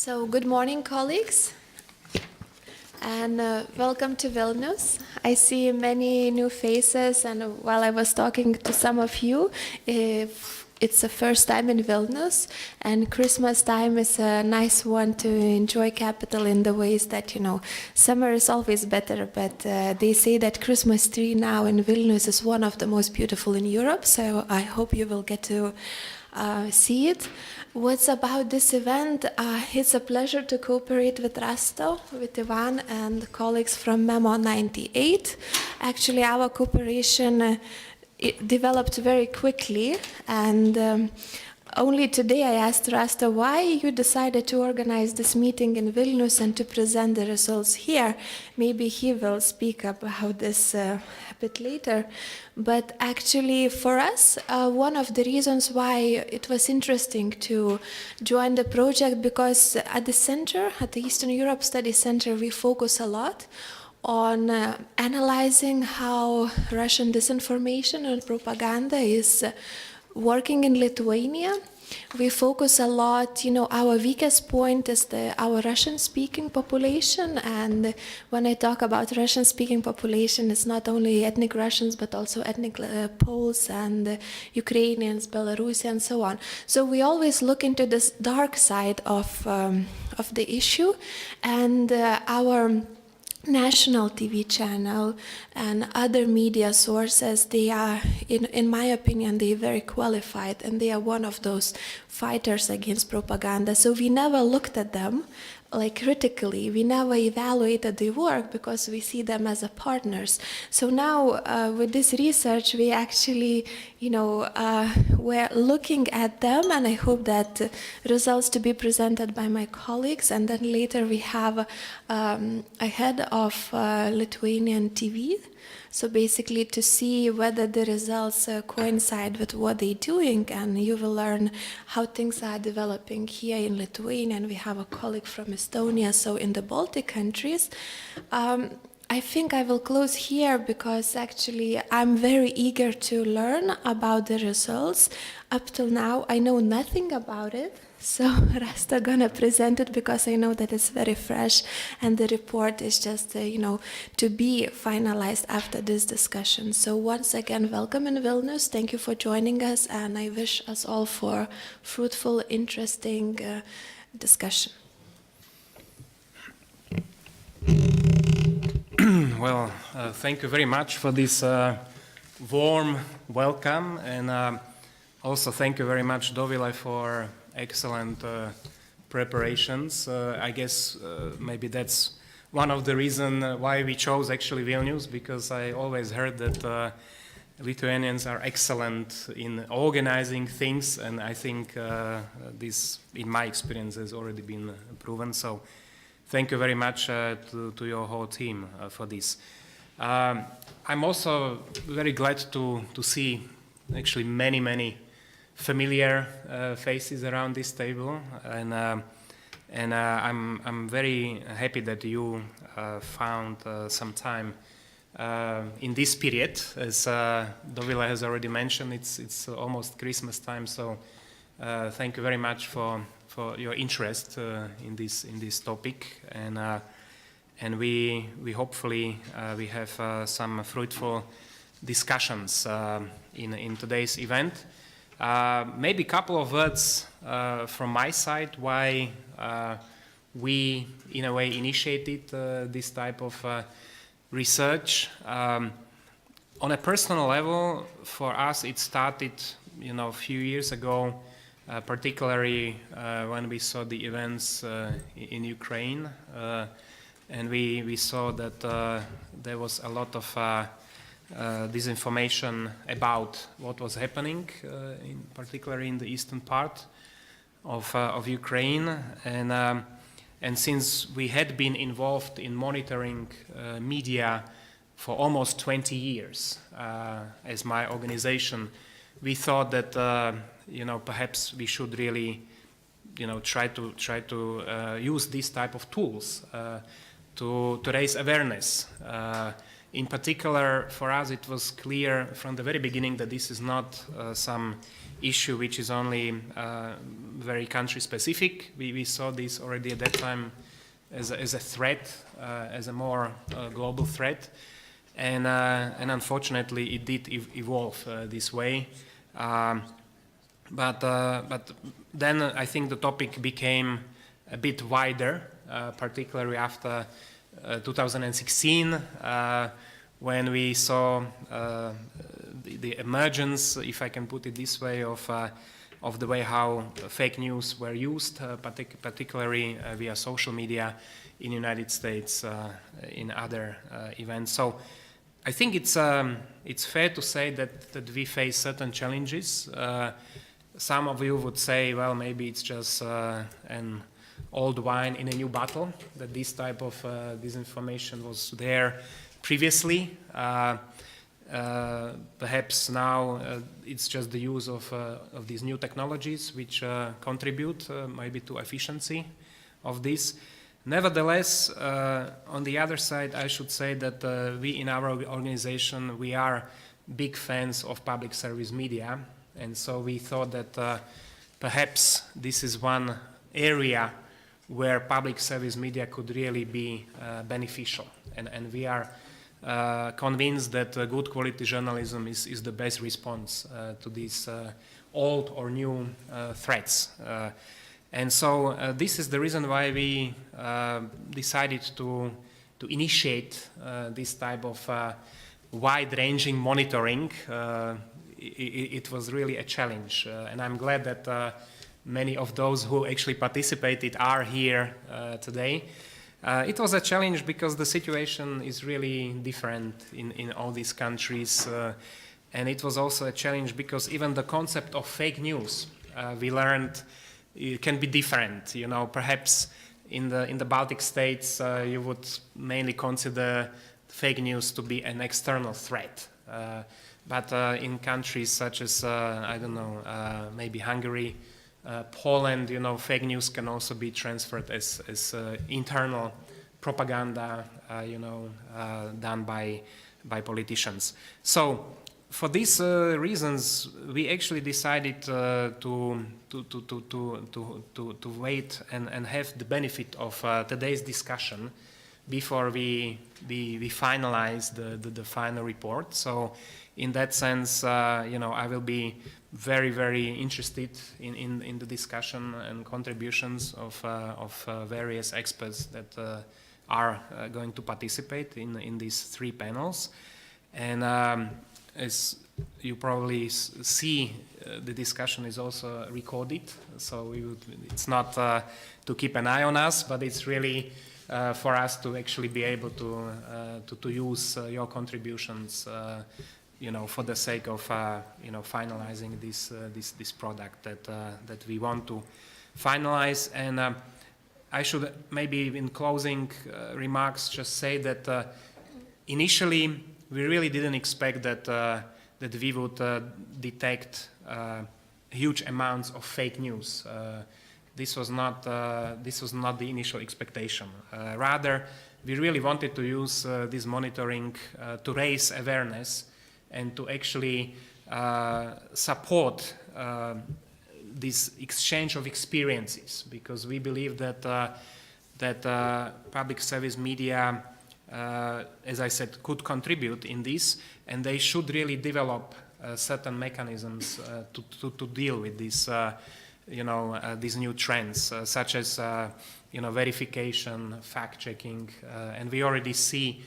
So, good morning, colleagues, and welcome to Vilnius. I see many new faces, and while I was talking to some of you, it's the first time in Vilnius, and Christmas time is a nice one to enjoy capital in the ways that, summer is always better, but they say that Christmas tree now in Vilnius is one of the most beautiful in Europe, so I hope you will get to see it. What's about this event? It's a pleasure to cooperate with Rasto, with Ivan and colleagues from MEMO 98. Actually, our cooperation it developed very quickly, and only today I asked Rasto why you decided to organize this meeting in Vilnius and to present the results here. Maybe he will speak about this a bit later. But actually for us, one of the reasons why it was interesting to join the project, because at the center, at the Eastern Europe Study Center, we focus a lot on analyzing how Russian disinformation and propaganda is working in Lithuania. We focus a lot, our weakest point is our Russian-speaking population, and when I talk about Russian-speaking population, it's not only ethnic Russians, but also ethnic Poles and Ukrainians, Belarusians, and so on. So we always look into this dark side of the issue, and our national TV channel and other media sources, they are, in my opinion, they are very qualified, and they are one of those fighters against propaganda. So we never looked at them critically. We never evaluated their work because we see them as partners. So now with this research, we actually, we're looking at them, and I hope that results to be presented by my colleagues. And then later we have a head of Lithuanian TV. So basically to see whether the results coincide with what they're doing, and you will learn how things are developing here in Lithuania, and we have a colleague from Estonia, so in the Baltic countries. I think I will close here because actually I'm very eager to learn about the results. Up till now, I know nothing about it. So Rasta gonna present it because I know that it's very fresh, and the report is just, to be finalized after this discussion. So once again, welcome in Vilnius. Thank you for joining us, and I wish us all for fruitful, interesting discussion. Well, thank you very much for this warm welcome, and also thank you very much, Dovile, for excellent preparations. I guess maybe that's one of the reasons why we chose actually Vilnius, because I always heard that Lithuanians are excellent in organizing things, and I think this, in my experience, has already been proven. So thank you very much to your whole team for this. I'm also very glad to see actually many familiar faces around this table, and I'm very happy that you found some time in this period. As Dovile has already mentioned, it's almost Christmas time, so thank you very much for your interest in this topic, and we hopefully we have some fruitful discussions in today's event. Maybe a couple of words from my side why we, in a way, initiated this type of research. On a personal level, for us, it started, a few years ago, particularly when we saw the events in Ukraine, and we saw that there was a lot of disinformation about what was happening, particularly in the eastern part of Ukraine, and since we had been involved in monitoring media for almost 20 years as my organization, we thought that perhaps we should really try to use these type of tools to raise awareness In particular, for us, it was clear from the very beginning that this is not some issue which is only very country-specific. We saw this already at that time as a threat, as a more global threat, and unfortunately, it did evolve this way. But then I think the topic became a bit wider, particularly after 2016, when we saw the emergence, if I can put it this way, of the way how fake news were used, particularly via social media in the United States, in other events. So I think it's fair to say that we face certain challenges. Some of you would say, well, maybe it's just an old wine in a new bottle, that this type of disinformation was there previously. Perhaps now it's just the use of these new technologies which contribute maybe to efficiency of this. Nevertheless, on the other side, I should say that we in our organization, we are big fans of public service media, and so we thought that perhaps this is one area where public service media could really be beneficial, and we are convinced that good quality journalism is the best response to these old or new threats. And so this is the reason why we decided to initiate this type of wide-ranging monitoring. It was really a challenge, and I'm glad that many of those who actually participated are here today. It was a challenge because the situation is really different in all these countries, and it was also a challenge because even the concept of fake news, we learned it can be different. You know, perhaps in the Baltic states, you would mainly consider fake news to be an external threat. But in countries such as, I don't know, maybe Hungary, Poland, you know, fake news can also be transferred as internal propaganda, you know, done by politicians. So for these reasons, we actually decided to wait and have the benefit of today's discussion before we finalize the final report. So in that sense, you know, I will be very, very interested in the discussion and contributions of various experts that are going to participate in these three panels. And as you probably see, the discussion is also recorded, so it's not to keep an eye on us, but it's really for us to actually be able to use your contributions, you know, for the sake of you know, finalizing this product that we want to finalize. And I should maybe in closing remarks just say that initially we really didn't expect that we would detect huge amounts of fake news. This was not the initial expectation. Rather, we really wanted to use this monitoring to raise awareness and to actually support this exchange of experiences, because we believe that public service media, as I said, could contribute in this, and they should really develop certain mechanisms to deal with this, you know, these new trends, such as you know, verification, fact-checking, and we already see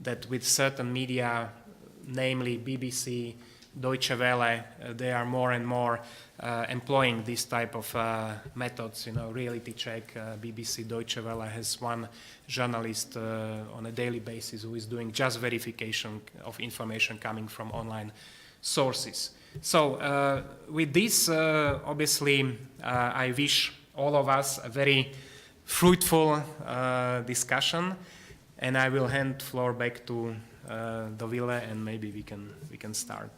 that with certain media, namely BBC, Deutsche Welle, they are more and more employing this type of methods, you know, reality check. BBC, Deutsche Welle has one journalist on a daily basis who is doing just verification of information coming from online sources. So with this, obviously, I wish all of us a very fruitful discussion, and I will hand the floor back to Dovile, and maybe we can start.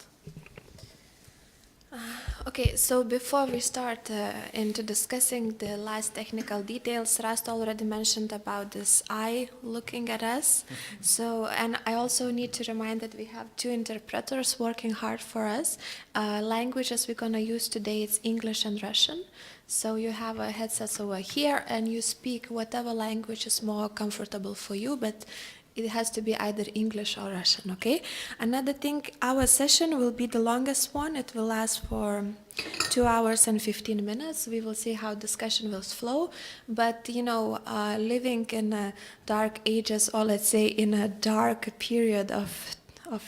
Okay, so before we start into discussing the last technical details, Rast already mentioned about this eye looking at us. So, and I also need to remind that we have two interpreters working hard for us. Languages we're gonna use today is English and Russian. So you have a headset over here, and you speak whatever language is more comfortable for you, but it has to be either English or Russian, okay? Another thing, our session will be the longest one. It will last for 2 hours and 15 minutes. We will see how discussion will flow. But, you know, living in dark ages, or let's say in a dark period of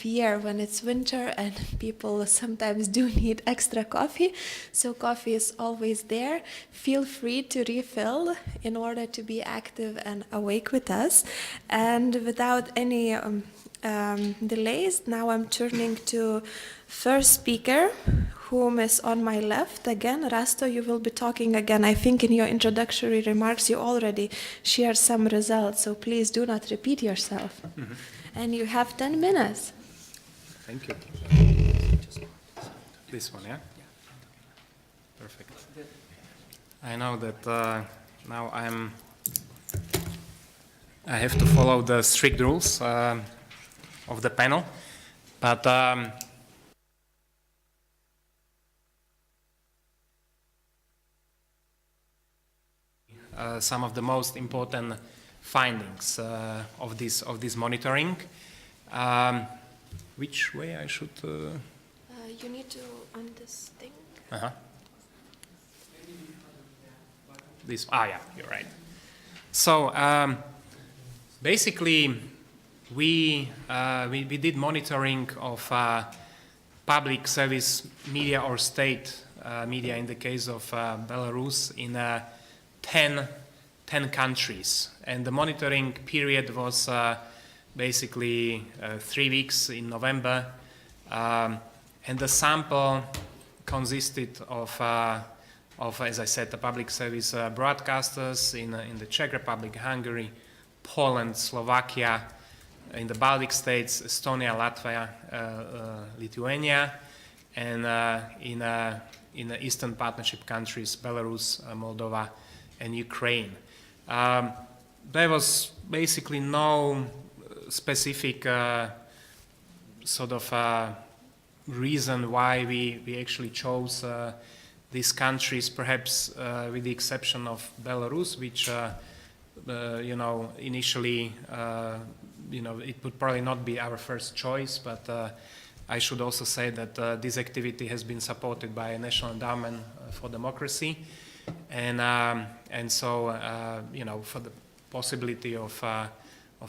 year when it's winter and people sometimes do need extra coffee, so coffee is always there. Feel free to refill in order to be active and awake with us. And without any delays, now I'm turning to first speaker, whom is on my left. Again, Rasto, you will be talking again. I think in your introductory remarks you already shared some results, so please do not repeat yourself. Mm-hmm. And you have 10 minutes. Thank you. This one, yeah? Perfect. I know that now I have to follow the strict rules of the panel, but some of the most important findings of this monitoring. Which way I should? You need to on this thing. This. Yeah, you're right. So basically, we did monitoring of public service media or state media in the case of Belarus in 10 countries, and the monitoring period was basically 3 weeks in November, and the sample consisted of, as I said, the public service broadcasters in the Czech Republic, Hungary, Poland, Slovakia, in the Baltic states, Estonia, Latvia, Lithuania, and in the Eastern Partnership countries, Belarus, Moldova, and Ukraine. There was basically no specific sort of reason why we actually chose these countries, perhaps with the exception of Belarus, which you know, initially you know, it would probably not be our first choice, but I should also say that this activity has been supported by a National Endowment for Democracy, and so you know, for the possibility of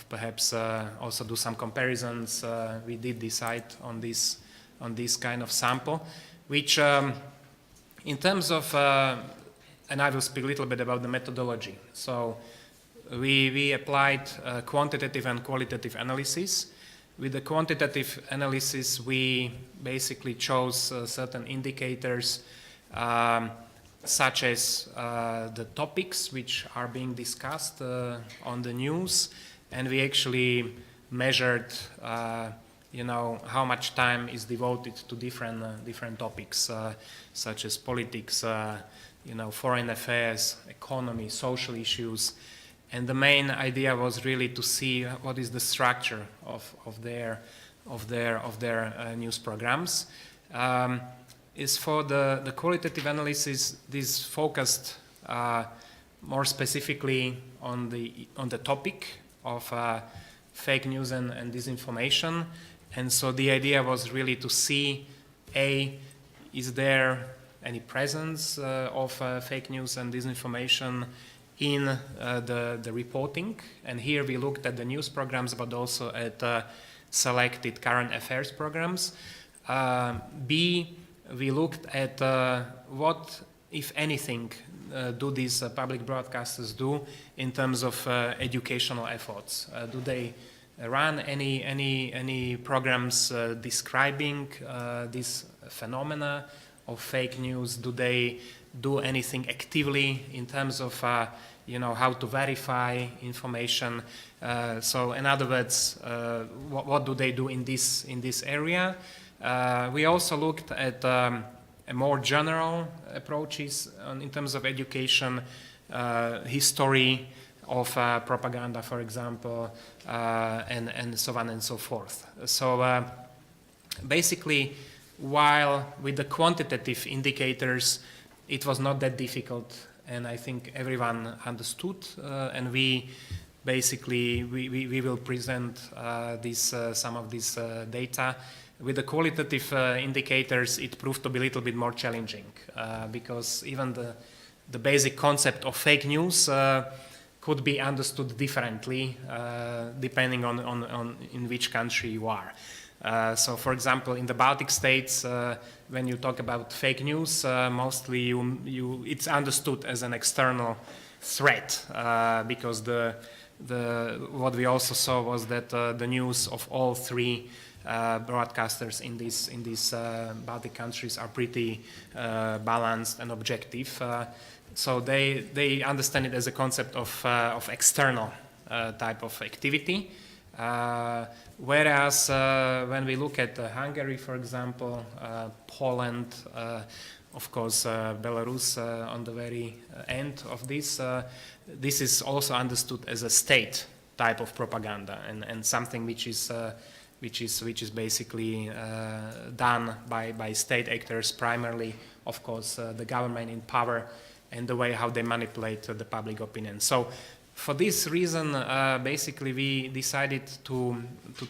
perhaps also do some comparisons, we did decide on this kind of sample, which in terms of, and I will speak a little bit about the methodology. So we applied quantitative and qualitative analysis. With the quantitative analysis, we basically chose certain indicators such as the topics which are being discussed on the news, and we actually measured you know, how much time is devoted to different topics such as politics, you know, foreign affairs, economy, social issues, and the main idea was really to see what is the structure of their news programs. Is for the qualitative analysis, this focused more specifically on the topic of fake news and disinformation, and so the idea was really to see, is there any presence of fake news and disinformation in the reporting, and here we looked at the news programs but also at selected current affairs programs. B, we looked at what, if anything, do these public broadcasters do in terms of educational efforts? Do they run any programs describing this phenomena of fake news? Do they do anything actively in terms of you know, how to verify information? So in other words, what do they do in this area? We also looked at a more general approaches in terms of education, history of propaganda, for example, and so on and so forth. So basically, while with the quantitative indicators, it was not that difficult, and I think everyone understood, and we basically we will present some of this data. With the qualitative indicators, it proved to be a little bit more challenging because even the basic concept of fake news could be understood differently depending on in which country you are. So, for example, in the Baltic states, when you talk about fake news, mostly it's understood as an external threat because what we also saw was that the news of all three broadcasters in these Baltic countries are pretty balanced and objective. So they understand it as a concept of external type of activity. Whereas when we look at Hungary, for example, Poland, of course, Belarus on the very end of this, this is also understood as a state type of propaganda and something which is basically done by state actors, primarily, of course, the government in power and the way how they manipulate the public opinion. So for this reason, basically, we decided to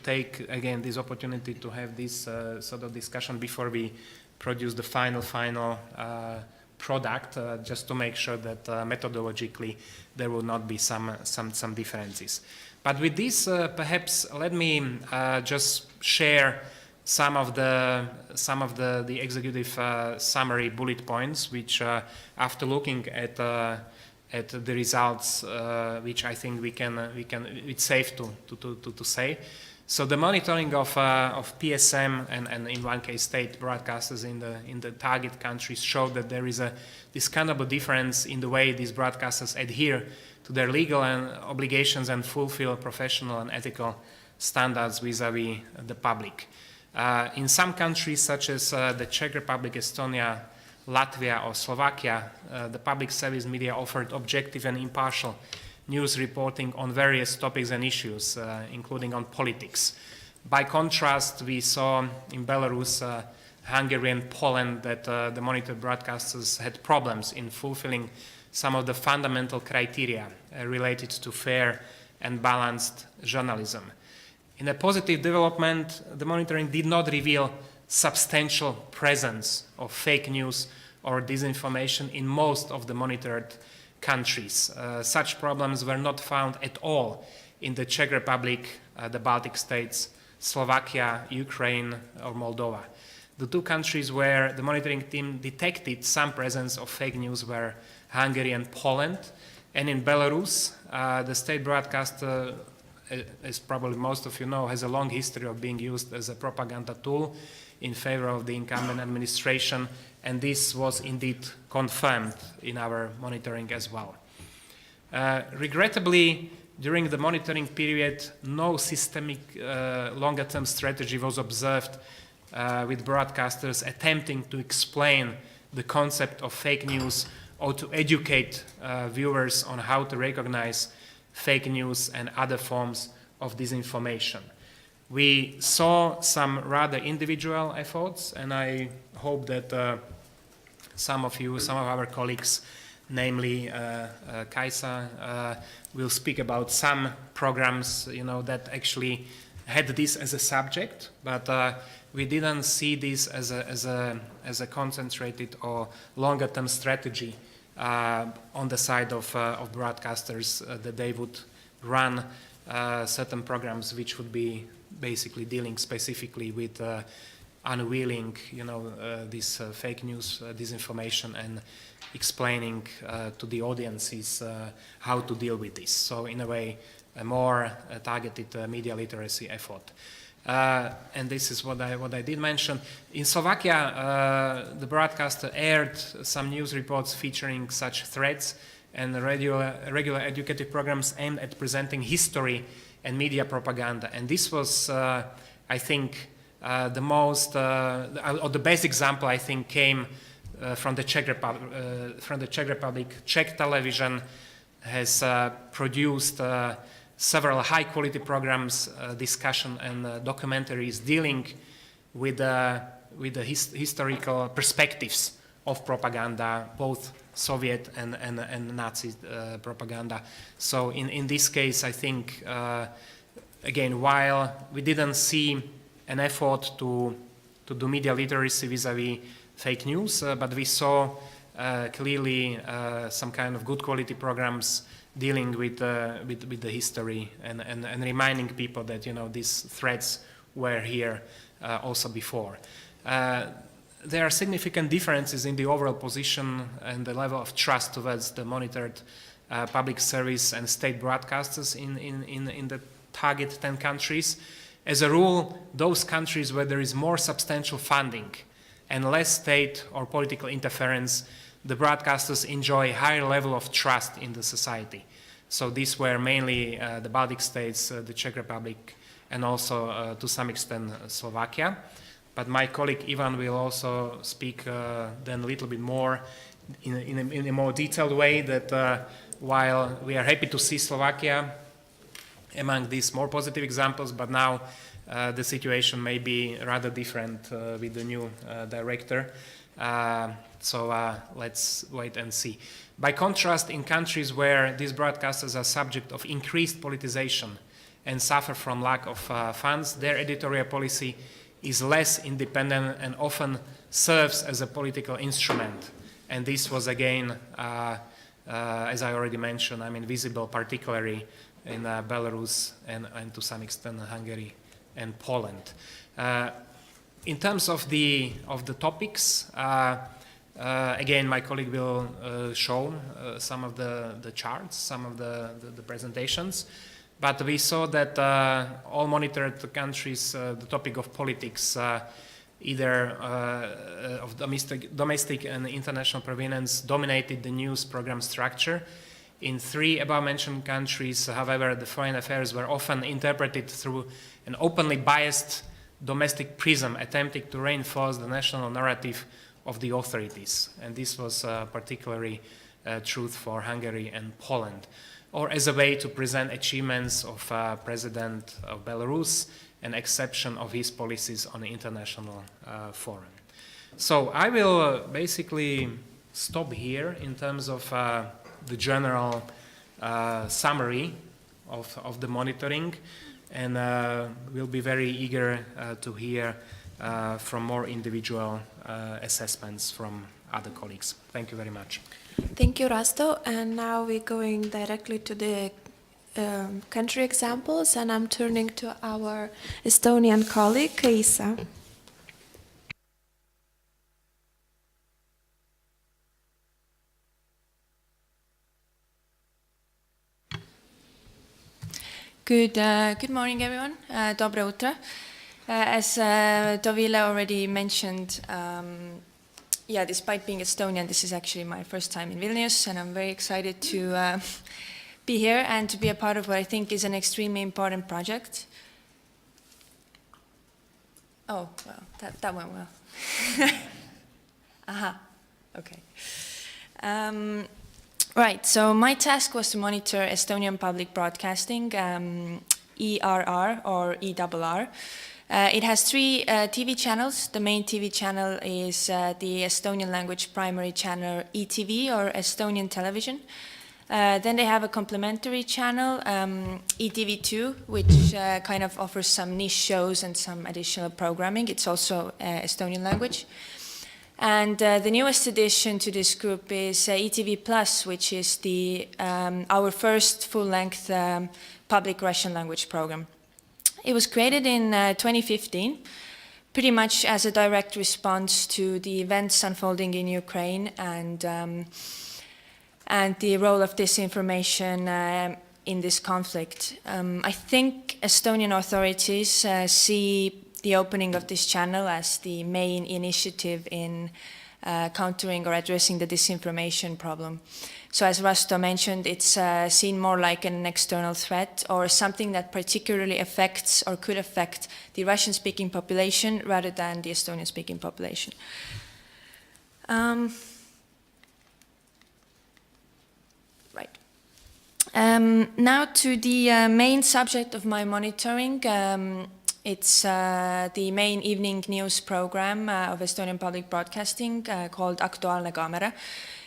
take, again, this opportunity to have this sort of discussion before we produce the final product, just to make sure that methodologically there will not be some differences. But with this, perhaps let me just share some of the executive summary bullet points, which after looking at the results, which I think it's safe to say. So the monitoring of PSM and in one case state broadcasters in the target countries showed that there is this kind of a difference in the way these broadcasters adhere to their legal obligations and fulfill professional and ethical standards vis-a-vis the public. In some countries such as the Czech Republic, Estonia, Latvia or Slovakia, the public service media offered objective and impartial news reporting on various topics and issues, including on politics. By contrast, we saw in Belarus, Hungary and Poland that the monitored broadcasters had problems in fulfilling some of the fundamental criteria related to fair and balanced journalism. In a positive development, the monitoring did not reveal substantial presence of fake news or disinformation in most of the monitored countries. Such problems were not found at all in the Czech Republic, the Baltic states, Slovakia, Ukraine, or Moldova. The two countries where the monitoring team detected some presence of fake news were Hungary and Poland. And in Belarus, the state broadcaster, as probably most of you know, has a long history of being used as a propaganda tool in favor of the incumbent administration, and this was indeed confirmed in our monitoring as well. Regrettably, during the monitoring period, no systemic longer-term strategy was observed with broadcasters attempting to explain the concept of fake news or to educate viewers on how to recognize fake news and other forms of disinformation. We saw some rather individual efforts, and I hope that some of our colleagues, namely Kaisa, will speak about some programs, that actually had this as a subject, but we didn't see this as a concentrated or longer-term strategy on the side of broadcasters that they would run certain programs which would be basically dealing specifically with unveiling, this fake news, disinformation, and explaining to the audiences how to deal with this. So in a way, a more targeted media literacy effort. And this is what I did mention. In Slovakia, the broadcaster aired some news reports featuring such threats and regular educative programs aimed at presenting history and media propaganda. And this was, I think, the best example, I think, came from the Czech Republic. Czech television has produced several high-quality programs, discussion, and documentaries dealing with the historical perspectives of propaganda, both Soviet and Nazi propaganda. So in this case, I think, again, while we didn't see an effort to do media literacy vis-a-vis fake news, but we saw clearly some kind of good quality programs dealing with the history and reminding people that, you know, these threats were here also before. There are significant differences in the overall position and the level of trust towards the monitored public service and state broadcasters in the target 10 countries. As a rule, those countries where there is more substantial funding and less state or political interference, the broadcasters enjoy a higher level of trust in the society. So these were mainly the Baltic states, the Czech Republic, and also to some extent Slovakia. But my colleague Ivan will also speak then a little bit more in a more detailed way that while we are happy to see Slovakia among these more positive examples, but now the situation may be rather different with the new director. So let's wait and see. By contrast, in countries where these broadcasters are subject of increased politicization and suffer from lack of funds, their editorial policy is less independent and often serves as a political instrument. And this was again, as I already mentioned, I mean, visible particularly in Belarus and to some extent Hungary and Poland. In terms of the topics, again, my colleague will show some of the charts, some of the presentations. But we saw that all monitored countries, the topic of politics, either of domestic and international provenance, dominated the news program structure. In 3 above-mentioned countries, however, the foreign affairs were often interpreted through an openly biased domestic prism, attempting to reinforce the national narrative of the authorities. And this was particularly true for Hungary and Poland, or as a way to present achievements of President of Belarus and exception of his policies on the international forum. So I will basically stop here in terms of the general summary of the monitoring, and we'll be very eager to hear from more individual assessments from other colleagues. Thank you very much. Thank you, Rasto. And now we're going directly to the country examples, and I'm turning to our Estonian colleague, Kaisa. Good morning, everyone. Dobre utro. As Dovile already mentioned, yeah, despite being Estonian, this is actually my first time in Vilnius, and I'm very excited to be here and to be a part of what I think is an extremely important project. Oh, well, that went well. Aha, okay. Right, so my task was to monitor Estonian public broadcasting, ERR or ERR. It has 3 TV channels. The main TV channel is the Estonian language primary channel ETV or Estonian television. Then they have a complementary channel, ETV2, which kind of offers some niche shows and some additional programming. It's also Estonian language. And the newest addition to this group is ETV Plus, which is our first full-length public Russian language program. It was created in 2015, pretty much as a direct response to the events unfolding in Ukraine and the role of disinformation in this conflict. I think Estonian authorities see the opening of this channel as the main initiative in countering or addressing the disinformation problem. So as Rasto mentioned, it's seen more like an external threat or something that particularly affects or could affect the Russian-speaking population rather than the Estonian-speaking population. Right. Now to the main subject of my monitoring. It's the main evening news program of Estonian public broadcasting called Aktuaalne Kaamera.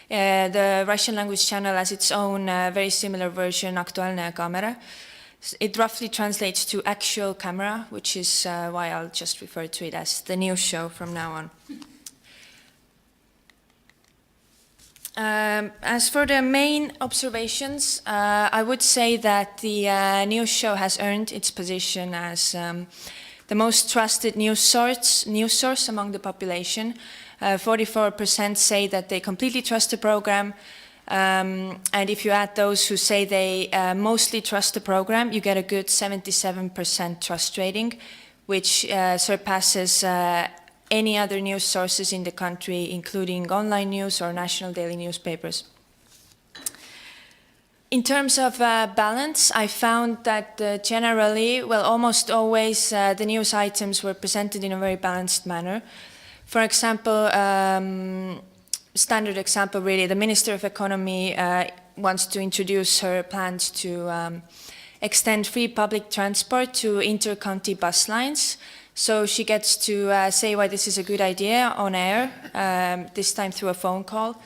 The Russian language channel has its own very similar version, Aktuaalne Kaamera. It roughly translates to actual camera, which is why I'll just refer to it as the news show from now on. As for the main observations, I would say that the news show has earned its position as the most trusted news source among the population. 44% say that they completely trust the program, and if you add those who say they mostly trust the program, you get a good 77% trust rating, which surpasses any other news sources in the country, including online news or national daily newspapers. In terms of balance, I found that generally, well, almost always the news items were presented in a very balanced manner. For example, standard example really, the Minister of Economy wants to introduce her plans to extend free public transport to inter-county bus lines. So she gets to say why this is a good idea on air, this time through a phone call,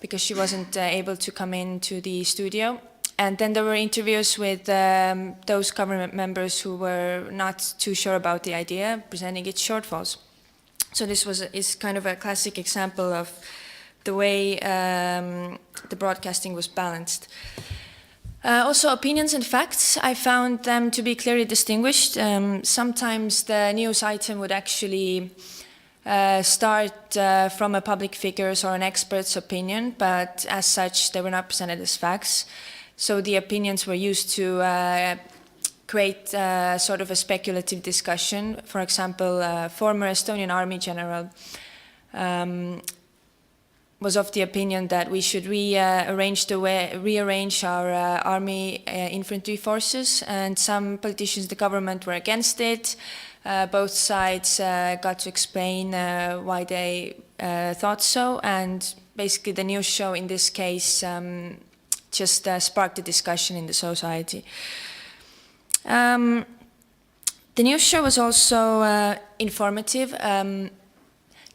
because she wasn't able to come into the studio. And then there were interviews with those government members who were not too sure about the idea, presenting its shortfalls. So this is kind of a classic example of the way the broadcasting was balanced. Also, opinions and facts, I found them to be clearly distinguished. Sometimes the news item would actually start from a public figure's or an expert's opinion, but as such, they were not presented as facts. So the opinions were used to create sort of a speculative discussion. For example, former Estonian army general was of the opinion that we should rearrange our army infantry forces, and some politicians in the government were against it. Both sides got to explain why they thought so, and basically the news show in this case just sparked a discussion in the society. The news show was also informative.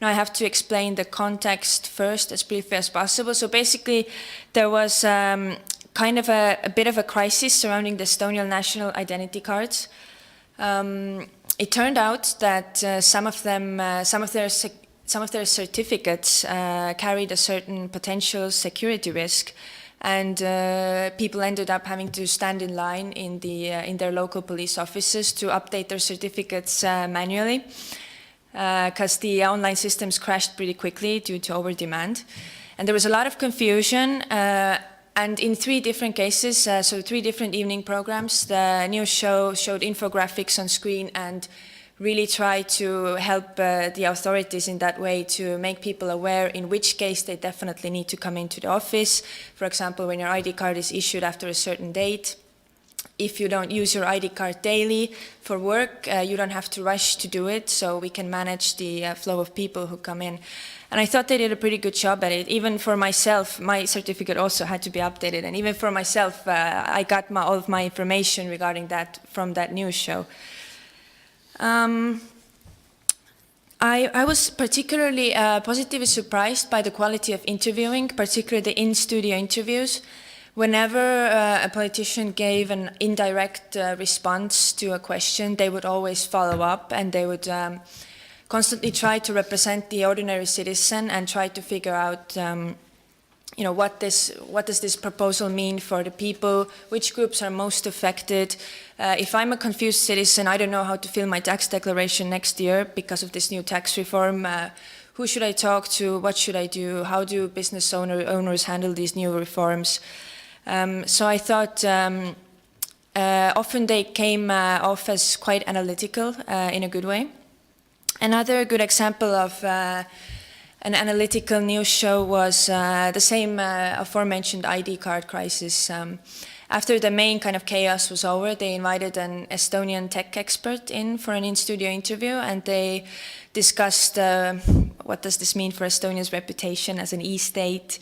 Now I have to explain the context first as briefly as possible. So basically there was kind of a bit of a crisis surrounding the Estonian national identity cards. It turned out that some of their certificates carried a certain potential security risk, and people ended up having to stand in line in their local police offices to update their certificates manually, because the online systems crashed pretty quickly due to over-demand. And there was a lot of confusion, and in 3 different cases, so 3 different evening programs, the news show showed infographics on screen and really tried to help the authorities in that way to make people aware in which case they definitely need to come into the office. For example, when your ID card is issued after a certain date. If you don't use your ID card daily for work, you don't have to rush to do it, so we can manage the flow of people who come in. And I thought they did a pretty good job at it. Even for myself, my certificate also had to be updated, and even for myself, I got all of my information regarding that from that news show. I was particularly positively surprised by the quality of interviewing, particularly the in-studio interviews. Whenever a politician gave an indirect response to a question, they would always follow up, and they would constantly try to represent the ordinary citizen and try to figure out what does this proposal mean for the people, which groups are most affected. If I'm a confused citizen, I don't know how to fill my tax declaration next year because of this new tax reform. Who should I talk to? What should I do? How do business owners handle these new reforms? So I thought often they came off as quite analytical in a good way. Another good example of an analytical news show was the same aforementioned ID card crisis. After the main kind of chaos was over, they invited an Estonian tech expert in for an in-studio interview, and they discussed what does this mean for Estonia's reputation as an e-state?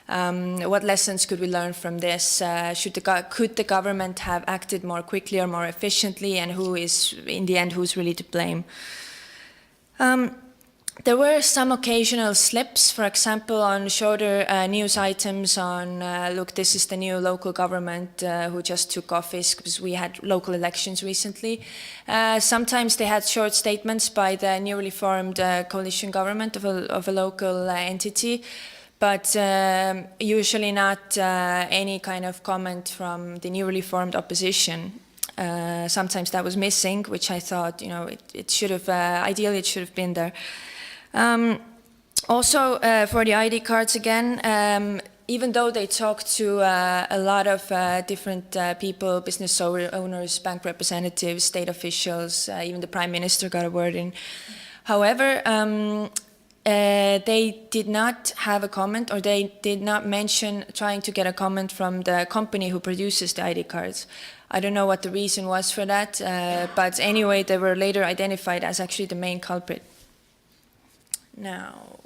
What lessons could we learn from this? Could the government have acted more quickly or more efficiently, and who is, in the end, who's really to blame? There were some occasional slips, for example, on shorter news items on, look, this is the new local government who just took office because we had local elections recently. Sometimes they had short statements by the newly formed coalition government of a local entity, but usually not any kind of comment from the newly formed opposition. Sometimes that was missing, which I thought, you know, it should have, ideally it should have been there. Also, for the ID cards again, even though they talked to a lot of different people, business owners, bank representatives, state officials, even the Prime Minister got a word in. However, they did not have a comment, or they did not mention trying to get a comment from the company who produces the ID cards. I don't know what the reason was for that, but anyway, they were later identified as actually the main culprit. Now,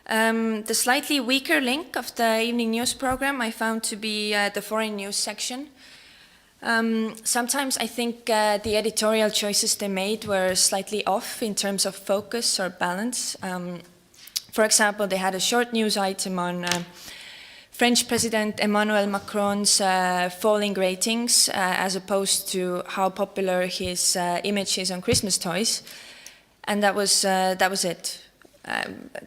the slightly weaker link of the evening news program I found to be the foreign news section. Sometimes I think the editorial choices they made were slightly off in terms of focus or balance. For example, they had a short news item on French President Emmanuel Macron's falling ratings as opposed to how popular his image is on Christmas toys. And that was it.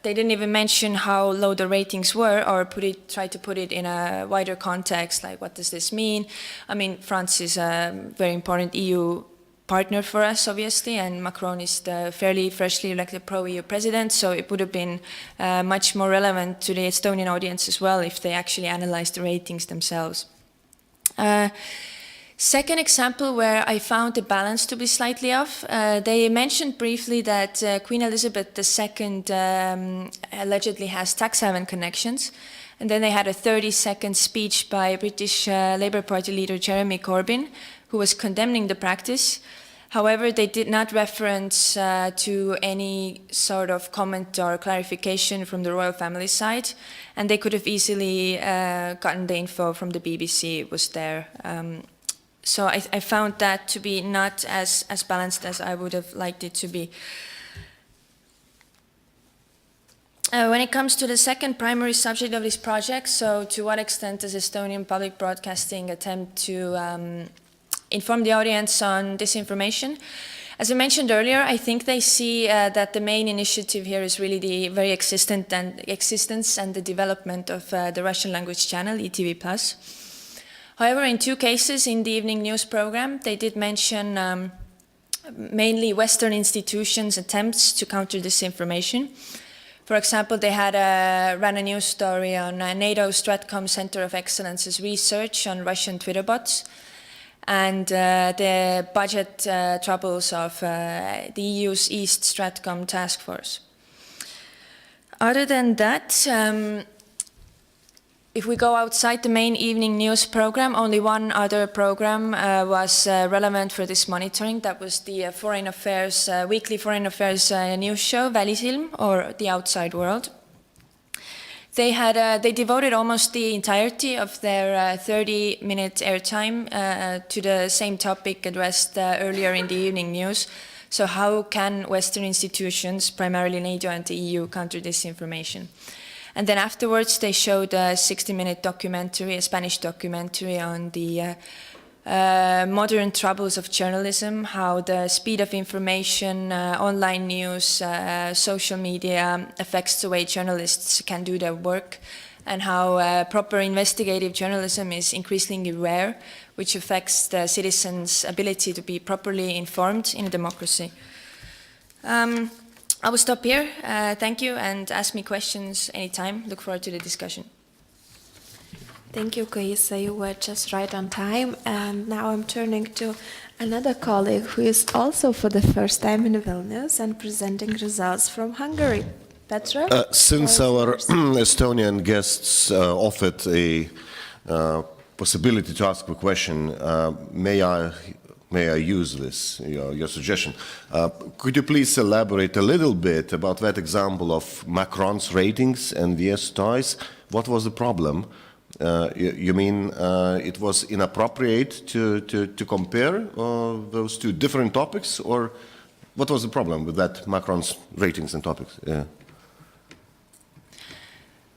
They didn't even mention how low the ratings were, or try to put it in a wider context, like what does this mean? I mean, France is a very important EU partner for us, obviously, and Macron is the fairly freshly elected pro-EU president, so it would have been much more relevant to the Estonian audience as well if they actually analyzed the ratings themselves. Second example where I found the balance to be slightly off, they mentioned briefly that Queen Elizabeth II allegedly has tax haven connections, and then they had a 30-second speech by British Labour Party leader Jeremy Corbyn, who was condemning the practice. However, they did not reference to any sort of comment or clarification from the royal family side, and they could have easily gotten the info from the BBC, it was there. So I found that to be not as balanced as I would have liked it to be. When it comes to the second primary subject of this project, so to what extent does Estonian public broadcasting attempt to inform the audience on disinformation? As I mentioned earlier, I think they see that the main initiative here is really the very existence and the development of the Russian language channel, ETV+. However, in two cases in the evening news program, they did mention mainly Western institutions' attempts to counter disinformation. For example, they had ran a news story on NATO Stratcom Center of Excellence's research on Russian Twitter bots and the budget troubles of the EU's East Stratcom task force. Other than that, if we go outside the main evening news program, only one other program was relevant for this monitoring. That was the weekly foreign affairs news show, Välisilm, or The Outside World. They devoted almost the entirety of their 30-minute airtime to the same topic addressed earlier in the evening news. So how can Western institutions, primarily NATO and the EU, counter disinformation? And then afterwards, they showed a 60-minute documentary, a Spanish documentary on the modern troubles of journalism, how the speed of information, online news, social media affects the way journalists can do their work, and how proper investigative journalism is increasingly rare, which affects the citizens' ability to be properly informed in a democracy. I will stop here. Thank you, and ask me questions anytime. Look forward to the discussion. Thank you, Kaisa. You were just right on time. And now I'm turning to another colleague who is also for the first time in Vilnius and presenting results from Hungary. Petra? Since our Estonian guests offered a possibility to ask a question, may I may I use this, your suggestion? Could you please elaborate a little bit about that example of Macron's ratings and VS toys? What was the problem? You mean it was inappropriate to compare those two different topics, or what was the problem with that Macron's ratings and topics? Yeah.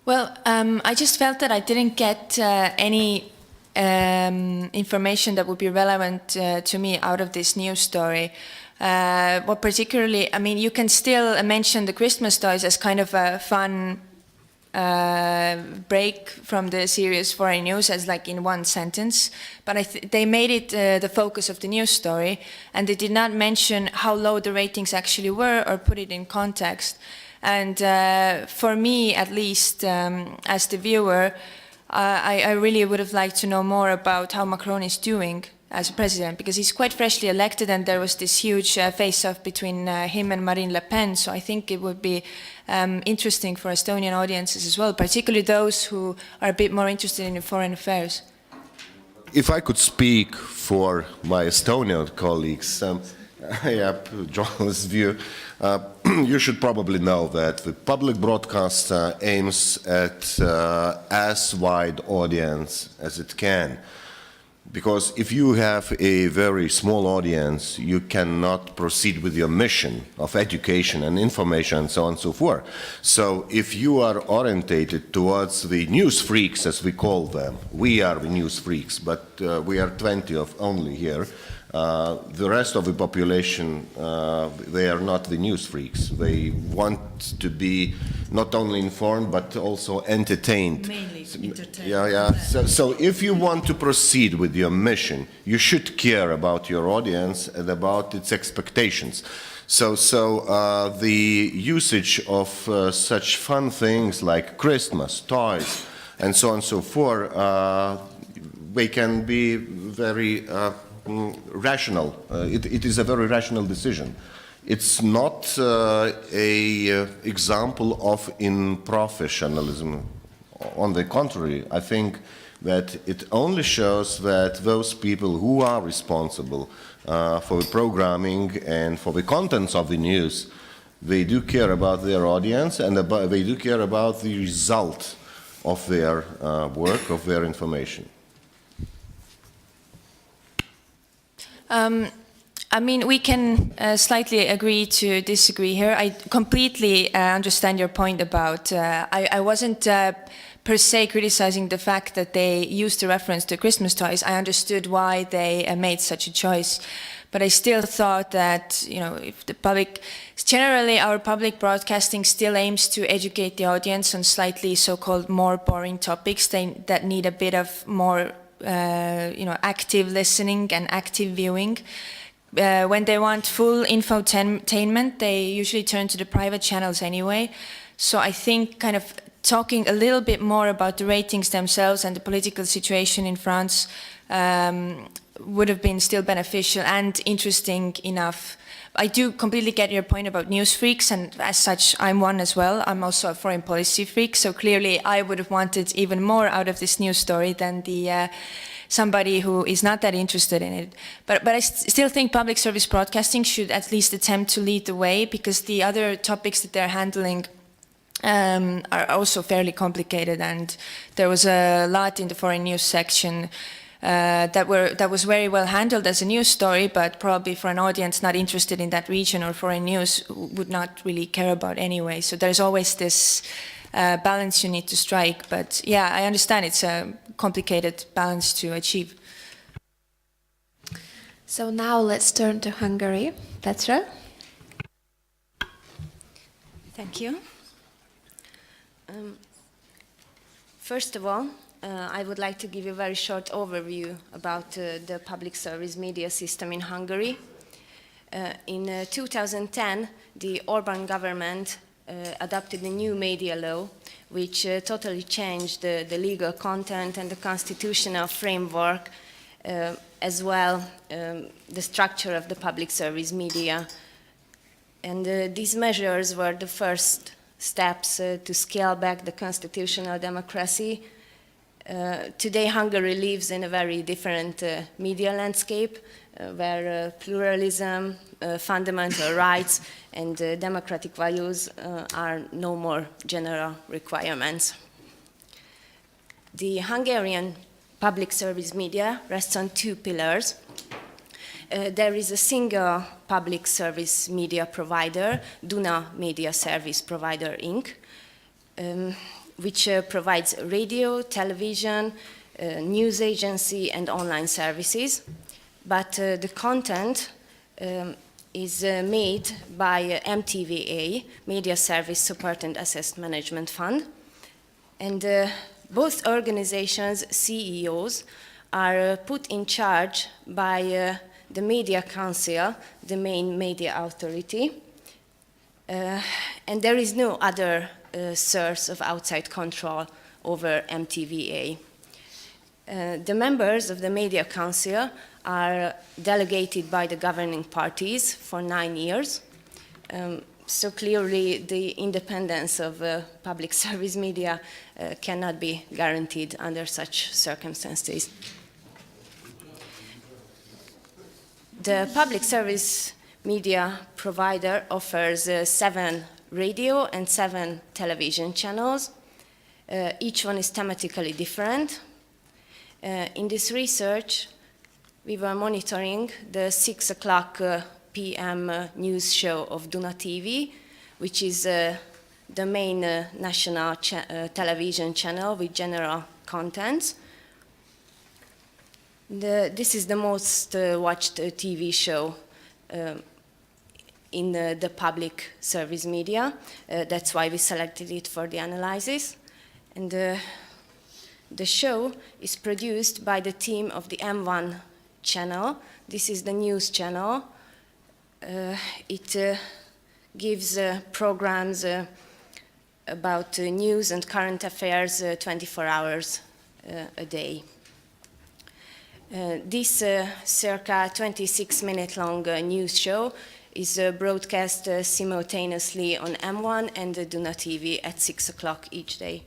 Well, I just felt that I didn't get any information that would be relevant to me out of this news story. What particularly, I mean, you can still mention the Christmas toys as kind of a fun break from the serious foreign news, as like in one sentence, but they made it the focus of the news story, and they did not mention how low the ratings actually were or put it in context. And for me, at least, as the viewer, I really would have liked to know more about how Macron is doing as a president, because he's quite freshly elected and there was this huge face-off between him and Marine Le Pen. So I think it would be interesting for Estonian audiences as well, particularly those who are a bit more interested in foreign affairs. If I could speak for my Estonian colleagues, I have a journalist's view. You should probably know that the public broadcaster aims at as wide audience as it can. Because if you have a very small audience, you cannot proceed with your mission of education and information and so on and so forth. So if you are orientated towards the news freaks, as we call them, we are the news freaks, but we are 20 of only here. The rest of the population, they are not the news freaks. They want to be not only informed, but also entertained. Mainly entertained. Yeah. So if you want to proceed with your mission, you should care about your audience and about its expectations. So the usage of such fun things like Christmas, toys, and so on and so forth, they can be very rational. It is a very rational decision. It's not a example of unprofessionalism. On the contrary, I think that it only shows that those people who are responsible for the programming and for the contents of the news, they do care about their audience and they do care about the result of their work, of their information. I mean, we can slightly agree to disagree here. I completely understand your point about, I wasn't per se criticizing the fact that they used the reference to Christmas toys. I understood why they made such a choice. But I still thought that, you know, if the public, generally our public broadcasting still aims to educate the audience on slightly so-called more boring topics that need a bit of more active listening and active viewing. When they want full infotainment, they usually turn to the private channels anyway. So I think kind of talking a little bit more about the ratings themselves and the political situation in France would have been still beneficial and interesting enough. I do completely get your point about news freaks, and as such, I'm one as well. I'm also a foreign policy freak, so clearly I would have wanted even more out of this news story than the somebody who is not that interested in it. But I still think public service broadcasting should at least attempt to lead the way, because the other topics that they're handling are also fairly complicated, and there was a lot in the foreign news section that was very well handled as a news story, but probably for an audience not interested in that region or foreign news would not really care about anyway. So there's always this balance you need to strike. But yeah, I understand it's a complicated balance to achieve. So now let's turn to Hungary. Petra? Thank you. First of all, I would like to give you a very short overview about the public service media system in Hungary. In 2010, the Orban government adopted a new media law, which totally changed the legal content and the constitutional framework, as well the structure of the public service media. And these measures were the first steps to scale back the constitutional democracy Today, Hungary lives in a very different media landscape where pluralism, fundamental rights, and democratic values are no more general requirements. The Hungarian public service media rests on two pillars. There is a single public service media provider, Duna Media Service Provider Inc., which provides radio, television, news agency, and online services. But the content is made by MTVA, Media Service Support and Asset Management Fund. And both organizations' CEOs are put in charge by the Media Council, the main media authority. And there is no other source of outside control over MTVA. The members of the Media Council are delegated by the governing parties for 9 years. So clearly the independence of public service media cannot be guaranteed under such circumstances. The public service media provider offers 7 radio and 7 television channels. Each one is thematically different. In this research, we were monitoring the 6 o'clock p.m. news show of Duna TV, which is the main national television channel with general contents. This is the most watched TV show in the public service media. That's why we selected it for the analysis. And the show is produced by the team of the M1 channel. This is the news channel. It gives programs about news and current affairs 24 hours a day. This circa 26-minute long news show is broadcast simultaneously on M1 and Duna TV at 6 o'clock each day.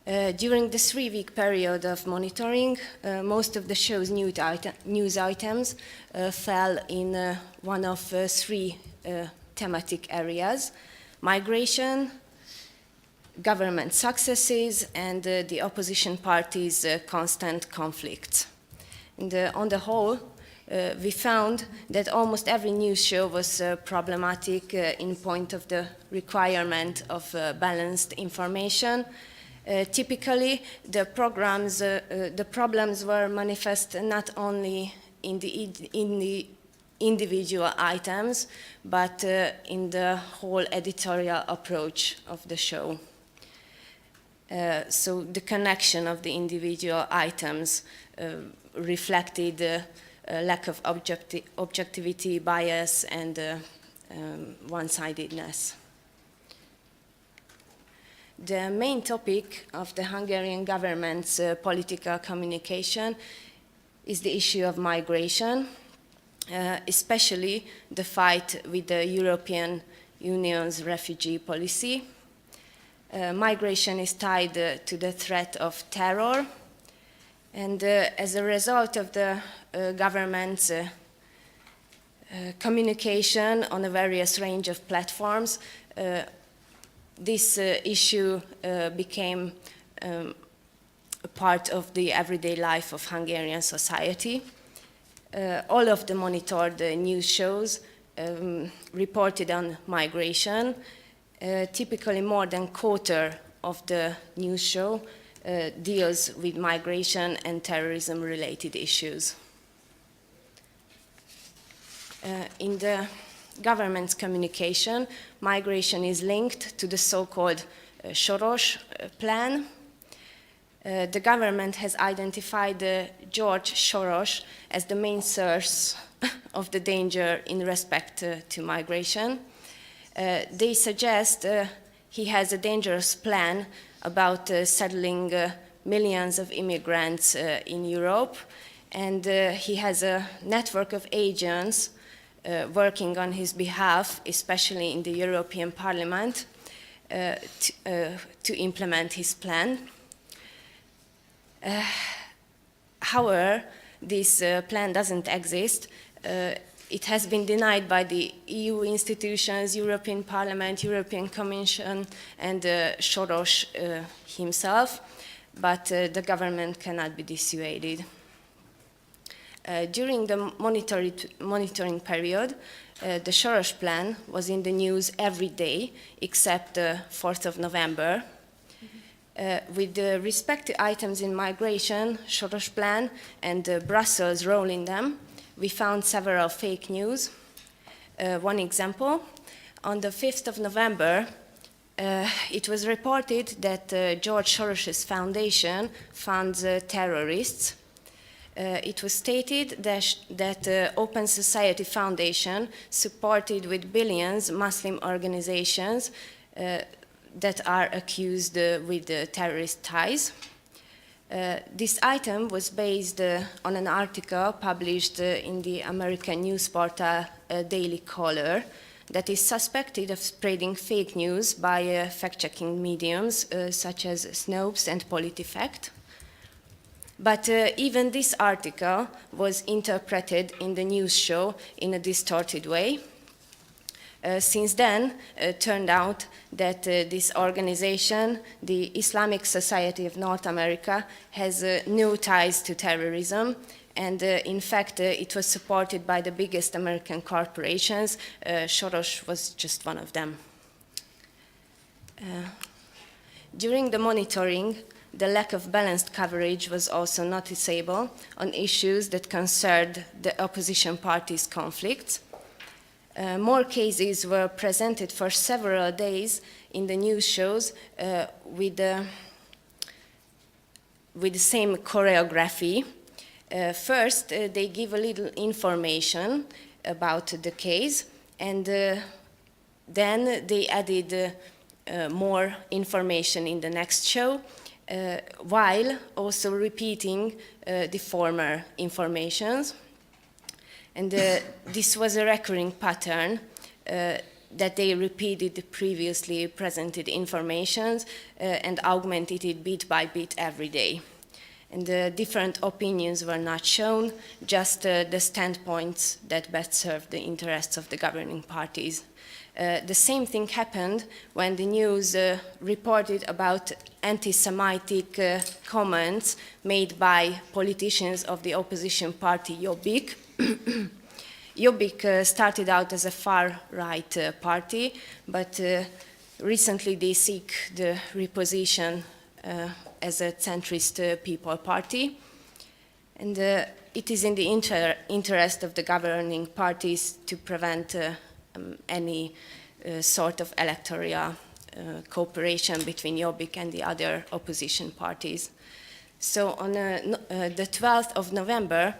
During the 3-week period of monitoring, most of the show's news items fell in one of 3 thematic areas: migration, government successes, and the opposition parties' constant conflicts. And on the whole, we found that almost every news show was problematic in point of the requirement of balanced information. Typically, the problems were manifest not only in the individual items, but in the whole editorial approach of the show. So the connection of the individual items reflected a lack of objectivity, bias, and one-sidedness. The main topic of the Hungarian government's political communication is the issue of migration, especially the fight with the European Union's refugee policy. Migration is tied to the threat of terror, and as a result of the government's communication on a various range of platforms, this issue became a part of the everyday life of Hungarian society. All of the monitored news shows reported on migration. Typically more than a quarter of the news show deals with migration and terrorism-related issues. In the government's communication, migration is linked to the so-called Soros plan. The government has identified George Soros as the main source of the danger in respect to migration. They suggest he has a dangerous plan about settling millions of immigrants in Europe, and he has a network of agents working on his behalf, especially in the European Parliament, to implement his plan. However, this plan doesn't exist. It has been denied by the EU institutions, European Parliament, European Commission, and Soros himself, but the government cannot be dissuaded. During the monitoring period, the Soros plan was in the news every day except the 4th of November. With respect to items in migration, Soros plan, and Brussels' role in them, we found several fake news. One example, on the 5th of November, it was reported that George Soros' foundation funds terrorists. It was stated that Open Society Foundation supported with billions Muslim organizations that are accused with terrorist ties. This item was based on an article published in the American news portal Daily Caller that is suspected of spreading fake news by fact-checking mediums such as Snopes and PolitiFact. But even this article was interpreted in the news show in a distorted way. Since then, it turned out that this organization, the Islamic Society of North America, has no ties to terrorism, and in fact, it was supported by the biggest American corporations. Soros was just one of them. During the monitoring, the lack of balanced coverage was also noticeable on issues that concerned the opposition parties' conflicts. More cases were presented for several days in the news shows with the same choreography. First, they give a little information about the case, and then they added more information in the next show, while also repeating the former informations. And this was a recurring pattern that they repeated the previously presented informations and augmented it bit by bit every day. And different opinions were not shown, just the standpoints that best served the interests of the governing parties. The same thing happened when the news reported about anti-Semitic comments made by politicians of the opposition party Jobbik. Jobbik started out as a far-right party, but recently they seek the reposition as a centrist people party. And it is in the interest of the governing parties to prevent any sort of electoral cooperation between Jobbik and the other opposition parties. So on the 12th of November,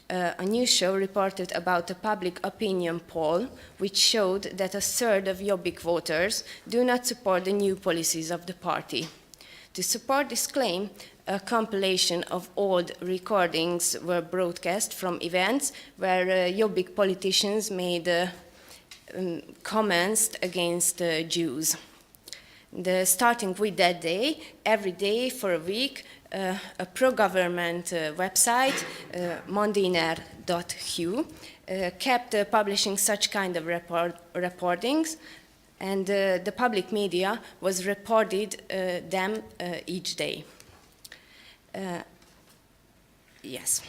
a news show reported about a public opinion poll which showed that a third of Jobbik voters do not support the new policies of the party. To support this claim, a compilation of old recordings were broadcast from events where Jobbik politicians made comments against Jews. Starting with that day, every day for a week, a pro-government website, mondiner.hu, kept publishing such kind of reportings, and the public media was reported them each day. Yes.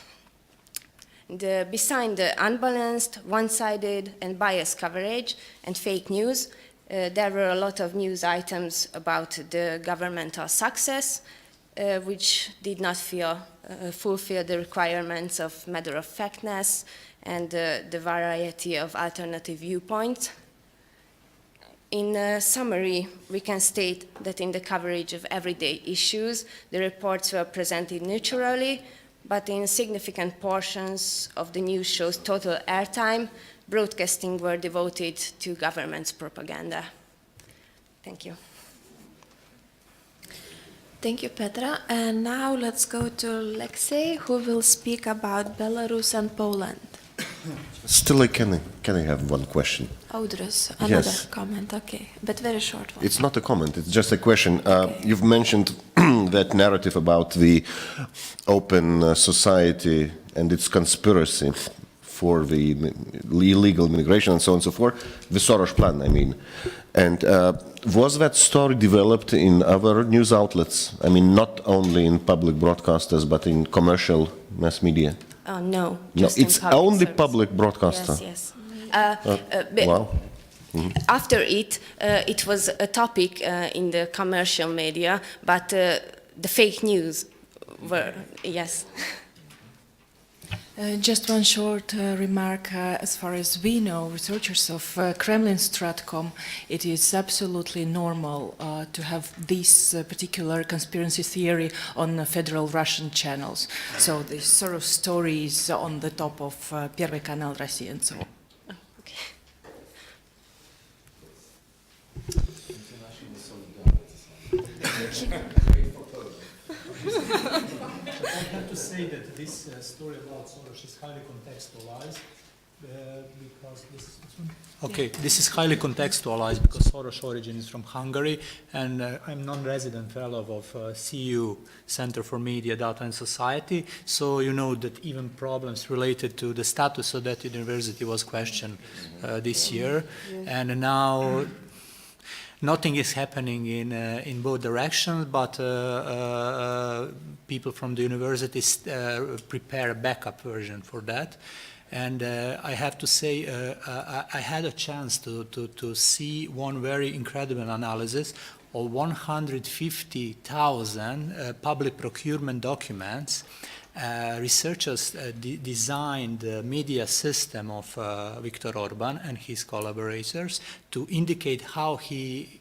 Beside the unbalanced, one-sided, and biased coverage and fake news, there were a lot of news items about the governmental success, which did not fulfill the requirements of matter-of-factness and the variety of alternative viewpoints. In summary, we can state that in the coverage of everyday issues, the reports were presented neutrally, but in significant portions of the news show's total airtime, broadcasting were devoted to government's propaganda. Thank you. Thank you, Petra. And now let's go to Alexei, who will speak about Belarus and Poland. Still, can I have one question? Audrus, another comment, okay, but very short one. It's not a comment, it's just a question. Okay. You've mentioned that narrative about the open society and its conspiracy for the illegal immigration and so on and so forth, the Soros plan, I mean. And was that story developed in other news outlets? I mean, not only in public broadcasters, but in commercial mass media? No, No, just in it's public only service. public broadcaster. Yes, yes. Wow. After it, it was a topic in the commercial media, but the fake news were, yes. Just one short remark. As far as we know, researchers of Kremlin Stratcom, it is absolutely normal to have this particular conspiracy theory on federal Russian channels. So this sort of story is on the top of Первый канал России and so on. Okay. I have to say that this story about Soros is highly contextualized because this is highly contextualized because Soros' origin is from Hungary, and I'm non-resident fellow of CU Center for Media, Data and Society. So you know that even problems related to the status of that university was questioned this year, and now. Nothing is happening in both directions, but people from the universities prepare a backup version for that. And I have to say, I had a chance to see one very incredible analysis of 150,000 public procurement documents. Researchers designed the media system of Viktor Orban and his collaborators to indicate how he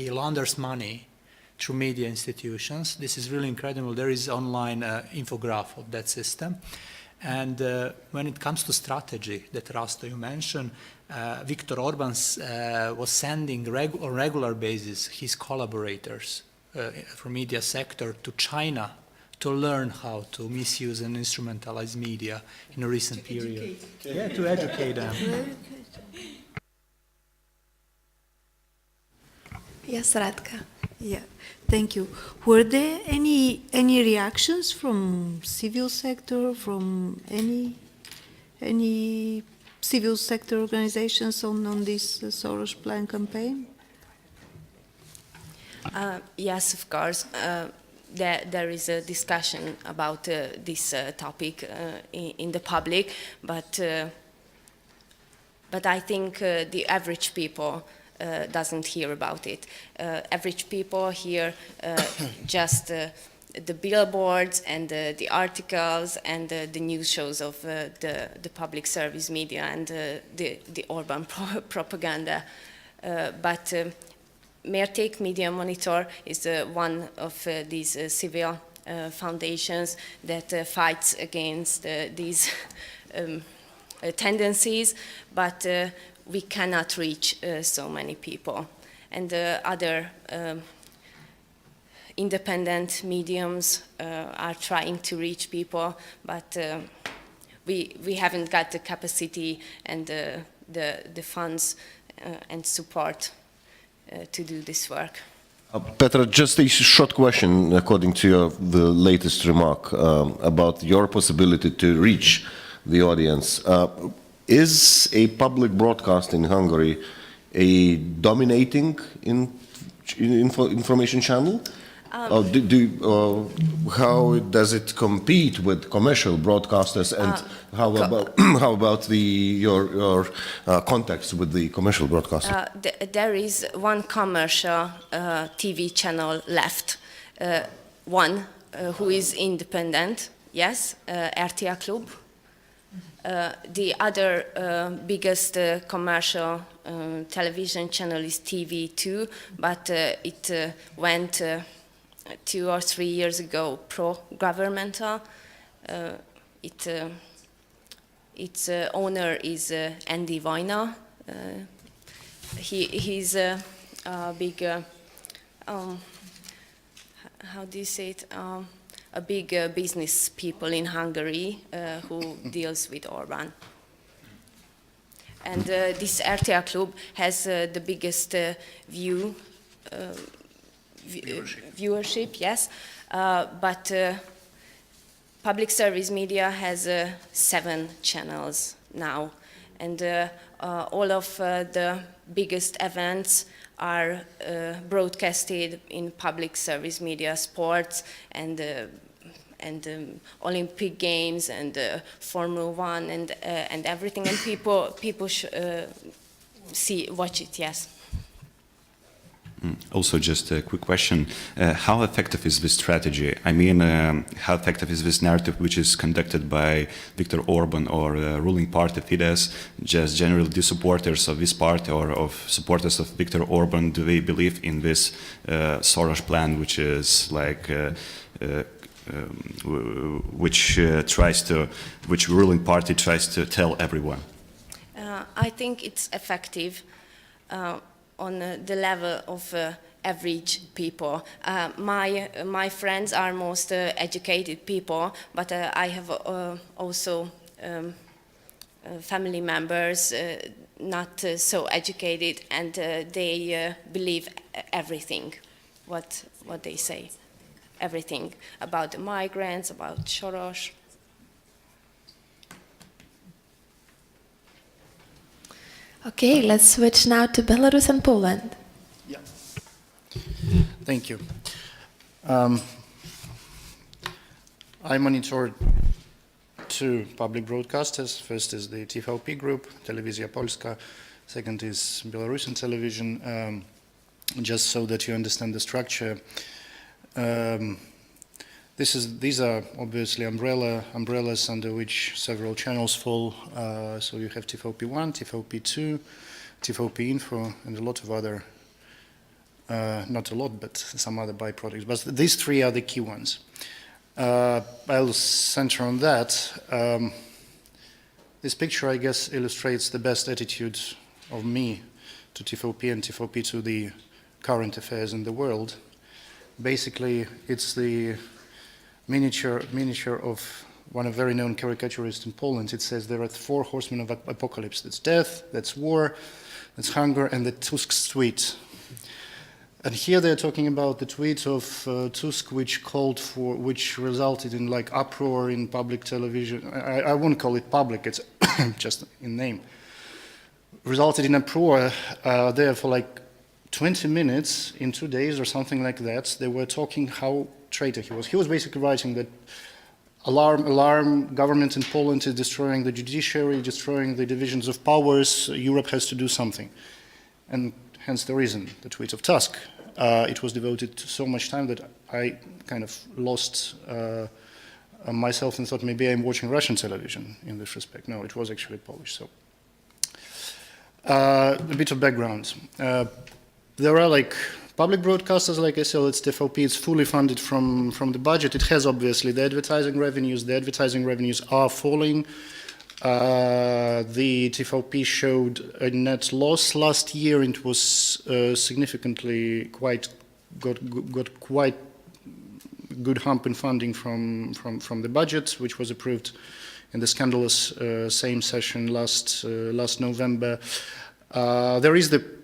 launders money through media institutions. This is really incredible. There is online infograph of that system. And when it comes to strategy that Rasta you mentioned, Viktor Orban was sending on regular basis his collaborators from media sector to China to learn how to misuse and instrumentalize media in a recent period. Yeah, to educate them. Yes, Radka. Yeah, thank you. Were there any reactions from civil sector, from any civil sector organizations on this Soros plan campaign? Yes, of course. There is a discussion about this topic in the public, but I think the average people doesn't hear about it. Average people hear just the billboards and the articles and the news shows of the public service media and the Orban propaganda. But Mérték Media Monitor is one of these civil foundations that fights against these tendencies, but we cannot reach so many people. And other independent mediums are trying to reach people, but we haven't got the capacity and the funds and support to do this work. Petra, just a short question according to the latest remark about your possibility to reach the audience. Is a public broadcast in Hungary a dominating information channel? How does it compete with commercial broadcasters, and how about your contacts with the commercial broadcaster? There is one commercial TV channel left, one who is independent, yes, RTL Klub. The other biggest commercial television channel is TV2, but it went 2 or 3 years ago pro-governmental. Its owner is Andy Vajna. He's a big, how do you say it? A big business people in Hungary who deals with Orban. And this RTL Klub has the biggest viewership, yes. but public service media has 7 channels now, and all of the biggest events are broadcasted in public service media, sports and Olympic Games and Formula One and everything, and people watch it. Yes. Also, just a quick question. How effective is this strategy? I mean, how effective is this narrative which is conducted by Viktor Orban or ruling party Fidesz? Just generally, do supporters of this party or of supporters of Viktor Orban, do they believe in this Soros plan, which is like, which ruling party tries to tell everyone? I think it's effective on the level of average people. My friends are most educated people, but I have also family members not so educated, and they believe everything what they say, everything about the migrants, about Soros. Okay, let's switch now to Belarus and Poland. Yeah. Thank you. I monitored 2 public broadcasters. First is the TVP group, Telewizja Polska. Second is Belarusian television. Just so that you understand the structure, these are obviously umbrellas under which several channels fall. So you have TVP1, TVP2, TVP Info, and a lot of other, not a lot, but some other byproducts. But these 3 are the key ones. I'll center on that. This picture, I guess, illustrates the best attitude of me to TVP and TVP to the current affairs in the world. Basically, it's the miniature of one of very known caricaturists in Poland. It says there are 4 horsemen of apocalypse. That's death, that's war, that's hunger, and the Tusk's tweet. And here they're talking about the tweet of Tusk, which resulted in like uproar in public television. I won't call it public, it's just in name. Resulted in uproar there for like 20 minutes in 2 days or something like that. They were talking how traitor he was. He was basically writing that alarm, government in Poland is destroying the judiciary, destroying the divisions of powers, Europe has to do something. And hence the reason, the tweet of Tusk. It was devoted to so much time that I kind of lost myself and thought maybe I'm watching Russian television in this respect. No, it was actually Polish. So a bit of background. There are like public broadcasters, like I said, it's TVP, it's fully funded from the budget. It has obviously the advertising revenues. The advertising revenues are falling. The TVP showed a net loss last year. It was significantly got quite good hump in funding from the budget, which was approved in the scandalous same session last November.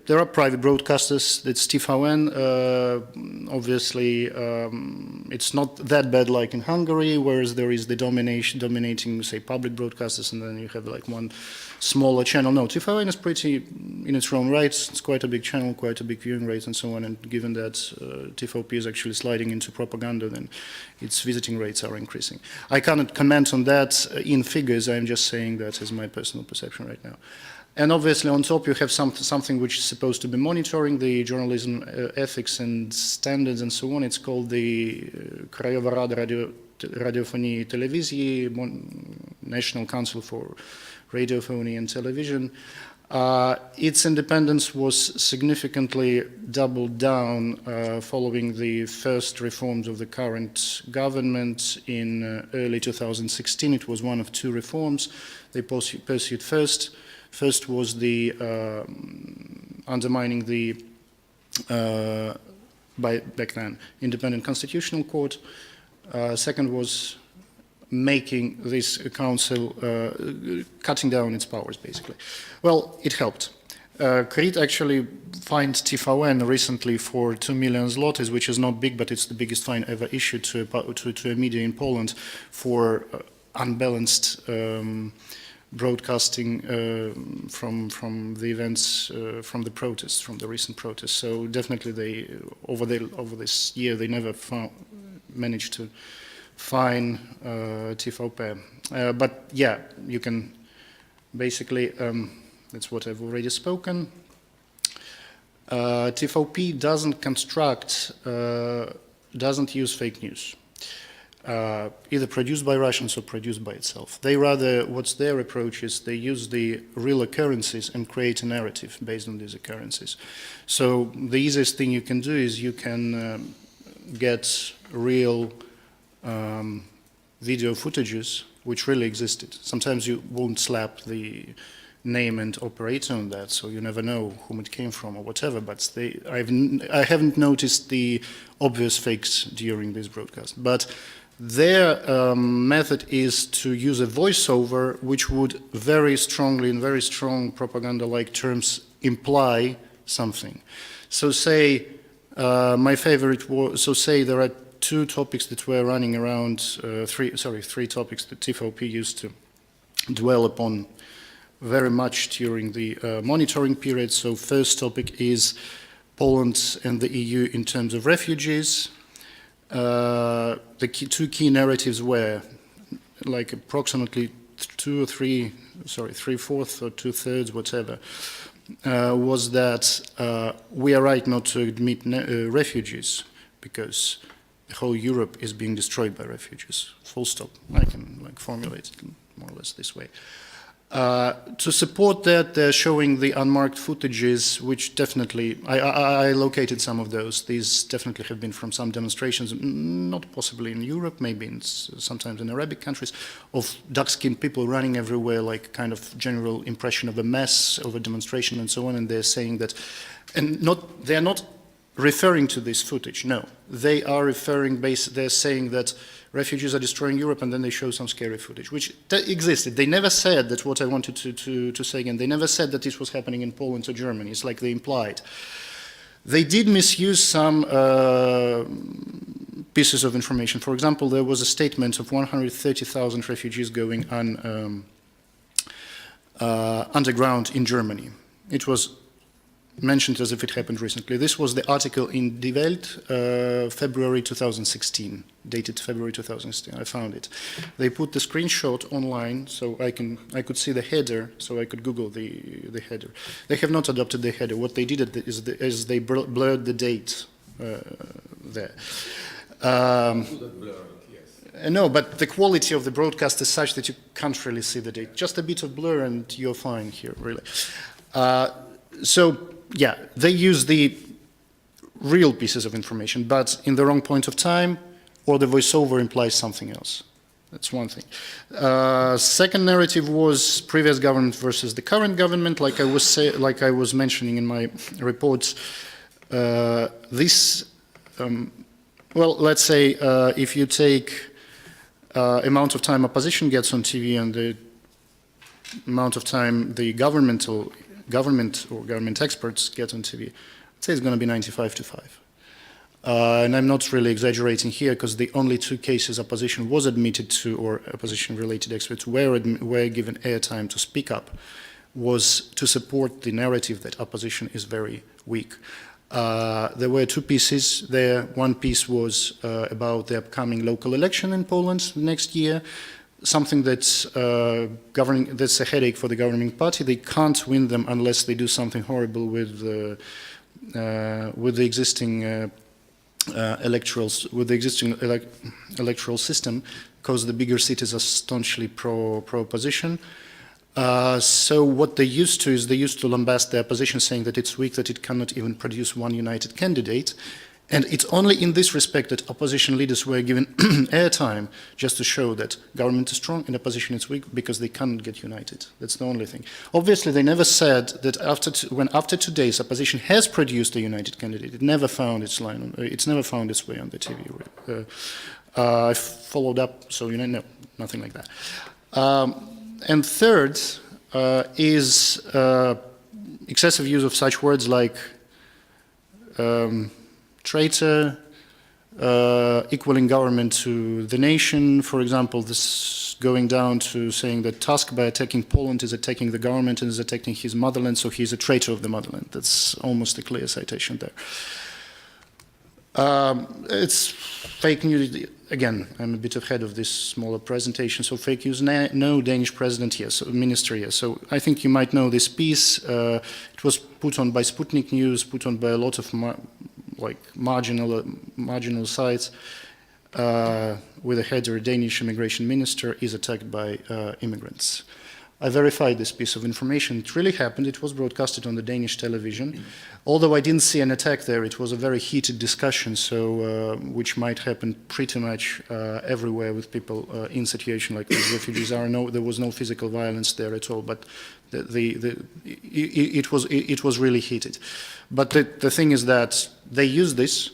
There are private broadcasters. It's TVN. Obviously, it's not that bad like in Hungary, whereas there is the dominating, say, public broadcasters, and then you have like one smaller channel. No, TVN is pretty in its own right. It's quite a big channel, quite a big viewing rate, and so on. And given that TVP is actually sliding into propaganda, then its visiting rates are increasing. I cannot comment on that in figures. I'm just saying that as my personal perception right now. And obviously on top you have something which is supposed to be monitoring the journalism ethics and standards and so on. It's called the Krajowa Rada Radiofonii i Telewizji, National Council for Radiophony and Television. Its independence was significantly doubled down following the first reforms of the current government in early 2016. It was one of 2 reforms they pursued first. First was the undermining the, back then, independent constitutional court. Second was making this council, cutting down its powers, basically. Well, it helped. Crete actually fined TVN recently for 2 million zlotys, which is not big, but it's the biggest fine ever issued to a media in Poland for unbalanced broadcasting from the events, from the protests, from the recent protests. So definitely they, over this year, they never managed to fine TVP. But yeah, you can basically, that's what I've already spoken. TVP doesn't construct, doesn't use fake news. Either produced by Russians or produced by itself. They rather, what's their approach is they use the real occurrences and create a narrative based on these occurrences. So the easiest thing you can do is you can get real video footages which really existed. Sometimes you won't slap the name and operator on that, so you never know whom it came from or whatever, but I haven't noticed the obvious fakes during this broadcast. But their method is to use a voiceover which would very strongly, in very strong propaganda-like terms, imply something. So say, my favorite was, so say there are two topics that were running around, three topics that TVP used to dwell upon very much during the monitoring period. So first topic is Poland and the EU in terms of refugees. The two key narratives were like approximately three-fourths or two-thirds, whatever, was that we are right not to admit refugees because the whole Europe is being destroyed by refugees. Full stop. I can like formulate it more or less this way. To support that, they're showing the unmarked footages, which definitely, I located some of those. These definitely have been from some demonstrations, not possibly in Europe, maybe sometimes in Arabic countries, of dark-skinned people running everywhere, like kind of general impression of a mess, of a demonstration and so on, and they're saying that, and they're not referring to this footage, no. They are referring, they're saying that refugees are destroying Europe, and then they show some scary footage, which existed. They never said that what I wanted to say again. They never said that this was happening in Poland or Germany. It's like they implied. They did misuse some pieces of information. For example, there was a statement of 130,000 refugees going underground in Germany. It was mentioned as if it happened recently. This was the article in Die Welt, February 2016, dated February 2016. I found it. They put the screenshot online, so I could see the header, so I could Google the header. They have not adopted the header. What they did is they blurred the date there. No, but the quality of the broadcast is such that you can't really see the date. Just a bit of blur and you're fine here, really. So, yeah, they use the real pieces of information, but in the wrong point of time, or the voiceover implies something else. That's one thing. Second narrative was previous government versus the current government. Like I was mentioning in my reports, well, let's say if you take amount of time opposition gets on TV and the amount of time the government experts get on TV, I'd say it's going to be 95-5. And I'm not really exaggerating here because the only two cases opposition was admitted to, or opposition-related experts were given airtime to speak up, was to support the narrative that opposition is very weak. There were two pieces there. One piece was about the upcoming local election in Poland next year, something that's that's a headache for the governing party. They can't win them unless they do something horrible with the existing electoral system, because the bigger cities are staunchly pro-opposition. So what they used to is they used to lambast the opposition, saying that it's weak, that it cannot even produce one united candidate. And it's only in this respect that opposition leaders were given airtime, just to show that government is strong and opposition is weak because they cannot get united. That's the only thing. Obviously, they never said that after 2 days, opposition has produced a united candidate. It never found its line. It's never found its way on the TV. I followed up, so no, nothing like that. And third is excessive use of such words like traitor, equaling government to the nation, for example, this going down to saying that Tusk, by attacking Poland, is attacking the government and is attacking his motherland, so he's a traitor of the motherland. That's almost a clear citation there. It's fake news. Again, I'm a bit ahead of this smaller presentation. So fake news, no Danish president here, so minister here. So I think you might know this piece. It was put on by Sputnik News, put on by a lot of marginal sites, with a header, Danish immigration minister is attacked by immigrants. I verified this piece of information. It really happened. It was broadcasted on the Danish television. Although I didn't see an attack there, it was a very heated discussion, so which might happen pretty much everywhere with people in situation like these refugees are. No, there was no physical violence there at all, but it was really heated. But the thing is that they use this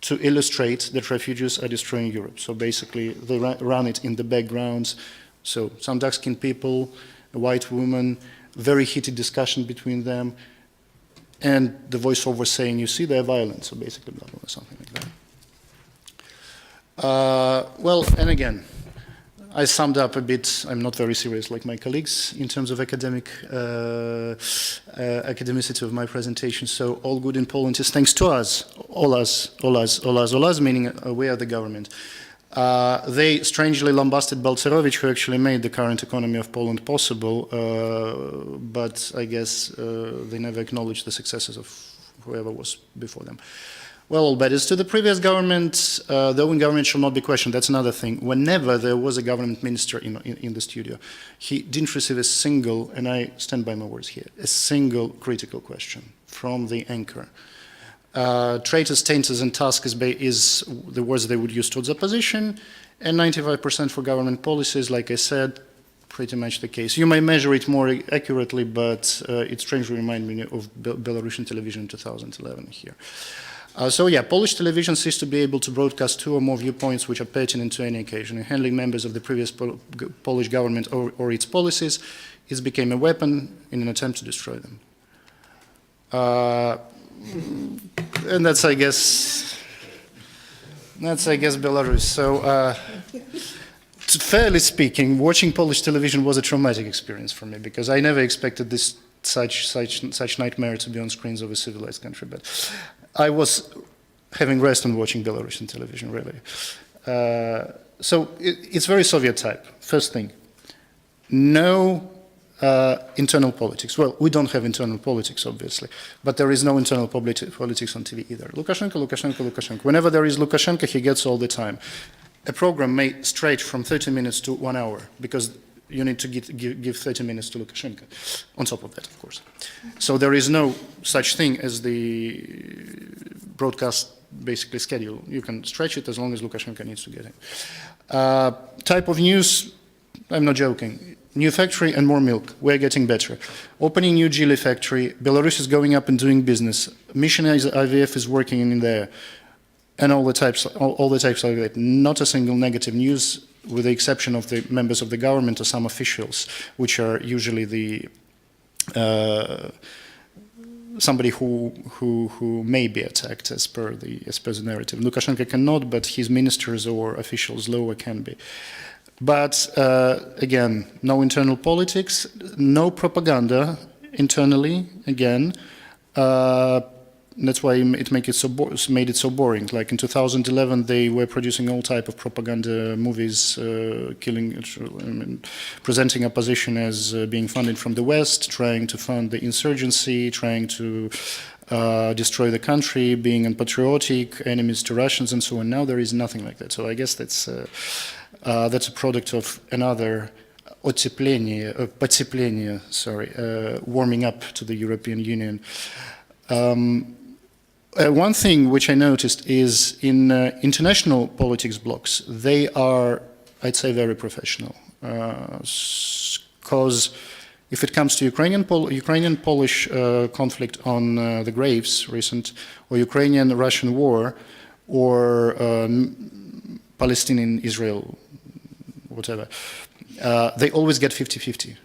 to illustrate that refugees are destroying Europe. So basically, they run it in the backgrounds. So some dark-skinned people, a white woman, very heated discussion between them, and the voiceover saying, you see, they're violent, so basically blah, blah, blah, something like that. Well, and again, I summed up a bit. I'm not very serious like my colleagues in terms of academicity of my presentation, so all good in Poland is thanks to us, all us, meaning we are the government. They strangely lambasted Balcerowicz, who actually made the current economy of Poland possible, but I guess they never acknowledged the successes of whoever was before them. Well, all bad is to the previous government. The own government shall not be questioned. That's another thing. Whenever there was a government minister in the studio, he didn't receive a single, and I stand by my words here, a single critical question from the anchor. Traitors, tainters, and Tusk is the words they would use towards opposition, and 95% for government policies, like I said, pretty much the case. You may measure it more accurately, but it strangely reminds me of Belarusian television in 2011 here. So yeah, Polish television ceased to be able to broadcast two or more viewpoints which are pertinent to any occasion. In handling members of the previous Polish government or its policies, it became a weapon in an attempt to destroy them. And that's, I guess, Belarus. So, fairly speaking, watching Polish television was a traumatic experience for me because I never expected such nightmare to be on screens of a civilized country. But I was having rest on watching Belarusian television, really. So it's very Soviet type. First thing, no internal politics. Well, we don't have internal politics, obviously, but there is no internal politics on TV either. Lukashenko. Whenever there is Lukashenko, he gets all the time. A program may stretch from 30 minutes to 1 hour because you need to give 30 minutes to Lukashenko, on top of that, of course. So there is no such thing as the broadcast, basically, schedule. You can stretch it as long as Lukashenko needs to get in. Type of news, I'm not joking. New factory and more milk. We're getting better. Opening new Geely factory. Belarus is going up and doing business. Mission IVF is working in there. And all the types like that. Not a single negative news, with the exception of the members of the government or some officials, which are usually the somebody who may be attacked as per the narrative. Lukashenko cannot, but his ministers or officials lower can be. But again, no internal politics, no propaganda internally. Again. That's why it made it so boring. Like in 2011, they were producing all type of propaganda movies, presenting opposition as being funded from the West, trying to fund the insurgency, trying to destroy the country, being unpatriotic, enemies to Russians, and so on. Now there is nothing like that. So I guess that's a product of another потепление, warming up to the European Union. One thing which I noticed is in international politics blocs, they are, I'd say, very professional. Because if it comes to Ukrainian-Polish conflict on the graves recent, or Ukrainian-Russian war, or Palestinian-Israel, whatever, they always get 50-50.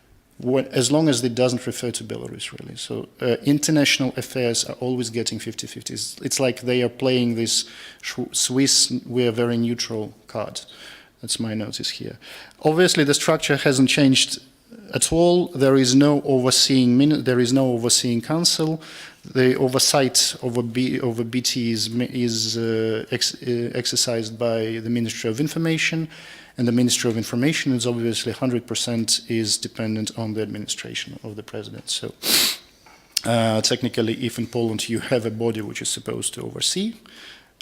as long as it doesn't refer to Belarus, really. So international affairs are always getting 50-50. It's like they are playing this Swiss, we are very neutral card. That's my notice here. Obviously, the structure hasn't changed at all. There is no overseeing council. The oversight over BT is exercised by the Ministry of Information, and the Ministry of Information is obviously 100% is dependent on the administration of the president. So technically, if in Poland you have a body which is supposed to oversee,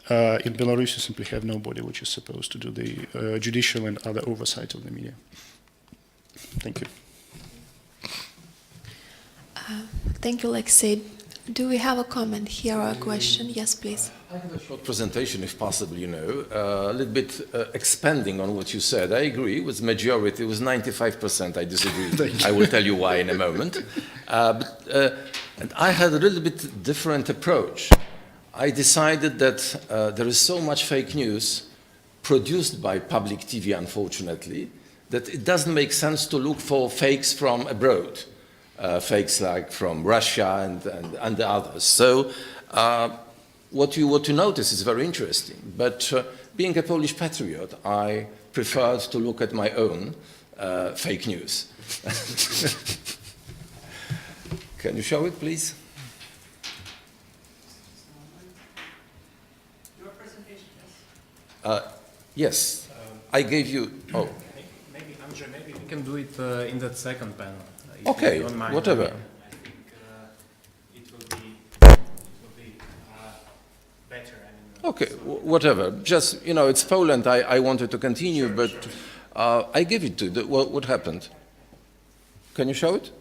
in Belarus you simply have nobody which is supposed to do the judicial and other oversight of the media. Thank you. Thank you, Alexei. Do we have a comment here or a question? Yes, please. I have a short presentation, if possible, a little bit expanding on what you said. I agree with majority. It was 95%. I disagree. I will tell you why in a moment. And I had a little bit different approach. I decided that there is so much fake news produced by public TV, unfortunately, that it doesn't make sense to look for fakes from abroad. Fakes like from Russia and the others. So what you notice is very interesting. But being a Polish patriot, I preferred to look at my own fake news. Can you show it, please? Your presentation, yes. I gave you. Oh. Maybe Andrzej, maybe we can do it in that second panel. Okay, whatever. I think it will be better. Okay, whatever. Just, it's Poland. I wanted to continue, sure, but sure. I give it to you. What happened? Can you show it?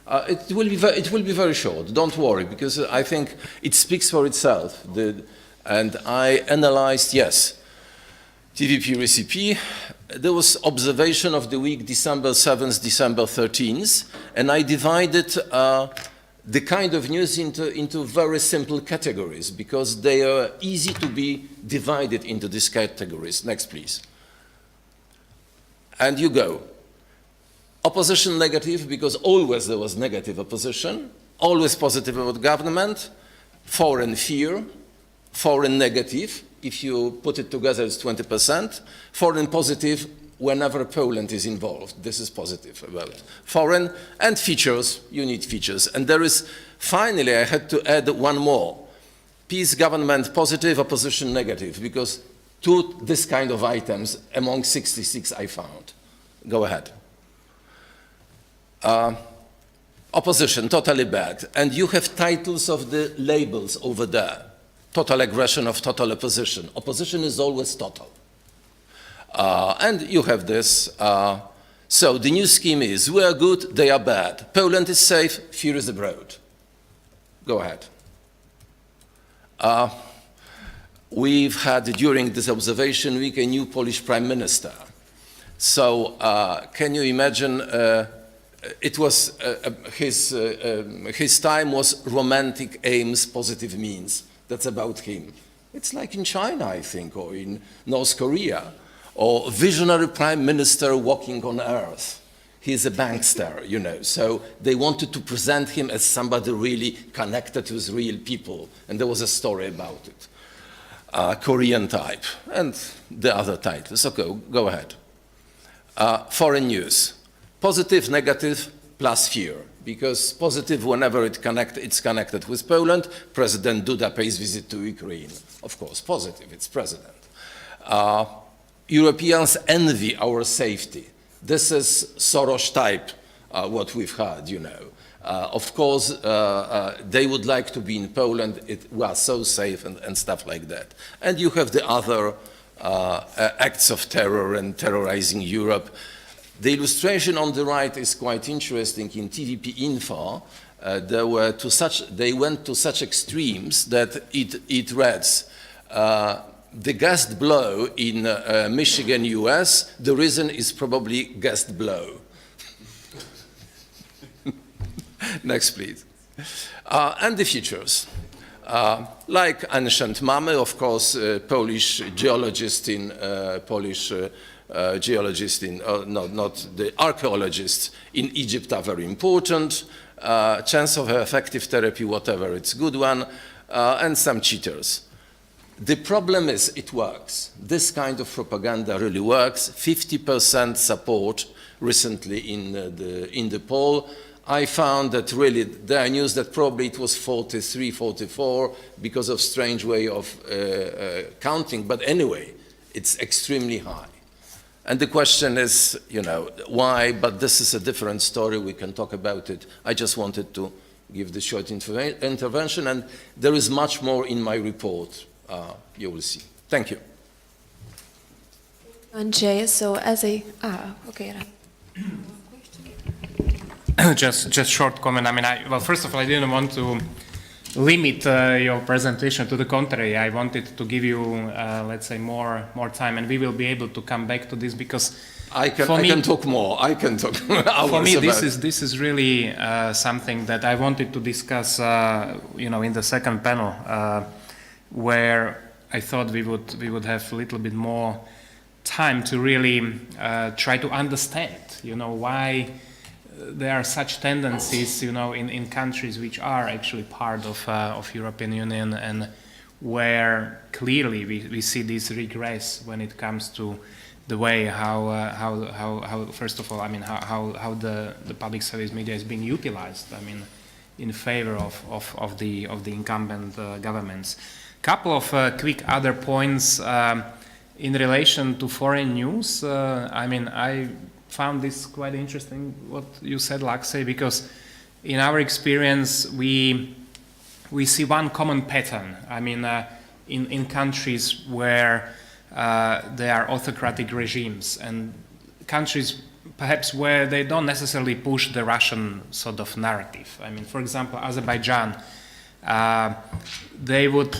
It will be very short. Don't worry, because I think it speaks for itself. And I analyzed, yes, TVP recipe. There was observation of the week December 7th, December 13th, and I divided the kind of news into very simple categories because they are easy to be divided into these categories. Next, please. And you go. Opposition negative, because always there was negative opposition, always positive about government, foreign fear, foreign negative. If you put it together, it's 20%. Foreign positive, whenever Poland is involved. This is positive about foreign. And features, you need features. And there is, finally, I had to add one more. Peace, government, positive, opposition, negative, because this kind of items among 66 I found. Go ahead. Opposition, totally bad. And you have titles of the labels over there. Total aggression of total opposition. Opposition is always total. And you have this. So the new scheme is, we are good, they are bad. Poland is safe, fear is abroad. Go ahead. We've had, during this observation week, a new Polish prime minister. So can you imagine, it was, his time was romantic aims, positive means. That's about him. It's like in China, I think, or in North Korea, or visionary prime minister walking on earth. He's a bankster, So they wanted to present him as somebody really connected with real people. And there was a story about it. Korean type, and the other titles. So go ahead. Foreign news. Positive, negative, plus fear. Because positive, whenever it's connected with Poland, President Duda pays visit to Ukraine. Of course, positive, it's president. Europeans envy our safety. This is Soros type, what we've heard, Of course, they would like to be in Poland. We are so safe and stuff like that. And you have the other acts of terror and terrorizing Europe. The illustration on the right is quite interesting. In TVP Info, they went to such extremes that it reads, the guest blow in Michigan, US, the reason is probably guest blow. Next, please. And the features. Like ancient Mamy, of course, Polish geologist in Polish geologists not the archaeologists in Egypt are very important. Chance of effective therapy, whatever, it's a good one, and some cheaters. The problem is it works. This kind of propaganda really works. 50% support recently in the poll. I found that really there are news that probably it was 43, 44 because of strange way of counting. But anyway, it's extremely high. And the question is, you know, why? But this is a different story. We can talk about it. I just wanted to give the short intervention, and there is much more in my report. You will see. Thank you. And Jay, so as a okay. Just short comment. I mean, well, first of all, I didn't want to limit your presentation. To the contrary, I wanted to give you, let's say, more time, and we will be able to come back to this because I can talk more. I can talk hours. For me, this is really something that I wanted to discuss, you know, in the second panel, where I thought we would have a little bit more time to really try to understand, you know, why there are such tendencies, you know, in countries which are actually part of European Union, and where clearly we see this regress when it comes to the way how first of all, I mean, how the public service media is being utilized, I mean, in favor of the incumbent governments. Couple of quick other points in relation to foreign news. I mean, I found this quite interesting what you said, Laksey, because in our experience we see one common pattern. I mean, in countries where there are autocratic regimes and countries perhaps where they don't necessarily push the Russian sort of narrative. I mean, for example, Azerbaijan, they would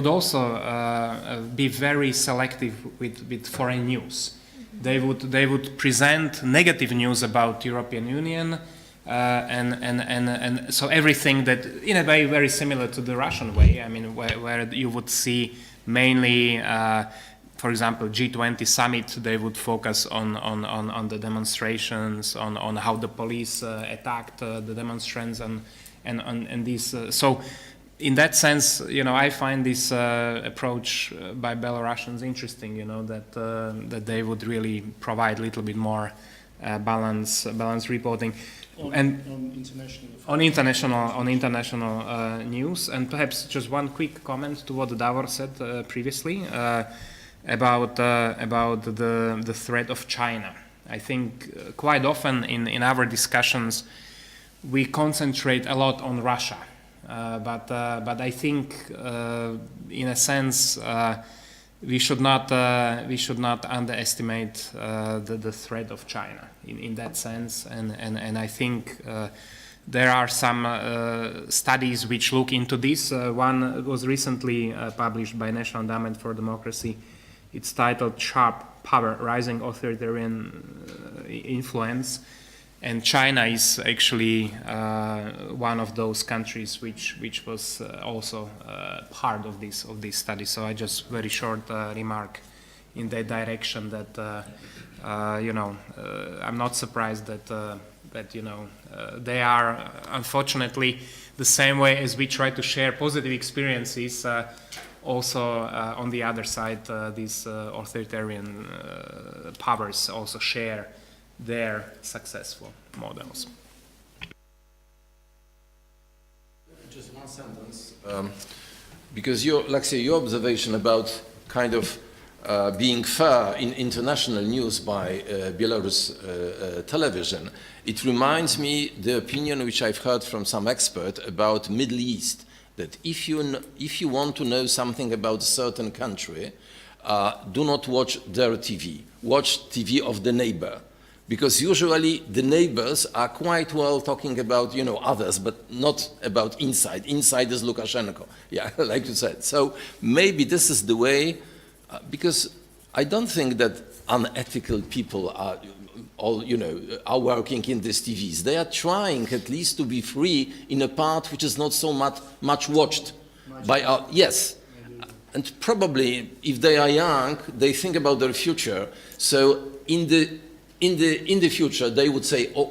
also be very selective with foreign news. They would present negative news about European Union, and so everything that, in a way, very similar to the Russian way. I mean, where you would see mainly, for example, G20 summit, they would focus on the demonstrations, on how the police attacked the demonstrants, and these. So, in that sense, you know, I find this approach by Belarusians interesting. You know, that they would really provide a little bit more balanced reporting. On international news, and perhaps just one quick comment to what Davor said previously about the threat of China. I think quite often in our discussions we concentrate a lot on Russia, but I think in a sense we should not underestimate the threat of China in that sense, and I think there are some studies which look into this. One was recently published by National Endowment for Democracy. It's titled "Sharp Power: Rising Authoritarian Influence," and China is actually one of those countries which was also part of this study. So I just very short remark in that direction that you know, I'm not surprised that you know they are unfortunately the same way as we try to share positive experiences. Also on the other side, these authoritarian powers also share their successful models. Just one sentence, because your observation about kind of being fair in international news by Belarus television, it reminds me the opinion which I've heard from some expert about Middle East, that if you want to know something about a certain country, do not watch their TV, watch TV of the neighbor. Because usually the neighbors are quite well talking about, you know, others, but not about inside. Inside is Lukashenko, yeah, like you said. So maybe this is the way, because I don't think that unethical people are all, you know, are working in these TVs. They are trying at least to be free in a part which is not so much watched by our, yes. and probably if they are young, they think about their future. So in the future, they would say, oh,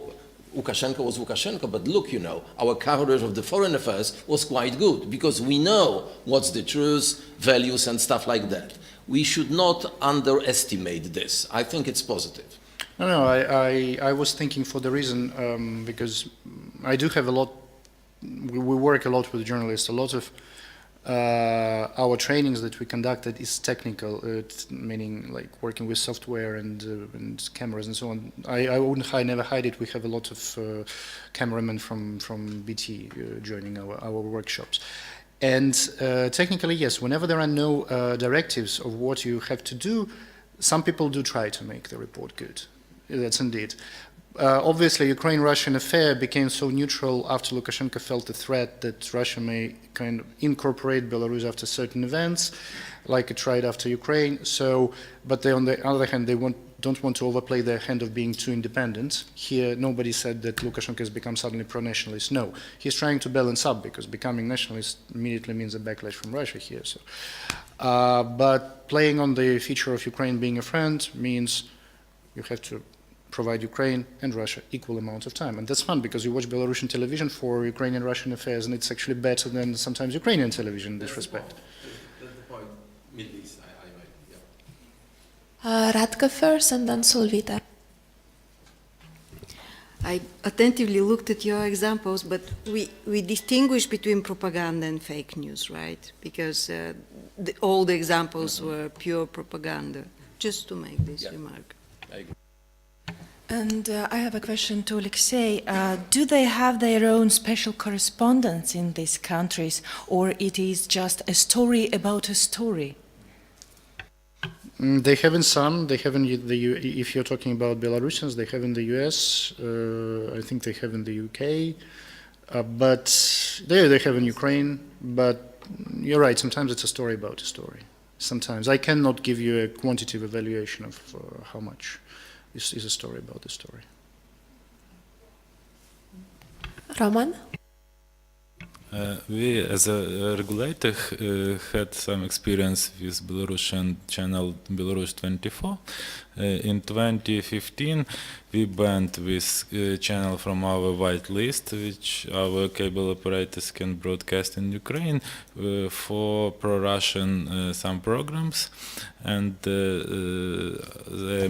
Lukashenko was Lukashenko, but look, you know, our coverage of the foreign affairs was quite good because we know what's the truth, values, and stuff like that. We should not underestimate this. I think it's positive. No, I was thinking for the reason, because I do have a lot, we work a lot with journalists, a lot of our trainings that we conducted is technical, meaning like working with software and cameras and so on. I never hide it. We have a lot of cameramen from BT joining our workshops. And technically, yes, whenever there are no directives of what you have to do, some people do try to make the report good. That's indeed. Obviously, Ukraine-Russian affair became so neutral after Lukashenko felt the threat that Russia may kind of incorporate Belarus after certain events, like it tried after Ukraine. So, but they, on the other hand, they don't want to overplay their hand of being too independent. Here, nobody said that Lukashenko has become suddenly pro-nationalist. No, he's trying to balance up because becoming nationalist immediately means a backlash from Russia here. So, but playing on the feature of Ukraine being a friend means you have to provide Ukraine and Russia equal amount of time. And that's fun because you watch Belarusian television for Ukrainian Russian affairs and it's actually better than sometimes Ukrainian television in this respect. That's the point. Middle East, I Radka first and then Solvita. I attentively looked at your examples, but we distinguish between propaganda and fake news, right? Because all the examples were pure propaganda, just to make this remark. I agree. And I have a question to Alexei. Do they have their own special correspondents in these countries, or it is just a story about a story? They have in some. They have in if you're talking about Belarusians, they have in the US. I think they have in the UK. But they have in Ukraine. But you're right. Sometimes it's a story about a story. Sometimes I cannot give you a quantitative evaluation of how much is a story about the story. Roman? We, as a regulator, had some experience with Belarusian channel Belarus 24. In 2015, we banned this channel from our white list, which our cable operators can broadcast in Ukraine for pro-Russian some programs. And the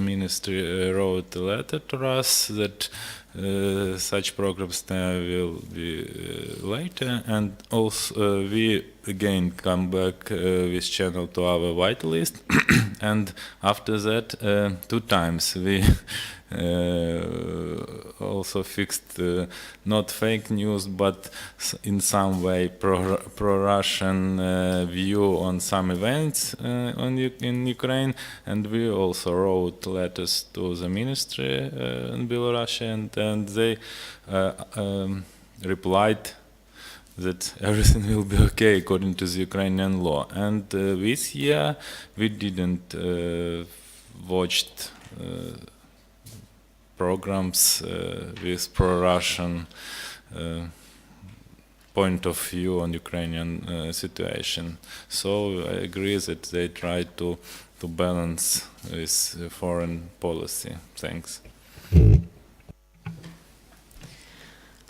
ministry wrote a letter to us that such programs will be later, and also we again come back this channel to our white list, and after that 2 times we also fixed not fake news but in some way pro-Russian view on some events in Ukraine, and we also wrote letters to the ministry in Belarus, and they replied that everything will be okay according to the Ukrainian law. And this year we didn't watched programs with pro-Russian point of view on Ukrainian situation. So I agree that they try to balance with foreign policy. Thanks.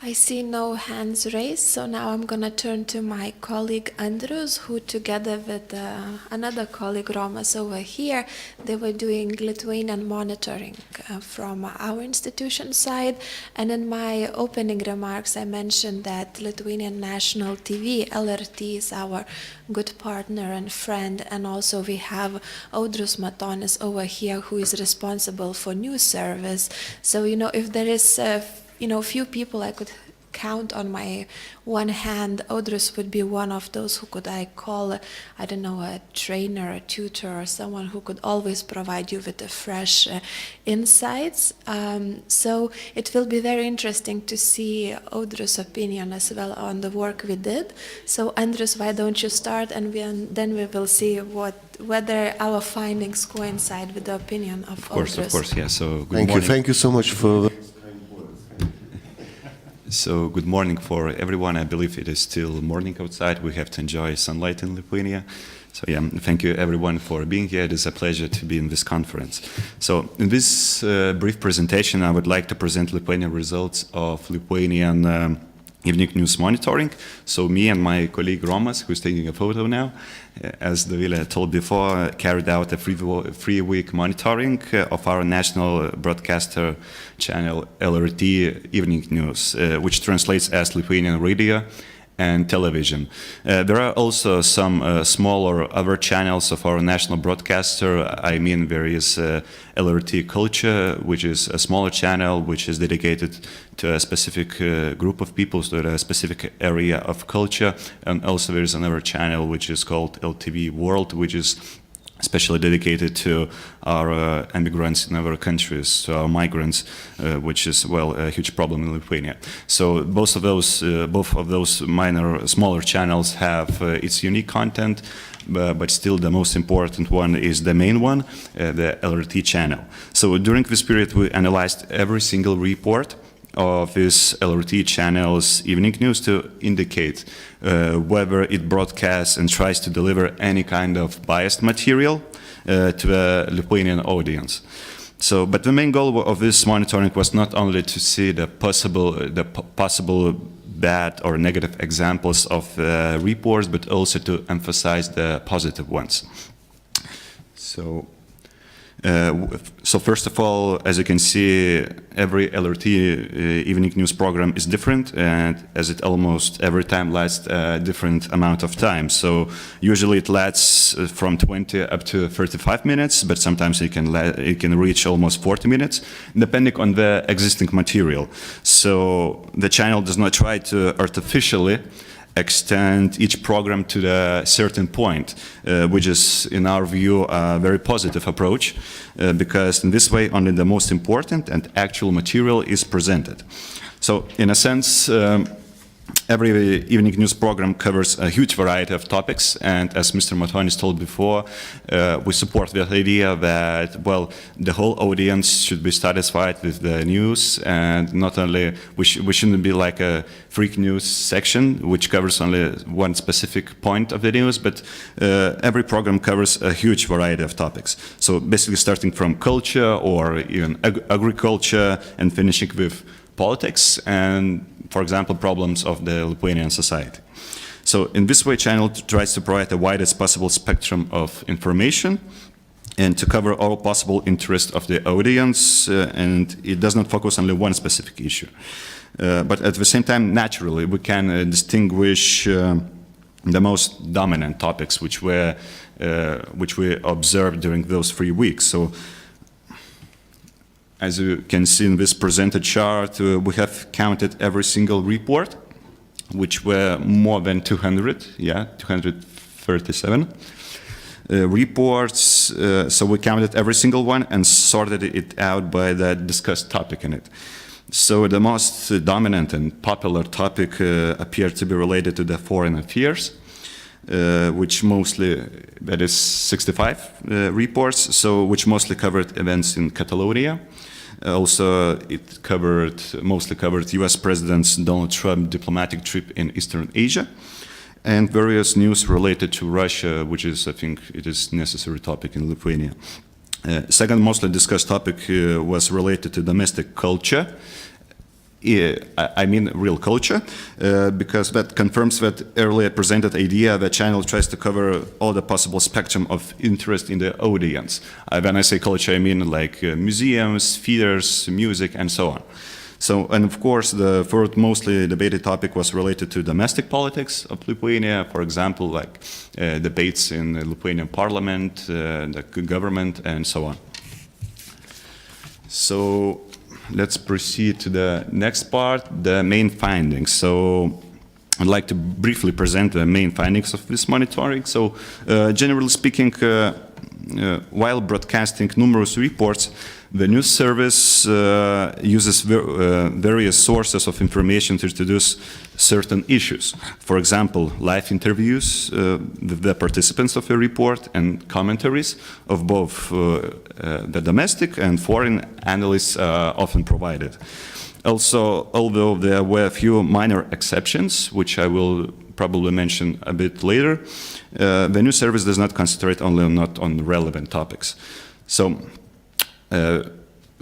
I see no hands raised, so now I'm going to turn to my colleague Andrius, who together with another colleague Romas over here, they were doing Lithuanian monitoring from our institution side. And in my opening remarks, I mentioned that Lithuanian National TV, LRT, is our good partner and friend. And also we have Audrius Matonis over here, who is responsible for news service. So, if there is few people I could count on my one hand, Audrius would be one of those who could I call, a trainer, a tutor, or someone who could always provide you with the fresh insights. So it will be very interesting to see Audrius' opinion as well on the work we did. So Andrius, why don't you start, and then we will see whether our findings coincide with the opinion of Audrius. Of course, yeah. So Thank you. Thank you so much for. So good morning for everyone. I believe it is still morning outside. We have to enjoy sunlight in Lithuania. So yeah, thank you everyone for being here. It is a pleasure to be in this conference. So in this brief presentation, I would like to present Lithuanian results of Lithuanian evening news monitoring. So me and my colleague Romas, who's taking a photo now, as Dovile told before, carried out a three-week monitoring of our national broadcaster channel LRT Evening News, which translates as Lithuanian Radio and television. There are also some smaller other channels of our national broadcaster. I mean, there is LRT Culture, which is a smaller channel which is dedicated to a specific group of people, so a specific area of culture. And also there is another channel which is called LTV World, which is especially dedicated to our immigrants in other countries, to our migrants, which is, well, a huge problem in Lithuania. So both of those minor, smaller channels have its unique content, but still the most important one is the main one, the LRT channel. So during this period, we analyzed every single report of this LRT channel's evening news to indicate whether it broadcasts and tries to deliver any kind of biased material to the Lithuanian audience. So, but the main goal of this monitoring was not only to see the possible bad or negative examples of reports, but also to emphasize the positive ones. So first of all, as you can see, every LRT evening news program is different, and as it almost every time lasts a different amount of time. So usually it lasts from 20 up to 35 minutes, but sometimes it can reach almost 40 minutes, depending on the existing material. So the channel does not try to artificially extend each program to a certain point, which is, in our view, a very positive approach, because in this way only the most important and actual material is presented. So, in a sense, every evening news program covers a huge variety of topics, and as Mr. Matonis told before, we support the idea that, well, the whole audience should be satisfied with the news, and not only, we shouldn't be like a freak news section, which covers only one specific point of the news, but every program covers a huge variety of topics. So basically starting from culture or even agriculture and finishing with politics and, for example, problems of the Lithuanian society. So in this way, channel tries to provide the widest possible spectrum of information and to cover all possible interests of the audience, and it does not focus on only one specific issue. But at the same time, naturally, we can distinguish the most dominant topics which we observed during those 3 weeks. So, as you can see in this presented chart, we have counted every single report, which were more than 200, 237 reports. So we counted every single one and sorted it out by the discussed topic in it. So the most dominant and popular topic appeared to be related to the foreign affairs, which mostly, that is 65 reports, so which mostly covered events in Catalonia. Also, it mostly covered US President Donald Trump diplomatic trip in Eastern Asia, and various news related to Russia, which is, I think, it is necessary topic in Lithuania. Second mostly discussed topic was related to domestic culture. I mean real culture, because that confirms that earlier presented idea that channel tries to cover all the possible spectrum of interest in the audience. When I say culture, I mean like museums, theaters, music, and so on. So, and of course, the third mostly debated topic was related to domestic politics of Lithuania, for example, like debates in the Lithuanian parliament, the government, and so on. So, let's proceed to the next part, the main findings. So I'd like to briefly present the main findings of this monitoring. So generally speaking, while broadcasting numerous reports, the news service uses various sources of information to introduce certain issues. For example, live interviews with the participants of a report and commentaries of both the domestic and foreign analysts often provided. Also, although there were a few minor exceptions, which I will probably mention a bit later, the news service does not concentrate only not on relevant topics. So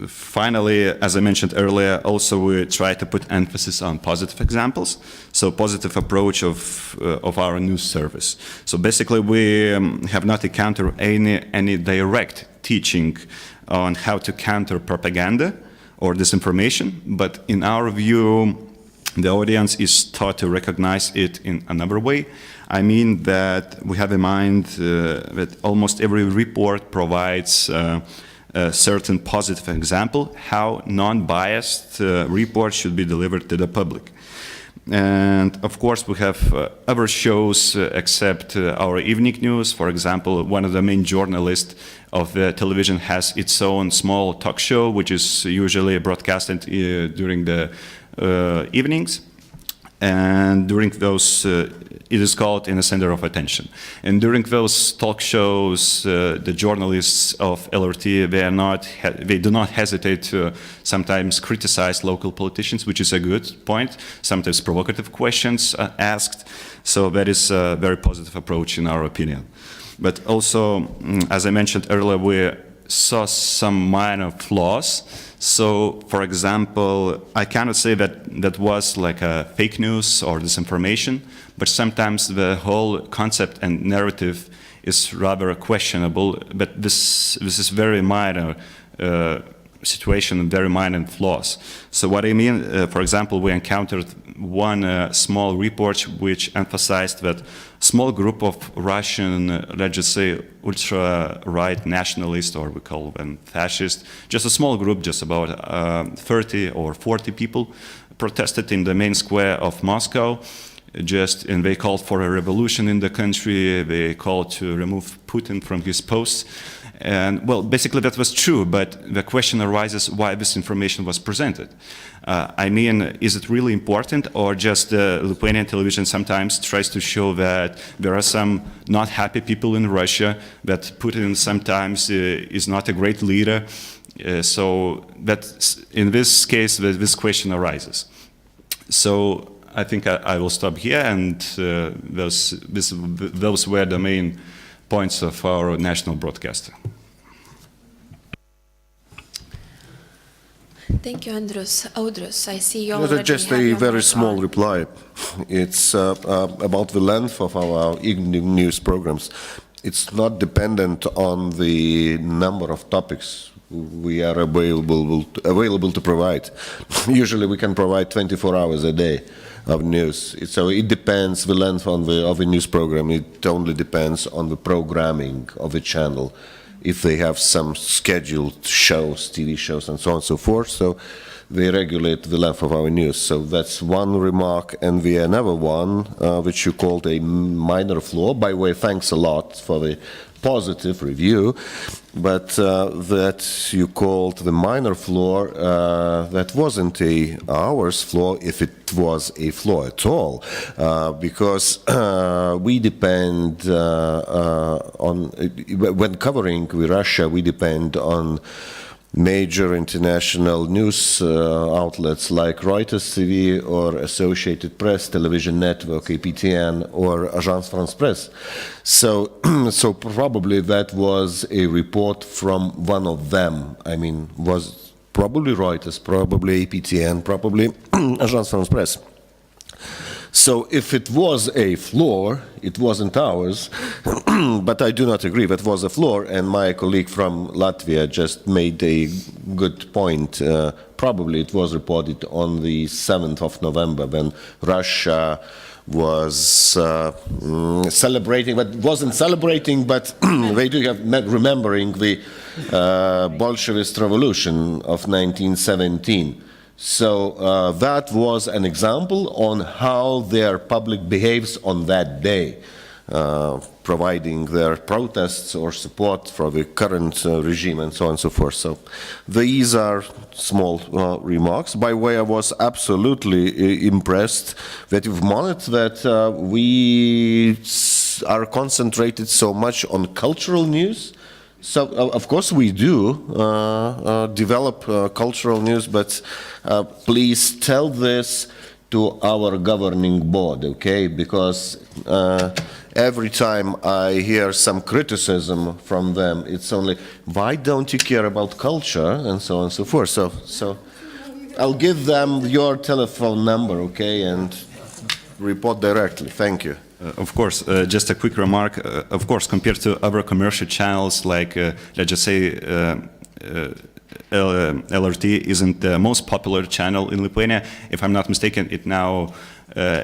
finally, as I mentioned earlier, also we try to put emphasis on positive examples, so positive approach of our news service. So basically we have not encountered any direct teaching on how to counter propaganda or disinformation, but in our view, the audience is taught to recognize it in another way. I mean that we have in mind that almost every report provides a certain positive example how non-biased reports should be delivered to the public. And of course we have other shows except our evening news. For example, one of the main journalists of the television has its own small talk show, which is usually broadcasted during the evenings. And during those, it is called In the Center of Attention. And during those talk shows, the journalists of LRT, they do not hesitate to sometimes criticize local politicians, which is a good point. Sometimes provocative questions are asked. So that is a very positive approach in our opinion. But also, as I mentioned earlier, we saw some minor flaws. So, for example, I cannot say that that was like a fake news or disinformation, but sometimes the whole concept and narrative is rather questionable, but this is very minor situation and very minor flaws. So what I mean, for example, we encountered one small report which emphasized that small group of Russian, let's just say, ultra-right nationalists, or we call them fascists, just a small group, just about 30 or 40 people, protested in the main square of Moscow, and they called for a revolution in the country, they called to remove Putin from his post. And, well, basically that was true, but the question arises why this information was presented. I mean, is it really important, or just Lithuanian television sometimes tries to show that there are some not happy people in Russia, that Putin sometimes is not a great leader, so that in this case this question arises. So I think I will stop here, and those were the main points of our national broadcaster. Thank you, Andrus. Audrus, I see you already Just have a your very mic small on. reply. It's about the length of our evening news programs. It's not dependent on the number of topics we are available to provide. Usually we can provide 24 hours a day of news. So it depends the length of the news program. It only depends on the programming of the channel. If they have some scheduled shows, TV shows, and so on and so forth, so they regulate the length of our news. So that's one remark, and the another one, which you called a minor flaw. By the way, thanks a lot for the positive review, but that you called the minor flaw, that wasn't ours flaw, if it was a flaw at all, because we depend on, when covering with Russia, we depend on major international news outlets like Reuters TV or Associated Press television network, APTN, or Agence France-Presse. So, so probably that was a report from one of them. I mean, was probably Reuters, probably APTN, probably Agence France-Presse. So if it was a flaw, it wasn't ours, but I do not agree that was a flaw, and my colleague from Latvia just made a good point. Probably it was reported on the 7th of November when Russia was celebrating, but wasn't celebrating, but they do have remembering the Bolshevist revolution of 1917. So that was an example on how their public behaves on that day, providing their protests or support for the current regime and so on and so forth. So these are small remarks. By the way, I was absolutely impressed that you've monitored that we are concentrated so much on cultural news. So, of course, we do develop cultural news, but please tell this to our governing board, okay? Because every time I hear some criticism from them, it's only, why don't you care about culture, and so on and so forth. So I'll give them your telephone number, okay, and report directly. Thank you. Of course, just a quick remark. Of course, compared to other commercial channels, like let's just say LRT isn't the most popular channel in Lithuania. If I'm not mistaken, it now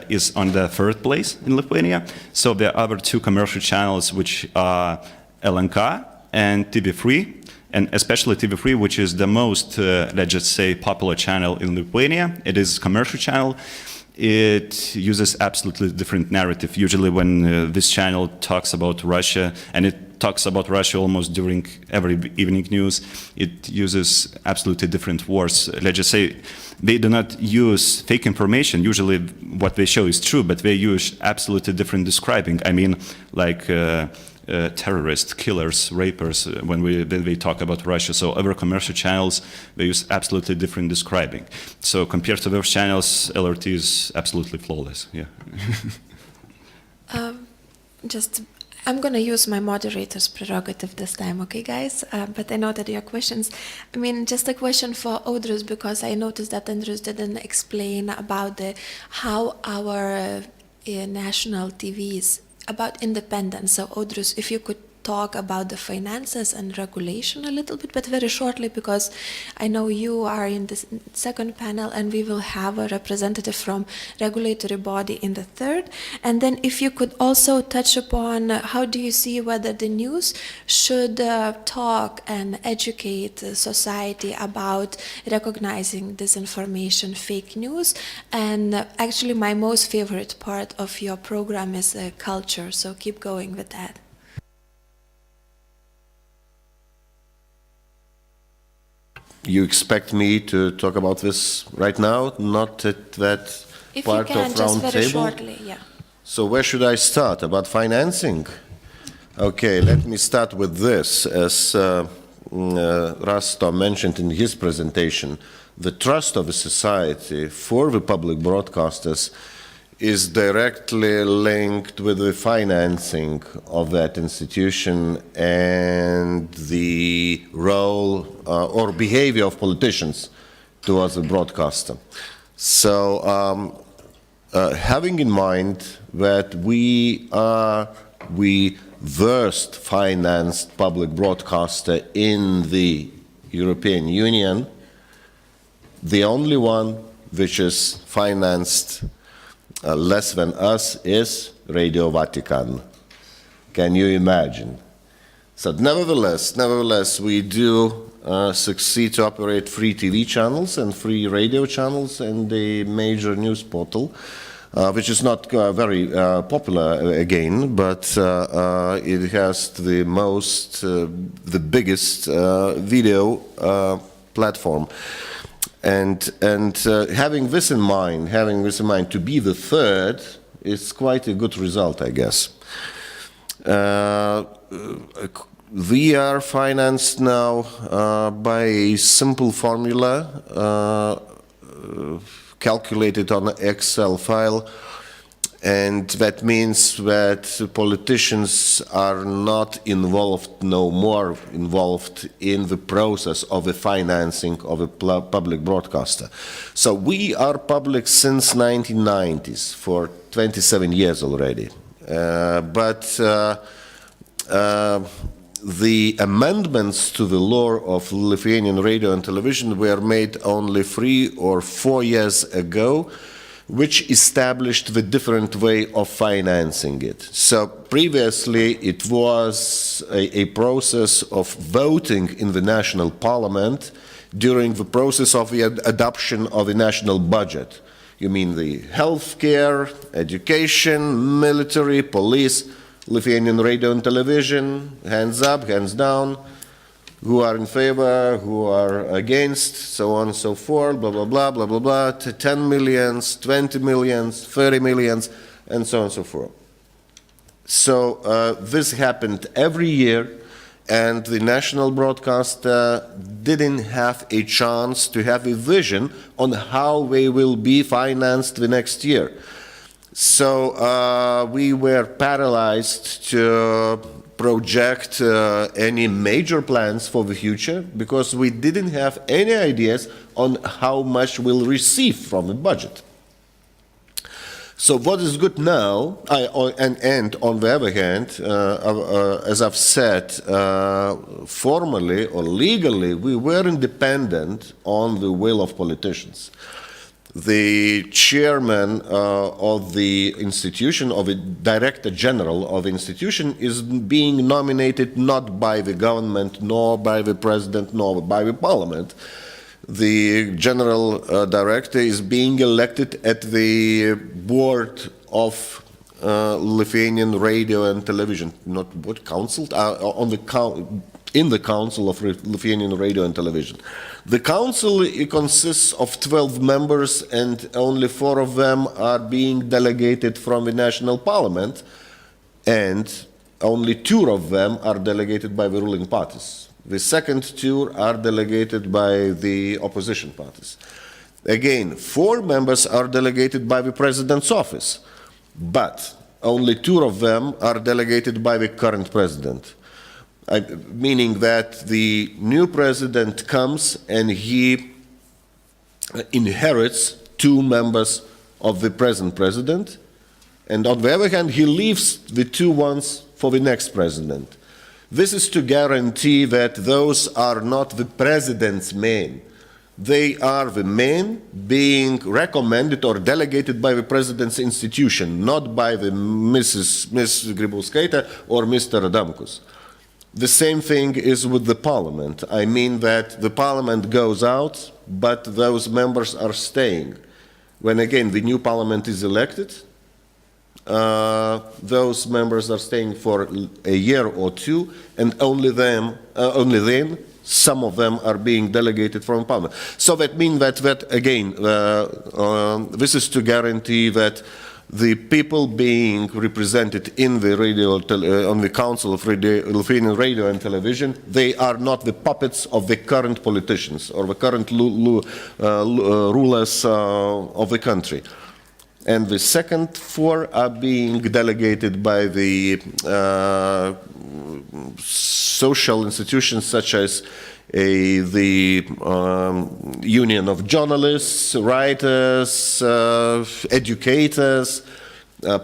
is on the 3rd place in Lithuania. So there are other 2 commercial channels, which are LNK and TV3, and especially TV3, which is the most, let's just say, popular channel in Lithuania. It is a commercial channel. It uses absolutely different narrative. Usually when this channel talks about Russia, and it talks about Russia almost during every evening news, it uses absolutely different words. Let's just say they do not use fake information. Usually what they show is true, but they use absolutely different describing. I mean, like terrorists, killers, rapers, when they talk about Russia. So other commercial channels, they use absolutely different describing. So compared to those channels, LRT is absolutely flawless. Yeah. I'm going to use my moderator's prerogative this time, okay, guys? But I noted your questions. I mean, just a question for Audrius, because I noticed that Andrius didn't explain about how our national TVs, about independence. So, Audrius, if you could talk about the finances and regulation a little bit, but very shortly, because I know you are in the 2nd panel and we will have a representative from regulatory body in the 3rd. And then if you could also touch upon how do you see whether the news should talk and educate society about recognizing disinformation, fake news. And actually my most favorite part of your program is culture, so keep going with that. You expect me to talk about this right now, not at that if part you can, of just round very table? Shortly, yeah. So where should I start? About financing? Okay, let me start with this. As Rasto mentioned in his presentation, the trust of a society for the public broadcasters is directly linked with the financing of that institution and the role or behavior of politicians towards the broadcaster. So having in mind that we are the worst financed public broadcaster in the European Union, the only one which is financed less than us is Radio Vatican. Can you imagine? So nevertheless, we do succeed to operate free TV channels and free radio channels and the major news portal, which is not very popular again, but it has the the biggest video platform. And having this in mind, to be the 3rd is quite a good result, I guess. We are financed now by a simple formula calculated on an Excel file, and that means that politicians are not no more involved in the process of the financing of a public broadcaster. So we are public since 1990s, for 27 years already. But the amendments to the law of Lithuanian radio and television were made only 3 or 4 years ago, which established the different way of financing it. So previously it was a process of voting in the national parliament during the process of the adoption of a national budget. You mean the healthcare, education, military, police, Lithuanian radio and television, hands up, hands down, who are in favor, who are against, so on and so forth, blah, blah, blah, blah, blah, blah, 10 millions, 20 millions, 30 millions, and so on and so forth. So this happened every year, and the national broadcaster didn't have a chance to have a vision on how they will be financed the next year. So we were paralyzed to project any major plans for the future because we didn't have any ideas on how much we'll receive from the budget. So what is good now, and on the other hand, as I've said, formally or legally, we weren't dependent on the will of politicians. The chairman of the institution, of the director general of the institution, is being nominated not by the government, nor by the president, nor by the parliament. The general director is being elected at the board of Lithuanian radio and television, not what council, in the council of Lithuanian radio and television. The council consists of 12 members, and only 4 of them are being delegated from the national parliament, and only 2 of them are delegated by the ruling parties. The second 2 are delegated by the opposition parties. Again, 4 members are delegated by the president's office, but only 2 of them are delegated by the current president. Meaning that the new president comes and he inherits 2 members of the present president, and on the other hand, he leaves the 2 ones for the next president. This is to guarantee that those are not the president's men. They are the men being recommended or delegated by the president's institution, not by the Ms. Grybauskaitė or Mr. Adamkus. The same thing is with the parliament. I mean that the parliament goes out, but those members are staying. When again the new parliament is elected, those members are staying for a year or 2, and only then some of them are being delegated from parliament. So that means that again, this is to guarantee that the people being represented in the on the Council of Lithuanian Radio and Television, they are not the puppets of the current politicians or the current rulers of the country. And the second 4 are being delegated by the social institutions such as the Union of Journalists, Writers, Educators,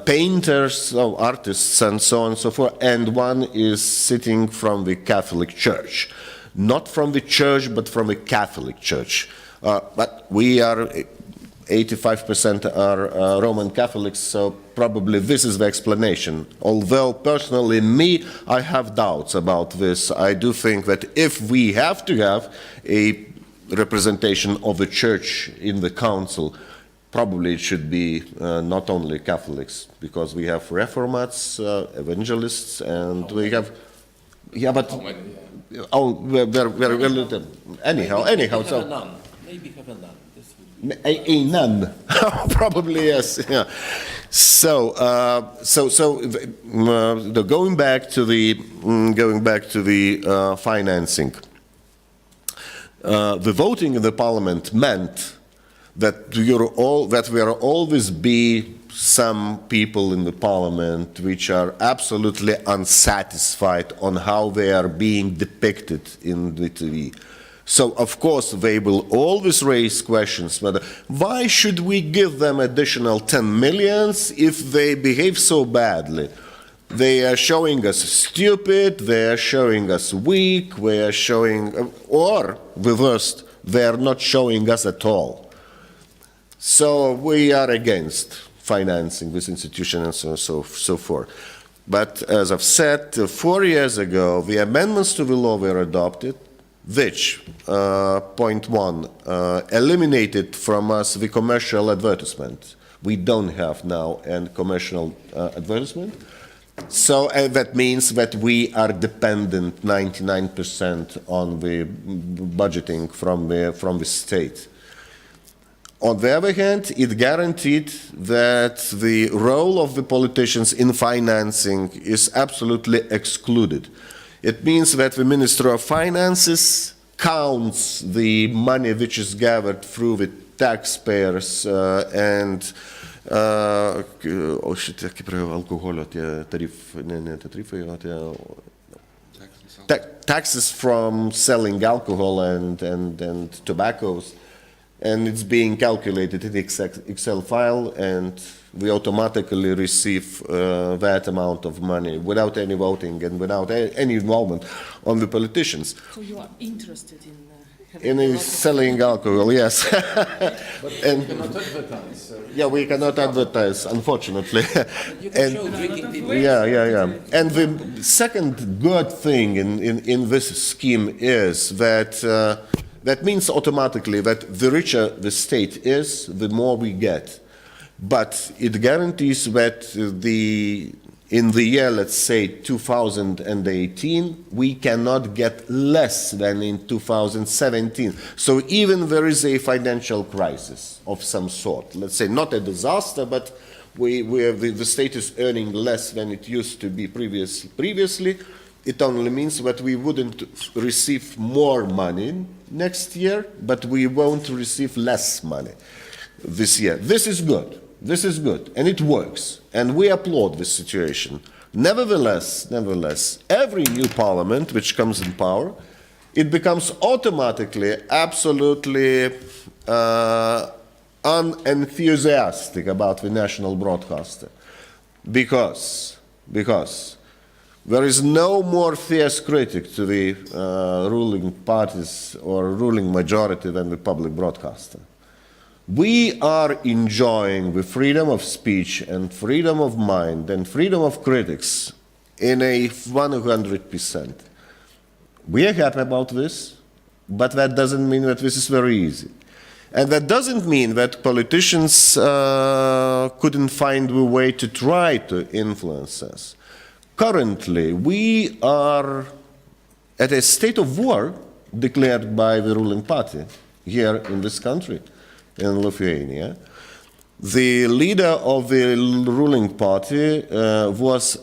Painters, Artists, and so on and so forth. And 1 is sitting from the Catholic Church. Not from the Church, but from the Catholic Church. But we are 85% are Roman Catholics, so probably this is the explanation. Although personally, I have doubts about this. I do think that if we have to have a representation of the Church in the Council, probably it should be not only Catholics, because we have Reformats, Evangelists, and we have... Yeah, but... very little. Anyhow, so... Maybe have a nun. A nun, probably yes. Yeah. So, going back to the financing, the voting in the parliament meant that there will always be some people in the parliament which are absolutely unsatisfied on how they are being depicted in the TV. So, of course, they will always raise questions whether, why should we give them additional 10 millions if they behave so badly? They are showing us stupid, they are showing us weak, they are showing, or reversed, they are not showing us at all. So we are against financing this institution and so forth. But as I've said, 4 years ago, the amendments to the law were adopted, which, point 1, eliminated from us the commercial advertisement. We don't have now a commercial advertisement. So that means that we are dependent 99% on the budgeting from the state. On the other hand, it guaranteed that the role of the politicians in financing is absolutely excluded. It means that the Minister of Finances counts the money which is gathered through the taxpayers and o šitie kaip yra alkoholio tie tarifai, o tie taxes from selling alcohol and tobaccos, and it's being calculated in Excel file, and we automatically receive that amount of money without any voting and without any involvement on the politicians. So you are interested in selling alcohol, yes. And you cannot advertise. Yeah, we cannot advertise, unfortunately. You can show drinking people. Yeah. And the second good thing in this scheme is that that means automatically that the richer the state is, the more we get. But it guarantees that in the year, let's say 2018, we cannot get less than in 2017. So even there is a financial crisis of some sort, let's say not a disaster, but the state is earning less than it used to be previously, it only means that we wouldn't receive more money next year, but we won't receive less money this year. This is good. This is good, and it works, and we applaud this situation. Nevertheless, every new parliament which comes in power, it becomes automatically absolutely unenthusiastic about the national broadcaster, because there is no more fierce critic to the ruling parties or ruling majority than the public broadcaster. We are enjoying the freedom of speech and freedom of mind and freedom of critics in a 100%. We are happy about this, but that doesn't mean that this is very easy. And that doesn't mean that politicians couldn't find a way to try to influence us. Currently, we are at a state of war declared by the ruling party here in this country. In Lithuania, the leader of the ruling party was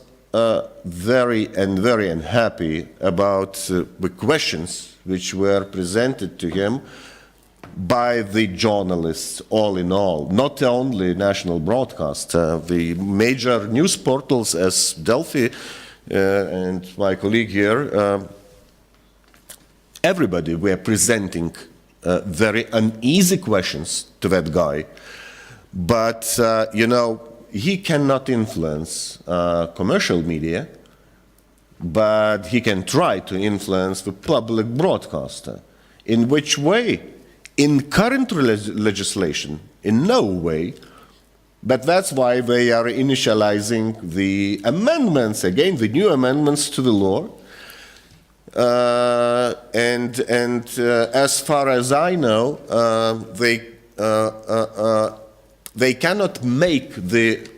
very unhappy about the questions which were presented to him by the journalists, all in all, not only national broadcast, the major news portals as Delphi and my colleague here, everybody were presenting very uneasy questions to that guy, but he cannot influence commercial media, but he can try to influence the public broadcaster. In which way? In current legislation, in no way, but that's why they are initializing the amendments, again, the new amendments to the law. As far as I know, they cannot make the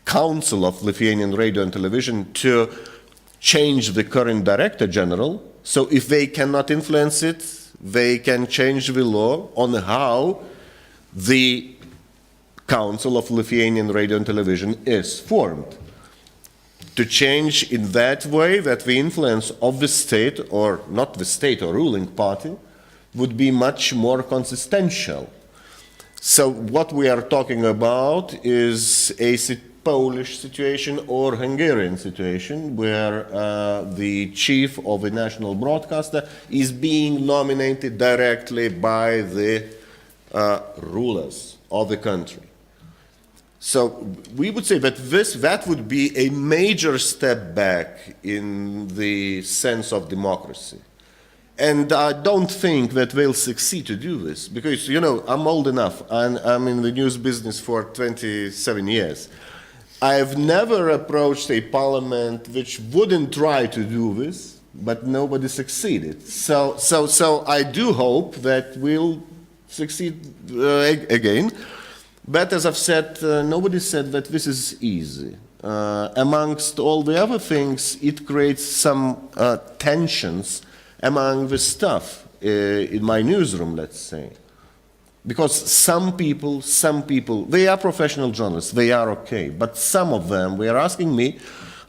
Council of Lithuanian Radio and Television to change the current Director General. So if they cannot influence it, they can change the law on how the Council of Lithuanian Radio and Television is formed. To change in that way that the influence of the state, or not the state or ruling party, would be much more consistential. So what we are talking about is a Polish situation or Hungarian situation where the chief of a national broadcaster is being nominated directly by the rulers of the country. So we would say that that would be a major step back in the sense of democracy. And I don't think that they'll succeed to do this, because, I'm old enough, and I'm in the news business for 27 years. I've never approached a parliament which wouldn't try to do this, but nobody succeeded. So I do hope that we'll succeed again. But as I've said, nobody said that this is easy. Amongst all the other things, it creates some tensions among the staff in my newsroom, let's say. Because some people, they are professional journalists, they are okay. But some of them were asking me,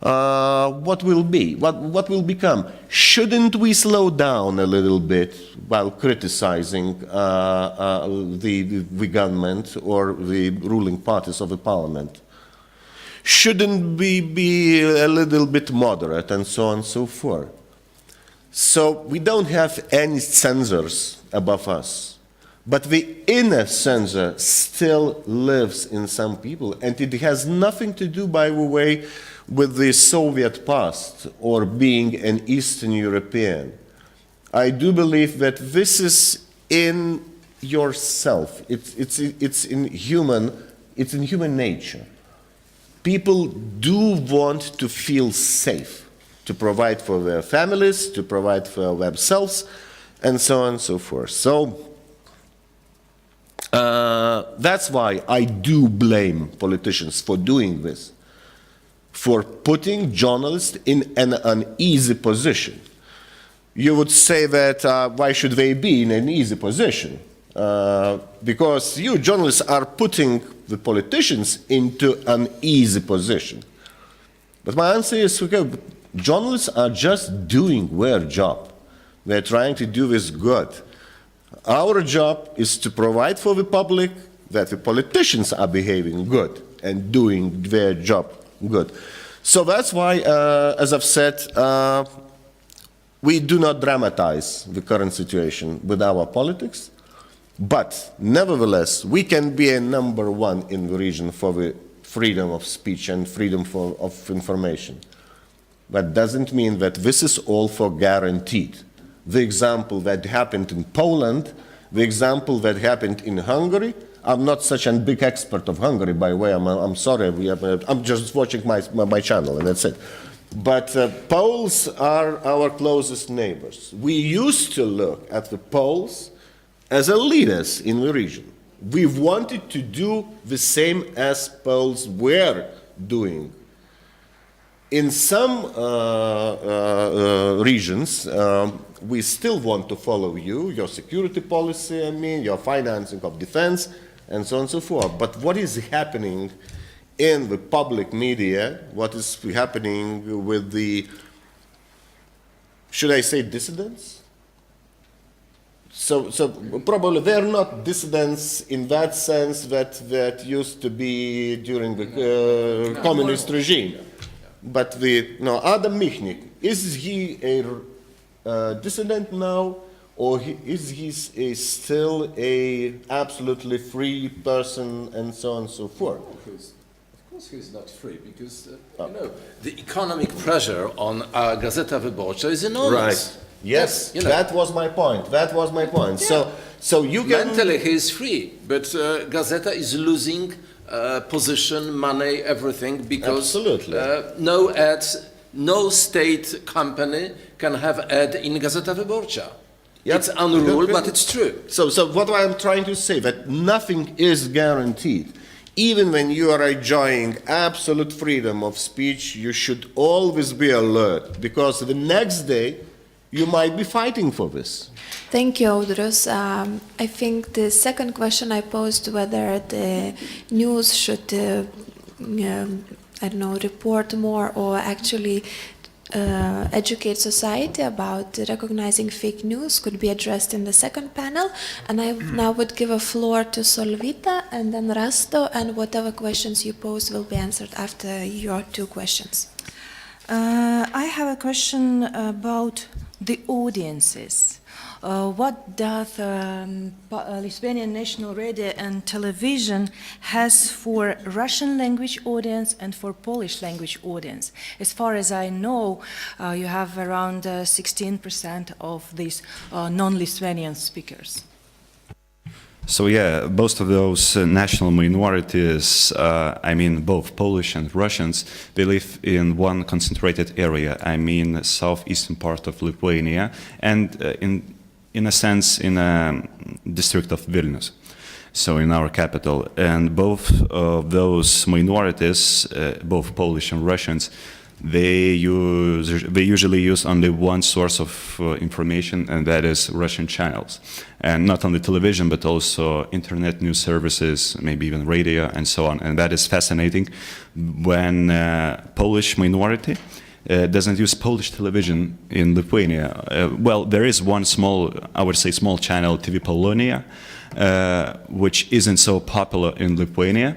what will be, what will become? Shouldn't we slow down a little bit while criticizing the government or the ruling parties of the parliament? Shouldn't we be a little bit moderate and so on and so forth? So we don't have any censors above us. But the inner censor still lives in some people, and it has nothing to do, by the way, with the Soviet past or being an Eastern European. I do believe that this is in yourself. It's in human nature. People do want to feel safe, to provide for their families, to provide for themselves, and so on and so forth. So that's why I do blame politicians for doing this, for putting journalists in an uneasy position. You would say that why should they be in an easy position? Because you journalists are putting the politicians into an easy position. But my answer is, okay, journalists are just doing their job. They're trying to do this good. Our job is to provide for the public that the politicians are behaving good and doing their job good. So that's why, as I've said, we do not dramatize the current situation with our politics, but nevertheless, we can be a number one in the region for the freedom of speech and freedom of information. That doesn't mean that this is all for guaranteed. The example that happened in Poland, the example that happened in Hungary. I'm not such a big expert of Hungary, by the way. I'm sorry. I'm just watching my channel, and that's it. But Poles are our closest neighbors. We used to look at the Poles as leaders in the region. We wanted to do the same as Poles were doing. In some regions, we still want to follow you, your security policy, your financing of defense, and so on and so forth. But what is happening in the public media, what is happening with the, should I say, dissidents? So probably they're not dissidents in that sense that used to be during the communist regime. But Adam Michnik, is he a dissident now, or is he still a absolutely free person, and so on and so forth? Of course he's not free, because the economic pressure on Gazeta Wyborcza is enormous. Right. Yes, that was my point. That was my point. Yeah. So you can... Mentally he is free, but Gazeta is losing position, money, everything, because no ads, no state company can have ad in Gazeta Wyborcza. Yep. It's unrule, but it's true. So what I'm trying to say, that nothing is guaranteed. Even when you are enjoying absolute freedom of speech, you should always be alert, because the next day you might be fighting for this. Thank you, Audrus. I think the second question I posed, whether the news should, report more or actually educate society about recognizing fake news, could be addressed in the second panel. And I now would give a floor to Solvita and then Rasto, and whatever questions you pose will be answered after your two questions. I have a question about the audiences. What does Lithuanian National Radio and Television has for Russian language audience and for Polish language audience? As far as I know, you have around 16% of these non-Lithuanian speakers. So yeah, most of those national minorities, both Polish and Russians, they live in one concentrated area, southeastern part of Lithuania, and in a sense in a district of Vilnius, so in our capital. And both of those minorities, both Polish and Russians, they usually use only one source of information, and that is Russian channels. And not only television, but also internet news services, maybe even radio and so on. And that is fascinating when Polish minority doesn't use Polish television in Lithuania. Well, there is one small, I would say small channel, TV Polonia, which isn't so popular in Lithuania.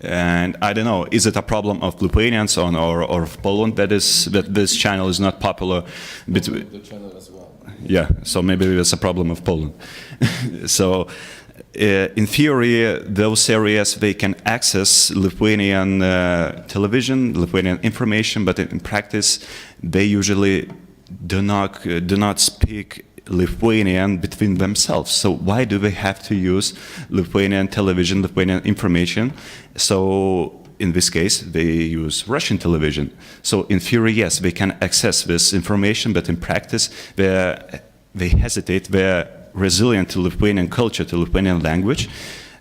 And I don't know, is it a problem of Lithuanians or of Poland that this channel is not popular between The channel as well. Yeah, so maybe it's a problem of Poland. So in theory, those areas, they can access Lithuanian television, Lithuanian information, but in practice, they usually do not speak Lithuanian between themselves. So why do they have to use Lithuanian television, Lithuanian information? So in this case, they use Russian television. So in theory, yes, they can access this information, but in practice, they hesitate. They're resilient to Lithuanian culture, to Lithuanian language.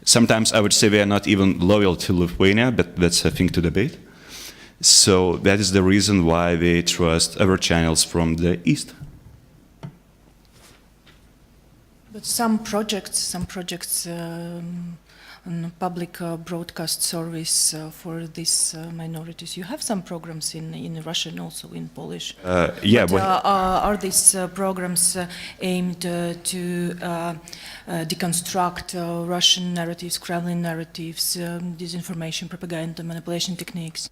Sometimes I would say they are not even loyal to Lithuania, but that's a thing to debate. So that is the reason why they trust other channels from the East. But some projects on public broadcast service for these minorities. You have some programs in Russian, also in Polish. Yeah, but, are these programs aimed to deconstruct Russian narratives, Kremlin narratives, disinformation, propaganda, manipulation techniques?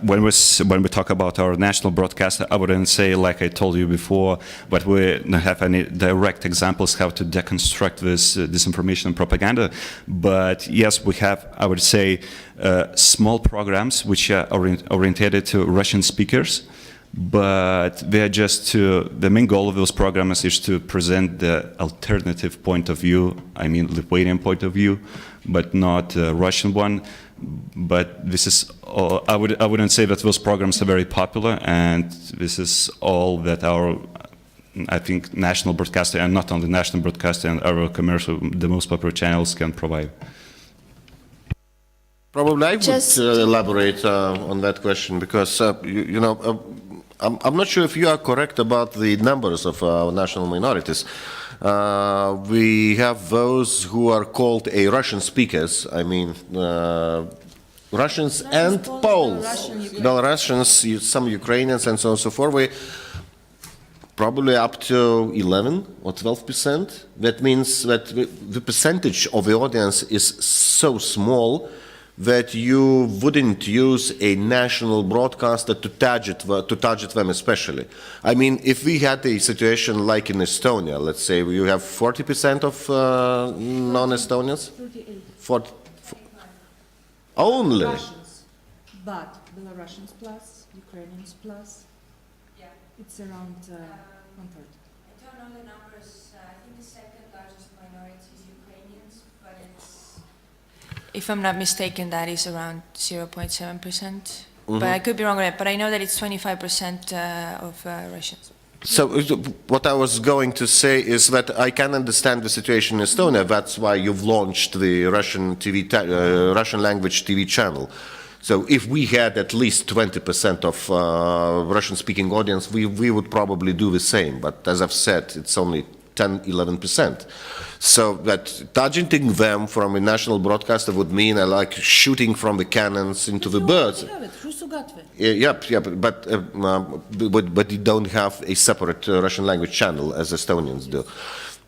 When we talk about our national broadcaster, I wouldn't say, like I told you before, but we don't have any direct examples how to deconstruct this disinformation and propaganda. But yes, we have, I would say, small programs which are oriented to Russian speakers. But they're just the main goal of those programs is to present the alternative point of view, I mean Lithuanian point of view, but not a Russian one. But this is all, I wouldn't say that those programs are very popular, and this is all that our, I think, national broadcaster, and not only national broadcaster, and our commercial, the most popular channels can provide. Probably I would elaborate on that question, because I'm not sure if you are correct about the numbers of national minorities. We have those who are called Russian speakers. I mean, Russians and Poles, Belarusians, some Ukrainians, and so on and so forth. We probably up to 11 or 12%. That means that the percentage of the audience is so small that you wouldn't use a national broadcaster to target them especially. I mean, if we had a situation like in Estonia, let's say you have 40% of non-Estonians? 48. Only? Russians, but Belarusians plus, Ukrainians plus, it's around one-third. I don't know the numbers. I think the second largest minority is Ukrainians, but it's... If I'm not mistaken, that is around 0.7%. But I could be wrong on it, but I know that it's 25% of Russians. So what I was going to say is that I can understand the situation in Estonia. That's why you've launched the Russian Russian language TV channel. So if we had at least 20% of Russian-speaking audience, we would probably do the same. But as I've said, it's only 10–11%. So that targeting them from a national broadcaster would mean like shooting from the cannons into the birds. But you don't have a separate Russian language channel as Estonians do.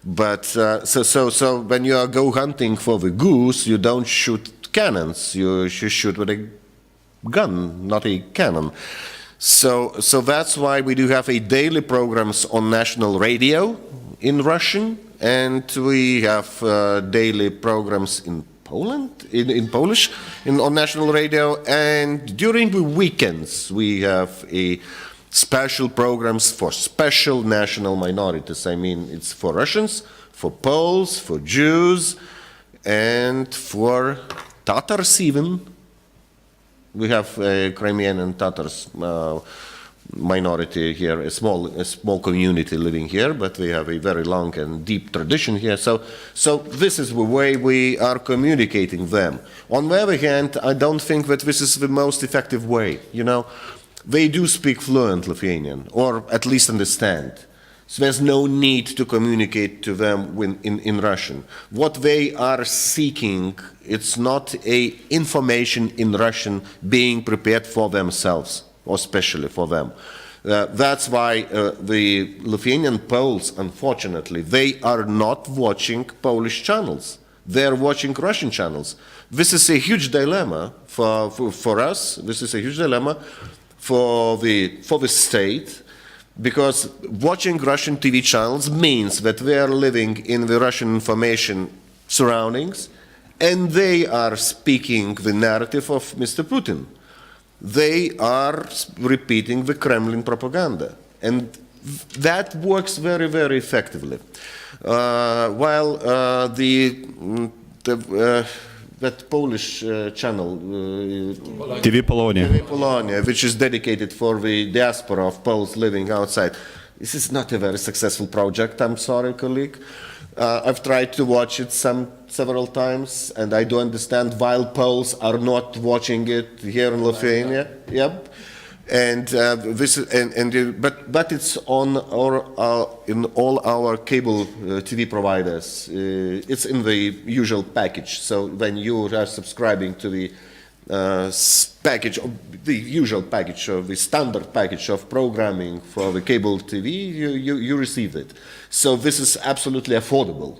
But so when you go hunting for the goose, you don't shoot cannons. You shoot with a gun, not a cannon. So that's why we do have a daily programs on national radio in Russian, and we have daily programs in Poland, in Polish, on national radio, and during the weekends we have a special programs for special national minorities. I mean, it's for Russians, for Poles, for Jews, and for Tatars even. We have Crimean and Tatars minority here, a small community living here, but we have a very long and deep tradition here. So this is the way we are communicating them. On the other hand, I don't think that this is the most effective way. You know, they do speak fluent Lithuanian, or at least understand. So there's no need to communicate to them in Russian. What they are seeking, it's not information in Russian being prepared for themselves, or especially for them. That's why the Lithuanian Poles, unfortunately, they are not watching Polish channels. They're watching Russian channels. This is a huge dilemma for us. This is a huge dilemma for the state, because watching Russian TV channels means that they are living in the Russian information surroundings, and they are speaking the narrative of Mr. Putin. They are repeating the Kremlin propaganda, and that works very, very effectively. While that Polish channel, TV Polonia, which is dedicated for the diaspora of Poles living outside, this is not a very successful project. I'm sorry, colleague. I've tried to watch it several times, and I do understand why Poles are not watching it here in Lithuania. Yep. And but it's on in all our cable TV providers. It's in the usual package. So when you are subscribing to the package, the usual package, or the standard package of programming for the cable TV, you receive it. So this is absolutely affordable.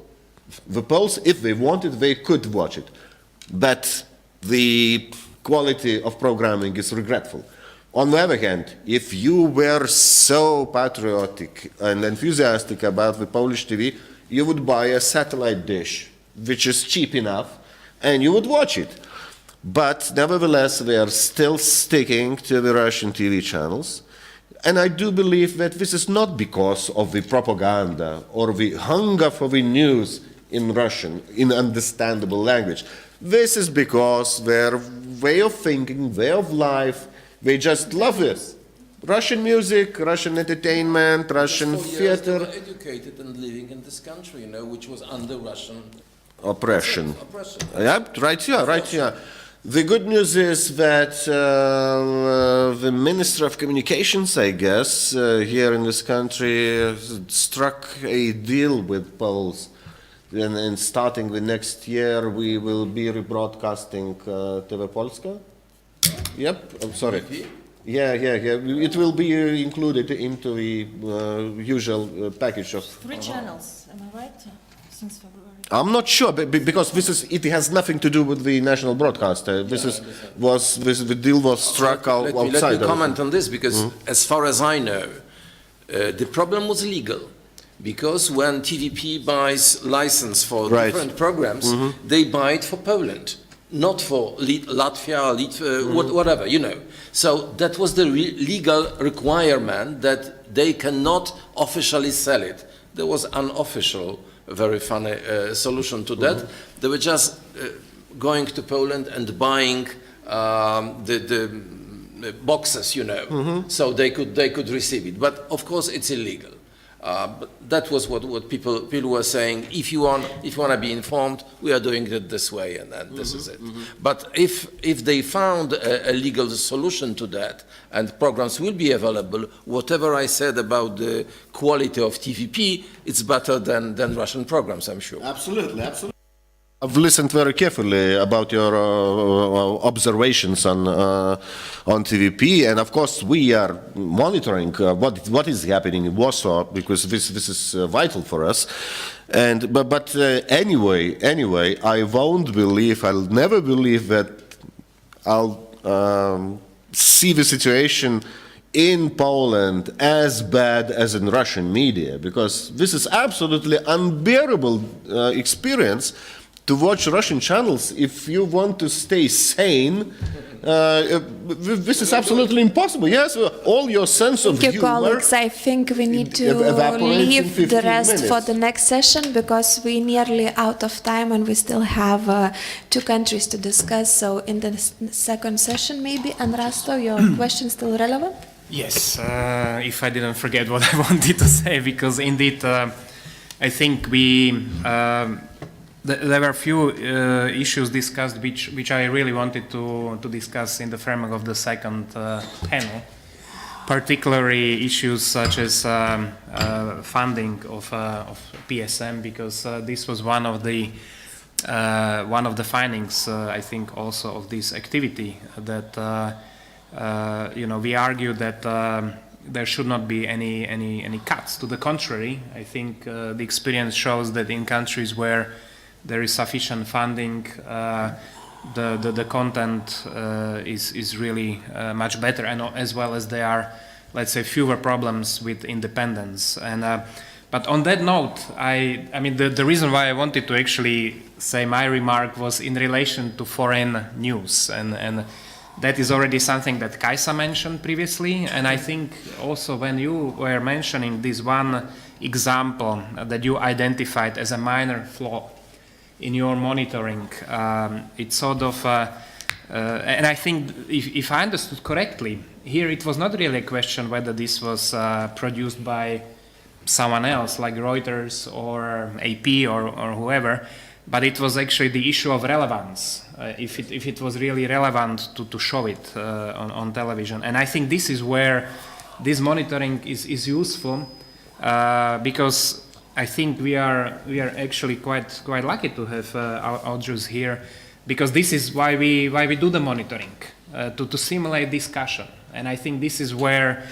The Poles, if they wanted, they could watch it, but the quality of programming is regretful. On the other hand, if you were so patriotic and enthusiastic about the Polish TV, you would buy a satellite dish, which is cheap enough, and you would watch it. But nevertheless, they are still sticking to the Russian TV channels. And I do believe that this is not because of the propaganda or the hunger for the news in Russian, in understandable language. This is because their way of thinking, way of life, they just love this. Russian music, Russian entertainment, Russian theater. They were educated and living in this country, you know, which was under Russian oppression. Yeah, right here, right here. The good news is that the Minister of Communications, I guess, here in this country, struck a deal with Poles. And starting the next year, we will be rebroadcasting TV Polska. Yep, I'm sorry. Yeah. It will be included into the usual package of 3 channels, am I right? Since February. I'm not sure, because it has nothing to do with the national broadcaster. The deal was struck outside. Let me comment on this, because as far as I know, the problem was legal. Because when TVP buys license for different programs, they buy it for Poland, not for Latvia, whatever, you know. So that was the legal requirement that they cannot officially sell it. There was an unofficial, very funny solution to that. They were just going to Poland and buying the boxes, you know, so they could receive it. But of course, it's illegal. But that was what people were saying. If you want to be informed, we are doing it this way, and this is it. But if they found a legal solution to that, and programs will be available, whatever I said about the quality of TVP, it's better than Russian programs, I'm sure. Absolutely. I've listened very carefully about your observations on TVP, and of course we are monitoring what is happening in Warsaw, because this is vital for us. But anyway, I'll never believe that I'll see the situation in Poland as bad as in Russian media, because this is absolutely unbearable experience. To watch Russian channels, if you want to stay sane, this is absolutely impossible. Yes, all your sense of humor. Thank you, colleagues. I think we need to leave the rest for the next session, because we're nearly out of time and we still have 2 countries to discuss. So in the second session, maybe, and Rasto, your question still relevant? Yes, if I didn't forget what I wanted to say, because indeed, I think there were a few issues discussed which I really wanted to discuss in the framework of the second panel, particularly issues such as funding of PSM, because this was one of the findings, I think, also of this activity, that we argue that there should not be any cuts. To the contrary, I think the experience shows that in countries where there is sufficient funding, the content is really much better, and as well as there are, let's say, fewer problems with independence. And but on that note, I mean the reason why I wanted to actually say my remark was in relation to foreign news, and that is already something that Kaisa mentioned previously, and I think also when you were mentioning this one example that you identified as a minor flaw in your monitoring, it's sort of, and I think if I understood correctly, here it was not really a question whether this was produced by someone else like Reuters or AP or whoever, but it was actually the issue of relevance, if it was really relevant to show it on television. And I think this is where this monitoring is useful, because I think we are actually quite lucky to have our Jews here, because this is why we do the monitoring, to simulate discussion. And I think this is where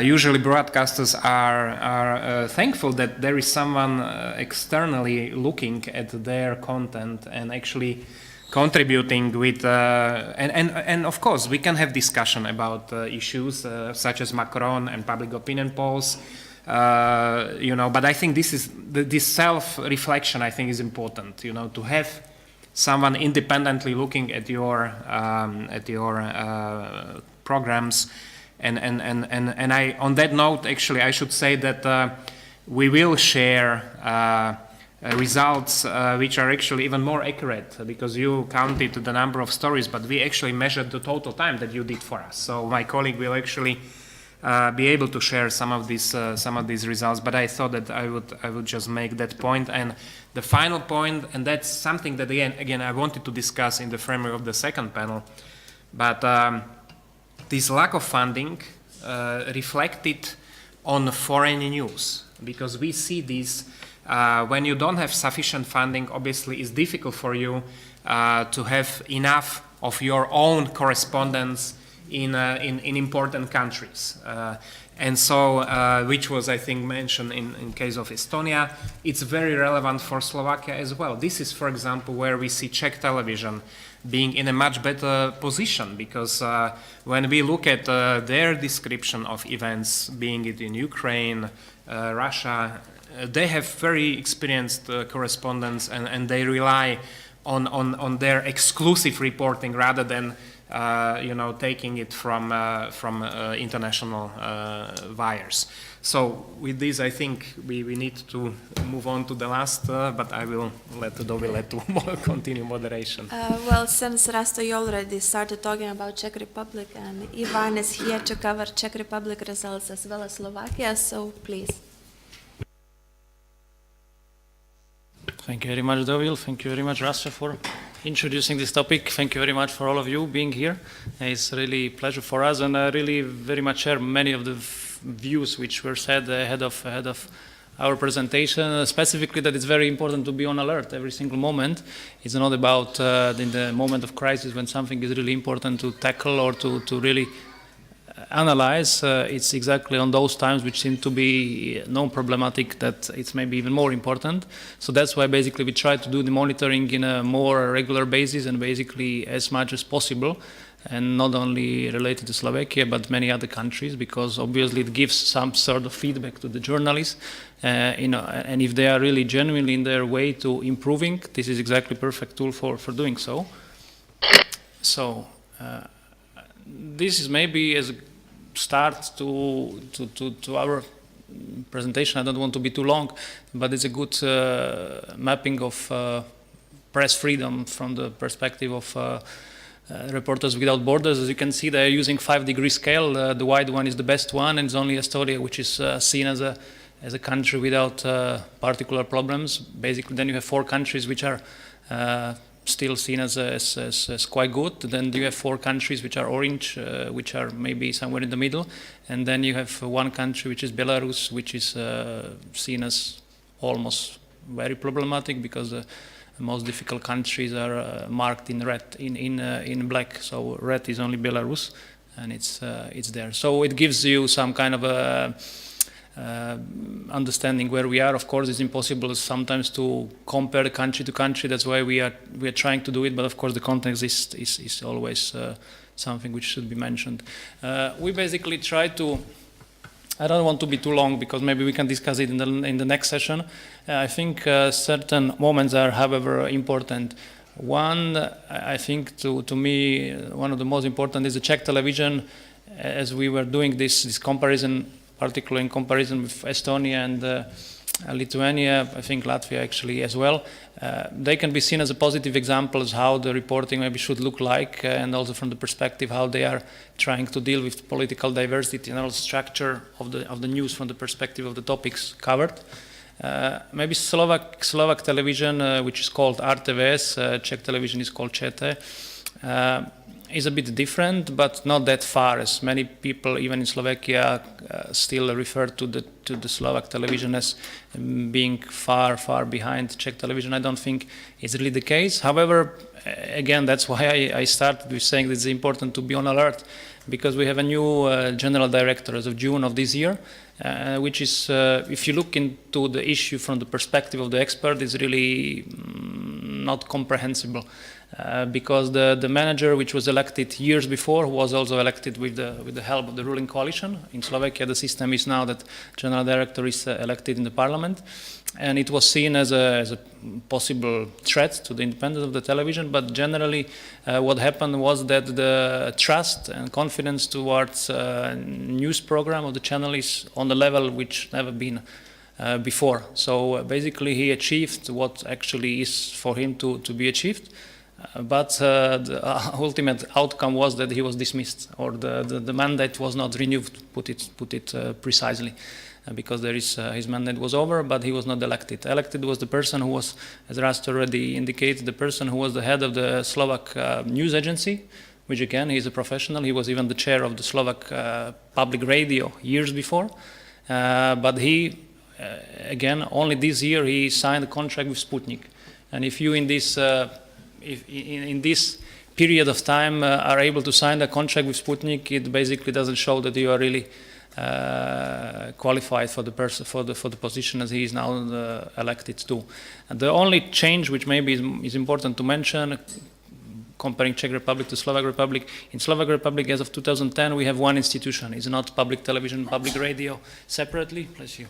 usually broadcasters are thankful that there is someone externally looking at their content and actually contributing with, and of course we can have discussion about issues such as Macron and public opinion polls, but I think this self-reflection, I think, is important, to have someone independently looking at your programs. And I, on that note, actually, I should say that we will share results which are actually even more accurate, because you counted the number of stories, but we actually measured the total time that you did for us. So my colleague will actually be able to share some of these results. But I thought that I would just make that point. And the final point, and that's something that again I wanted to discuss in the framework of the second panel, but this lack of funding reflected on foreign news, because we see this when you don't have sufficient funding. Obviously, it's difficult for you to have enough of your own correspondence in important countries. And so, which was, I think, mentioned in case of Estonia, it's very relevant for Slovakia as well. This is, for example, where we see Czech television being in a much better position, because when we look at their description of events, being it in Ukraine, Russia, they have very experienced correspondents, and they rely on their exclusive reporting rather than taking it from international wires. So with this, I think we need to move on to the last, but I will let Dovile to continue moderation. Well, since Rasto, you already started talking about Czech Republic, and Ivan is here to cover Czech Republic results as well as Slovakia, so please. Thank you very much, Dovile. Thank you very much, Rasto, for introducing this topic. Thank you very much for all of you being here. It's really a pleasure for us, and I really very much share many of the views which were said ahead of our presentation, specifically that it's very important to be on alert every single moment. It's not about in the moment of crisis when something is really important to tackle or to really analyze. It's exactly on those times which seem to be non-problematic that it's maybe even more important. So that's why basically we try to do the monitoring in a more regular basis and basically as much as possible, and not only related to Slovakia but many other countries, because obviously it gives some sort of feedback to the journalists, and if they are really genuinely in their way to improving, this is exactly perfect tool for doing so. So this is maybe as a start to our presentation. I don't want to be too long, but it's a good mapping of press freedom from the perspective of Reporters Without Borders. As you can see, they're using 5-degree scale. The wide one is the best one, and it's only Estonia which is seen as a country without particular problems. Basically, then you have 4 countries which are still seen as quite good. Then you have 4 countries which are orange, which are maybe somewhere in the middle. And then you have 1 country which is Belarus, which is seen as almost very problematic because the most difficult countries are marked in red, in black. So red is only Belarus, and it's there. So it gives you some kind of a understanding where we are. Of course, it's impossible sometimes to compare country to country. That's why we are trying to do it. But of course, the context is always something which should be mentioned. We basically try to. I don't want to be too long because maybe we can discuss it in the next session. I think certain moments are, however, important. One, I think, to me, one of the most important is the Czech television. As we were doing this comparison, particularly in comparison with Estonia and Lithuania, I think Latvia actually as well, they can be seen as a positive example of how the reporting maybe should look like, and also from the perspective how they are trying to deal with political diversity and also structure of the news from the perspective of the topics covered. Maybe Slovak television, which is called RTVS, Czech television is called ČT, is a bit different, but not that far, as many people, even in Slovakia, still refer to the Slovak television as being far behind Czech television. I don't think it's really the case. However, again, that's why I started with saying that it's important to be on alert, because we have a new general director as of June of this year, which is, if you look into the issue from the perspective of the expert, is really not comprehensible. Because the manager, which was elected years before, was also elected with the help of the ruling coalition. In Slovakia, the system is now that general director is elected in the parliament, and it was seen as a possible threat to the independence of the television. But generally, what happened was that the trust and confidence towards news program of the channel is on the level which never been before. So basically, he achieved what actually is for him to be achieved. But the ultimate outcome was that he was dismissed, or the mandate was not renewed, put it precisely, because his mandate was over, but he was not elected. Elected was the person who was, as Rast already indicated, the person who was the head of the Slovak news agency, which again, he's a professional. He was even the chair of the Slovak public radio years before. But he, again, only this year he signed a contract with Sputnik. And if you in this period of time are able to sign a contract with Sputnik, it basically doesn't show that you are really qualified for the position as he is now elected to. And the only change which maybe is important to mention, comparing Czech Republic to Slovak Republic, in Slovak Republic as of 2010 we have one institution. It's not public television, public radio separately. Bless you.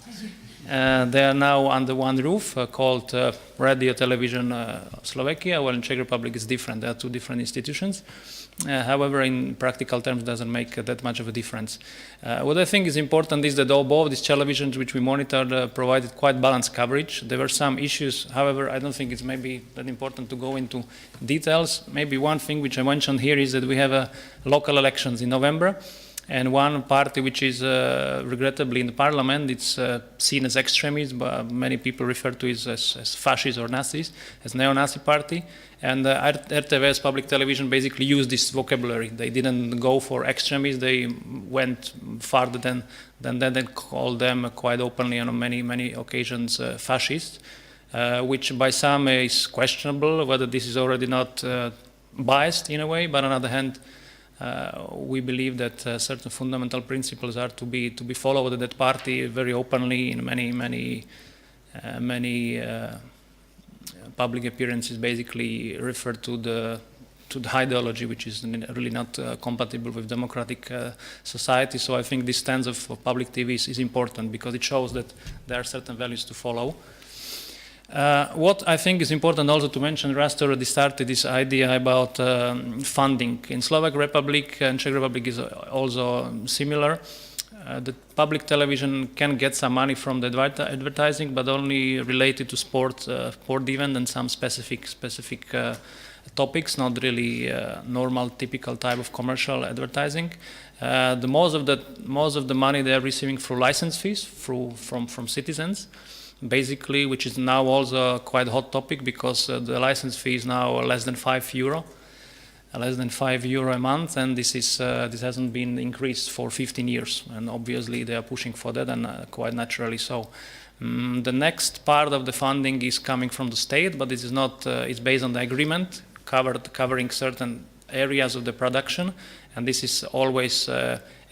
They are now under one roof called Radio Television Slovakia, while in Czech Republic it's different. There are 2 different institutions. However, in practical terms, it doesn't make that much of a difference. What I think is important is that both these televisions which we monitored provided quite balanced coverage. There were some issues, however, I don't think it's maybe that important to go into details. Maybe one thing which I mentioned here is that we have local elections in November, and one party which is regrettably in the parliament, it's seen as extremist, but many people refer to it as fascists or Nazis, as neo-Nazi party. And RTVS public television basically used this vocabulary. They didn't go for extremists, they went farther than that and called them quite openly on many occasions fascists, which by some is questionable, whether this is already not biased in a way, but on the other hand, we believe that certain fundamental principles are to be followed. That party very openly in many public appearances basically refer to the ideology, which is really not compatible with democratic society. So I think this stance of public TV is important, because it shows that there are certain values to follow. What I think is important also to mention, Rast already started this idea about funding. In Slovak Republic and Czech Republic is also similar. the public television can get some money from the advertising, but only related to sport event and some specific topics, not really normal, typical type of commercial advertising. The most of the money they are receiving through license fees from citizens, basically, which is now also quite a hot topic because the license fee is now less than €5. Less than €5 a month, and this hasn't been increased for 15 years, and obviously they are pushing for that, and quite naturally so. The next part of the funding is coming from the state, but this is not. It's based on the agreement covering certain areas of the production, and this is always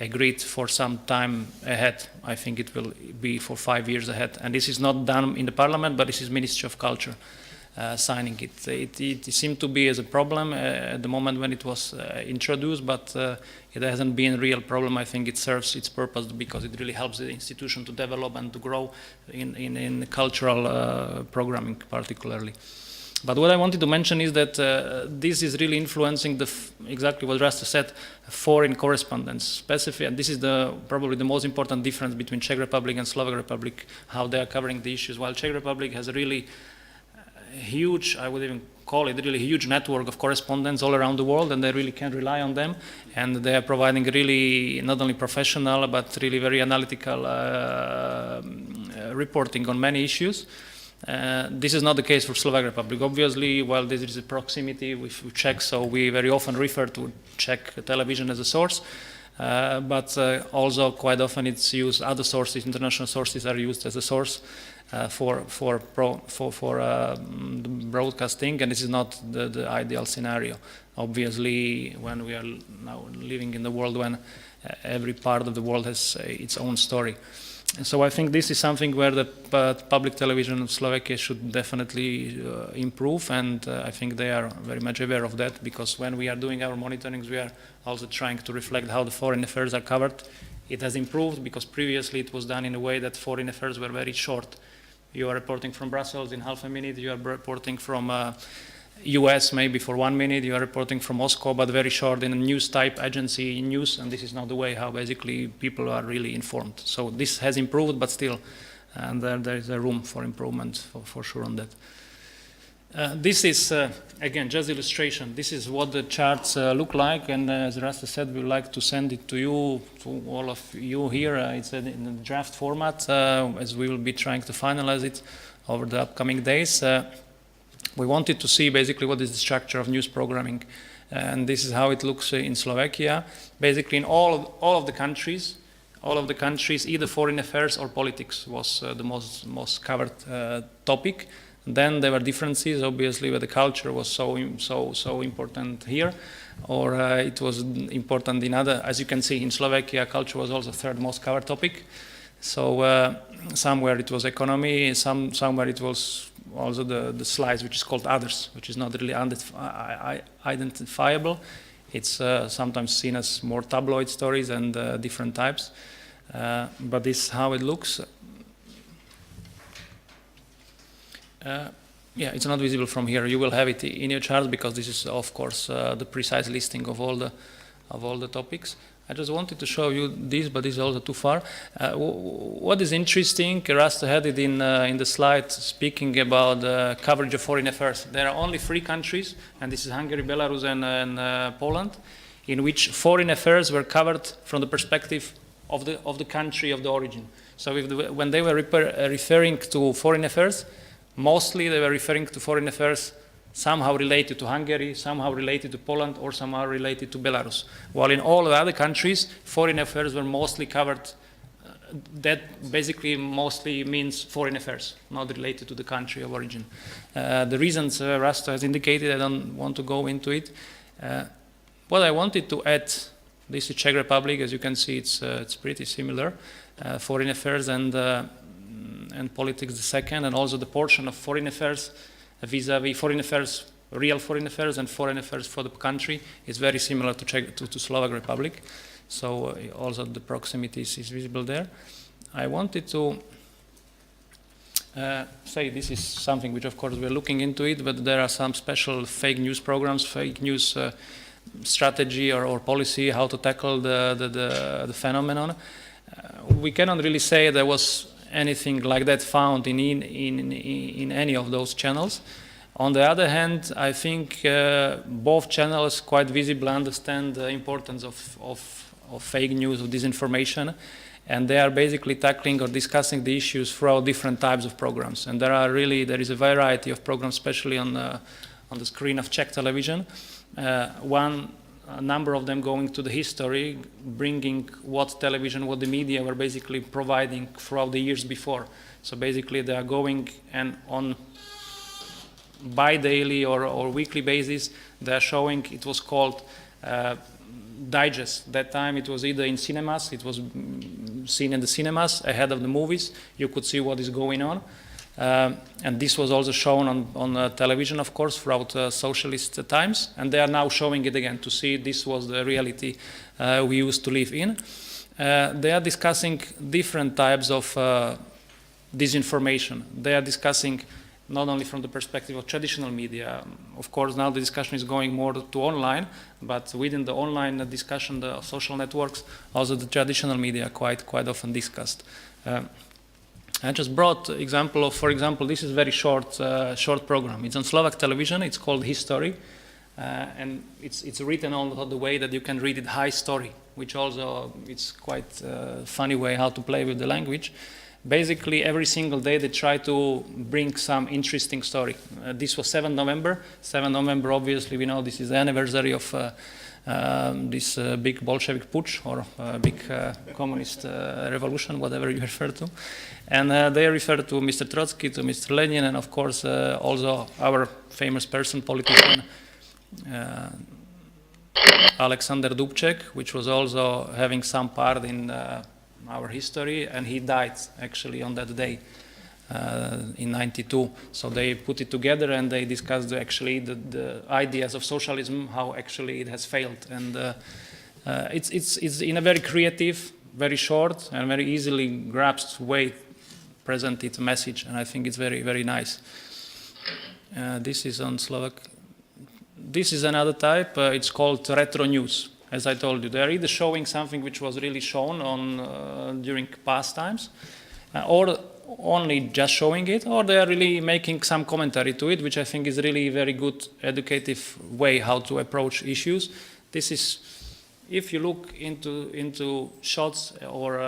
agreed for some time ahead. I think it will be for 5 years ahead, and this is not done in the parliament, but this is Ministry of Culture. Signing it. It seemed to be as a problem at the moment when it was introduced, but it hasn't been a real problem. I think it serves its purpose because it really helps the institution to develop and to grow in cultural programming particularly. But what I wanted to mention is that this is really influencing exactly what Rasta said, foreign correspondence. Specific, and this is probably the most important difference between Czech Republic and Slovak Republic, how they are covering the issues. While Czech Republic has a really huge, I would even call it really huge network of correspondents all around the world, and they really can rely on them, and they are providing really not only professional but really very analytical reporting on many issues. This is not the case for Slovak Republic. Obviously, while there is a proximity with Czech, so we very often refer to Czech television as a source, but also quite often it's used, other sources, international sources are used as a source for broadcasting, and this is not the ideal scenario. Obviously, when we are now living in the world when every part of the world has its own story. And so I think this is something where the public television of Slovakia should definitely improve, and I think they are very much aware of that, because when we are doing our monitorings, we are also trying to reflect how the foreign affairs are covered. It has improved because previously it was done in a way that foreign affairs were very short. You are reporting from Brussels in half a minute, you are reporting from US maybe for 1 minute, you are reporting from Moscow, but very short in a news type agency news, and this is not the way how basically people are really informed. So this has improved, but still, and there is a room for improvement for sure on that. This is, again, just illustration. This is what the charts look like, and as Rasta said, we would like to send it to you, to all of you here. It's in a draft format, as we will be trying to finalize it over the upcoming days. We wanted to see basically what is the structure of news programming, and this is how it looks in Slovakia. Basically, in all of the countries, either foreign affairs or politics was the most covered topic. Then there were differences, obviously, where the culture was so important here, or it was important in other. As you can see, in Slovakia, culture was also third most covered topic. So somewhere it was economy, somewhere it was also the slice which is called others, which is not really identifiable. It's sometimes seen as more tabloid stories and different types. But this is how it looks. Yeah, it's not visible from here. You will have it in your charts because this is, of course, the precise listing of all the topics. I just wanted to show you this, but this is also too far. What is interesting, Rasta had it in the slide speaking about coverage of foreign affairs. There are only 3 countries, and this is Hungary, Belarus, and Poland, in which foreign affairs were covered from the perspective of the country of the origin. So when they were referring to foreign affairs, mostly they were referring to foreign affairs somehow related to Hungary, somehow related to Poland, or somehow related to Belarus. While in all the other countries, foreign affairs were mostly covered. That basically mostly means foreign affairs, not related to the country of origin. The reasons Rasta has indicated, I don't want to go into it. What I wanted to add, this is Czech Republic, as you can see, it's pretty similar. Foreign affairs and politics the second, and also the portion of foreign affairs vis-a-vis foreign affairs, real foreign affairs and foreign affairs for the country is very similar to Slovak Republic. So also the proximity is visible there. I wanted to say this is something which of course we're looking into it, but there are some special fake news programs, fake news strategy or policy, how to tackle the phenomenon. we cannot really say there was anything like that found in any of those channels. On the other hand, I think both channels quite visibly understand the importance of fake news, of disinformation, and they are basically tackling or discussing the issues throughout different types of programs. And there is a variety of programs, especially on the screen of Czech television. A number of them going to the history, bringing what the media were basically providing throughout the years before. So basically they are going and on bi-daily or weekly basis, they are showing, it was called digest. That time it was either in cinemas, it was seen in the cinemas ahead of the movies, you could see what is going on. And this was also shown on television, of course, throughout socialist times. And they are now showing it again to see this was the reality we used to live in. They are discussing different types of disinformation. They are discussing not only from the perspective of traditional media. Of course, now the discussion is going more to online, but within the online discussion, the social networks, also the traditional media quite often discussed. I just brought example of, for example, this is very short program. It's on Slovak television. It's called History, and it's written on the way that you can read it High Story, which also it's quite a funny way how to play with the language. Basically, every single day they try to bring some interesting story. This was 7 November. 7 November, obviously, we know this is the anniversary of this big Bolshevik putsch or big communist revolution, whatever you refer to. And they refer to Mr. Trotsky, to Mr. Lenin, and of course also our famous person, politician, Alexander Dubček, which was also having some part in our history, and he died actually on that day in '92. So they put it together and they discussed actually the ideas of socialism, how actually it has failed, and it's in a very creative, very short, and very easily grasped way presented message, and I think it's very, very nice. This is on Slovak. This is another type. It's called retro news. As I told you, they're either showing something which was really shown on during past times, or only just showing it, or they are really making some commentary to it, which I think is really very good educative way how to approach issues. This is, if you look into shots or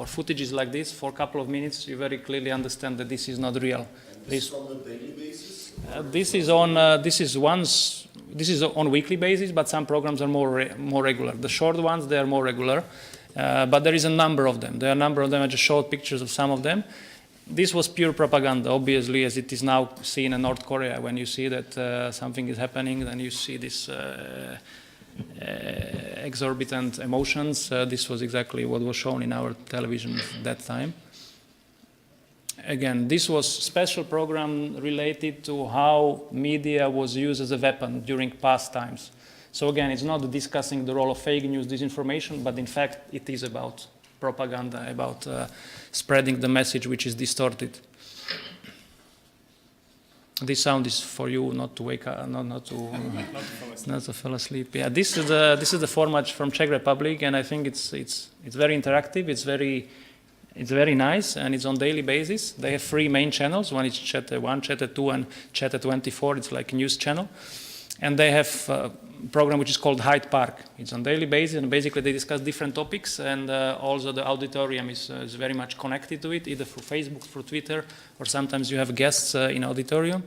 footages like this for a couple of minutes, you very clearly understand that this is not real. This is on a daily basis? This is on weekly basis, but some programs are more regular. The short ones, they are more regular, but there is a number of them. There are a number of them. I just showed pictures of some of them. This was pure propaganda, obviously, as it is now seen in North Korea. When you see that something is happening, then you see this exorbitant emotions. This was exactly what was shown in our television at that time. Again, this was a special program related to how media was used as a weapon during past times. So again, it's not discussing the role of fake news, disinformation, but in fact it is about propaganda, about spreading the message which is distorted. This sound is for you not to wake up, not to fall asleep. Yeah, this is the format from Czech Republic, and I think it's very interactive. It's very nice, and it's on daily basis. They have 3 main channels. One is Chat 1, Chat 2, and Chat 24. It's like a news channel. And they have a program which is called Hyde Park. It's on daily basis, and basically they discuss different topics, and also the auditorium is very much connected to it, either through Facebook, through Twitter, or sometimes you have guests in auditorium.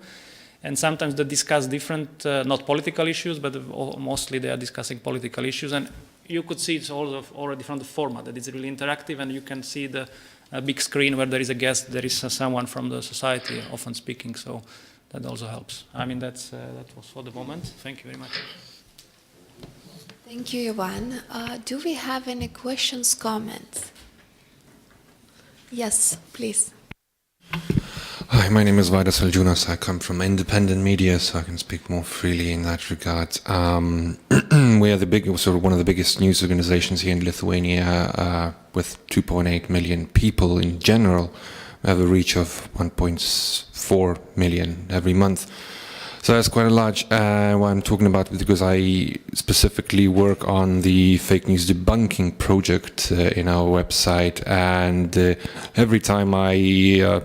And sometimes they discuss different, not political issues, but mostly they are discussing political issues. And you could see it's also already from the format that it's really interactive, and you can see the big screen where there is a guest, there is someone from the society often speaking, so that also helps. I mean, that was for the moment. Thank you very much. Thank you, Ivan. Do we have any questions, comments? Yes, please. Hi, my name is Vaidas Aljunas. I come from independent media, so I can speak more freely in that regard. We are one of the biggest news organizations here in Lithuania, with 2.8 million people in general. We have a reach of 1.4 million every month. So that's quite a large, what I'm talking about, because I specifically work on the fake news debunking project in our website, and every time I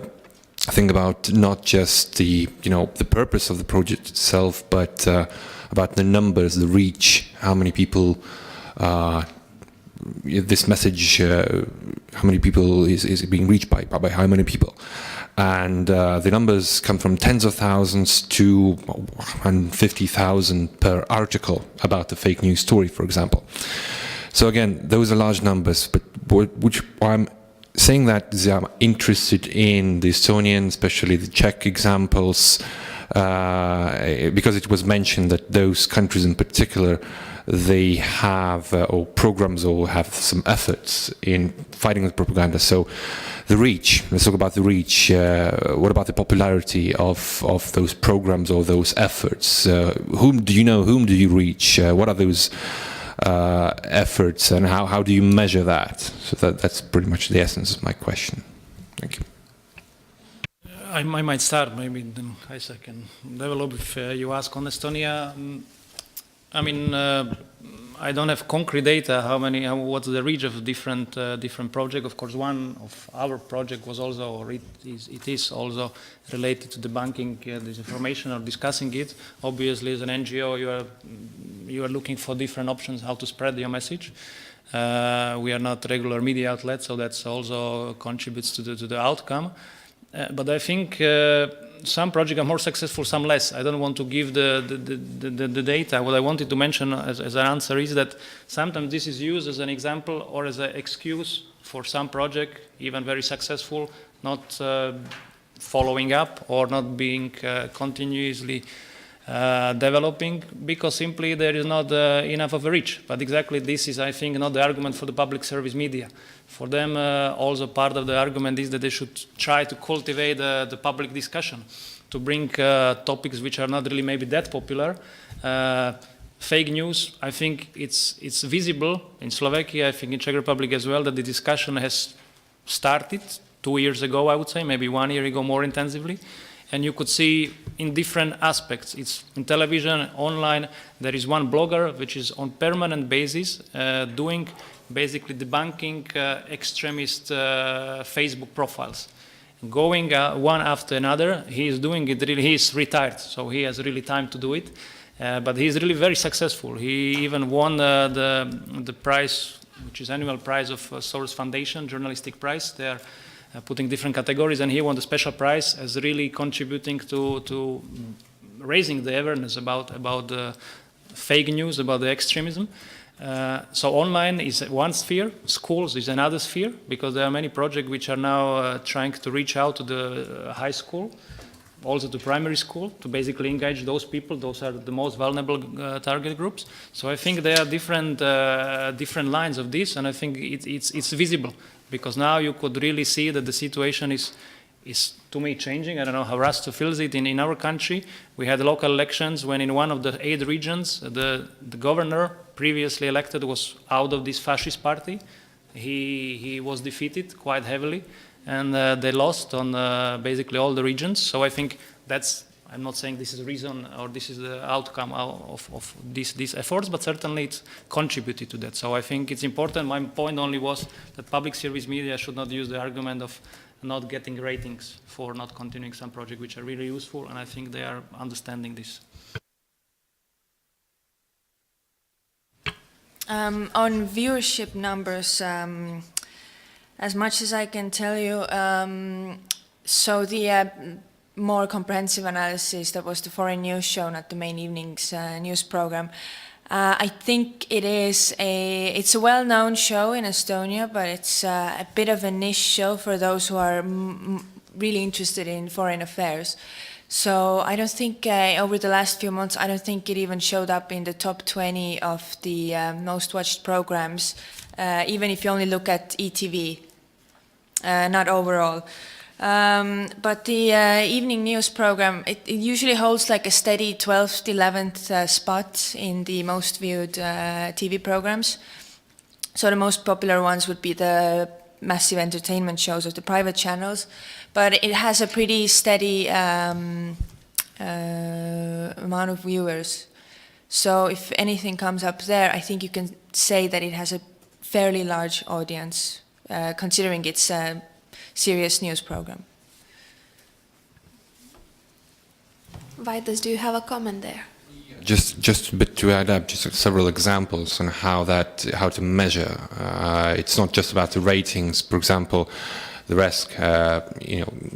think about not just the purpose of the project itself, but about the numbers, the reach, how many people this message, how many people is being reached by how many people. And the numbers come from tens of thousands to 150,000 per article about the fake news story, for example. So again, those are large numbers, but which I'm saying that I'm interested in the Estonian, especially the Czech examples, because it was mentioned that those countries in particular, they have or programs or have some efforts in fighting with propaganda. So the reach, let's talk about the reach. What about the popularity of those programs or those efforts? Whom do you reach? What are those efforts, and how do you measure that? So that's pretty much the essence of my question. Thank you. I might start, maybe then I can develop if you ask on Estonia. I mean, I don't have concrete data what's the reach of different projects. Of course, one of our project was also, or it is also related to debunking disinformation or discussing it. Obviously, as an NGO, you are looking for different options how to spread your message. We are not regular media outlets, so that's also contributes to the outcome. But I think some projects are more successful, some less. I don't want to give the data. What I wanted to mention as an answer is that sometimes this is used as an example or as an excuse for some project, even very successful, not following up or not being continuously developing, because simply there is not enough of a reach. But exactly this is, I think, not the argument for the public service media. For them, also part of the argument is that they should try to cultivate the public discussion, to bring topics which are not really maybe that popular. Fake news, I think it's visible in Slovakia, I think in Czech Republic as well, that the discussion has started 2 years ago, I would say, maybe 1 year ago more intensively. And you could see in different aspects. It's in television, online. There is one blogger which is on permanent basis doing basically debunking extremist Facebook profiles. Going one after another, he is doing it really, he is retired, so he has really time to do it. But he is really very successful. He even won the prize, which is annual prize of Soros Foundation, journalistic prize. They are putting different categories, and he won the special prize as really contributing to raising the awareness about the fake news, about the extremism. So online is one sphere, schools is another sphere, because there are many projects which are now trying to reach out to the high school, also to primary school, to basically engage those people. Those are the most vulnerable target groups. So I think there are different lines of this, and I think it's visible, because now you could really see that the situation is to me changing. I don't know how Rasto feels it in our country. We had local elections when in one of the 8 regions, the governor previously elected was out of this fascist party. He was defeated quite heavily, and they lost on basically all the regions. So I think that's, I'm not saying this is the reason or this is the outcome of these efforts, but certainly it's contributed to that. So I think it's important. My point only was that public service media should not use the argument of not getting ratings for not continuing some projects which are really useful, and I think they are understanding this. On viewership numbers, as much as I can tell you, so the more comprehensive analysis that was the foreign news shown at the main evening's news program, I think it's a well-known show in Estonia, but it's a bit of a niche show for those who are really interested in foreign affairs. So I don't think over the last few months, I don't think it even showed up in the top 20 of the most watched programs, even if you only look at ETV, not overall. But the evening news program, it usually holds like a steady 12th, 11th spot in the most viewed TV programs. So the most popular ones would be the massive entertainment shows of the private channels, but it has a pretty steady amount of viewers. So if anything comes up there, I think you can say that it has a fairly large audience, considering it's a serious news program. Vidas, do you have a comment there? Just a bit to add up, just several examples on how to measure. It's not just about the ratings. For example, the RESC,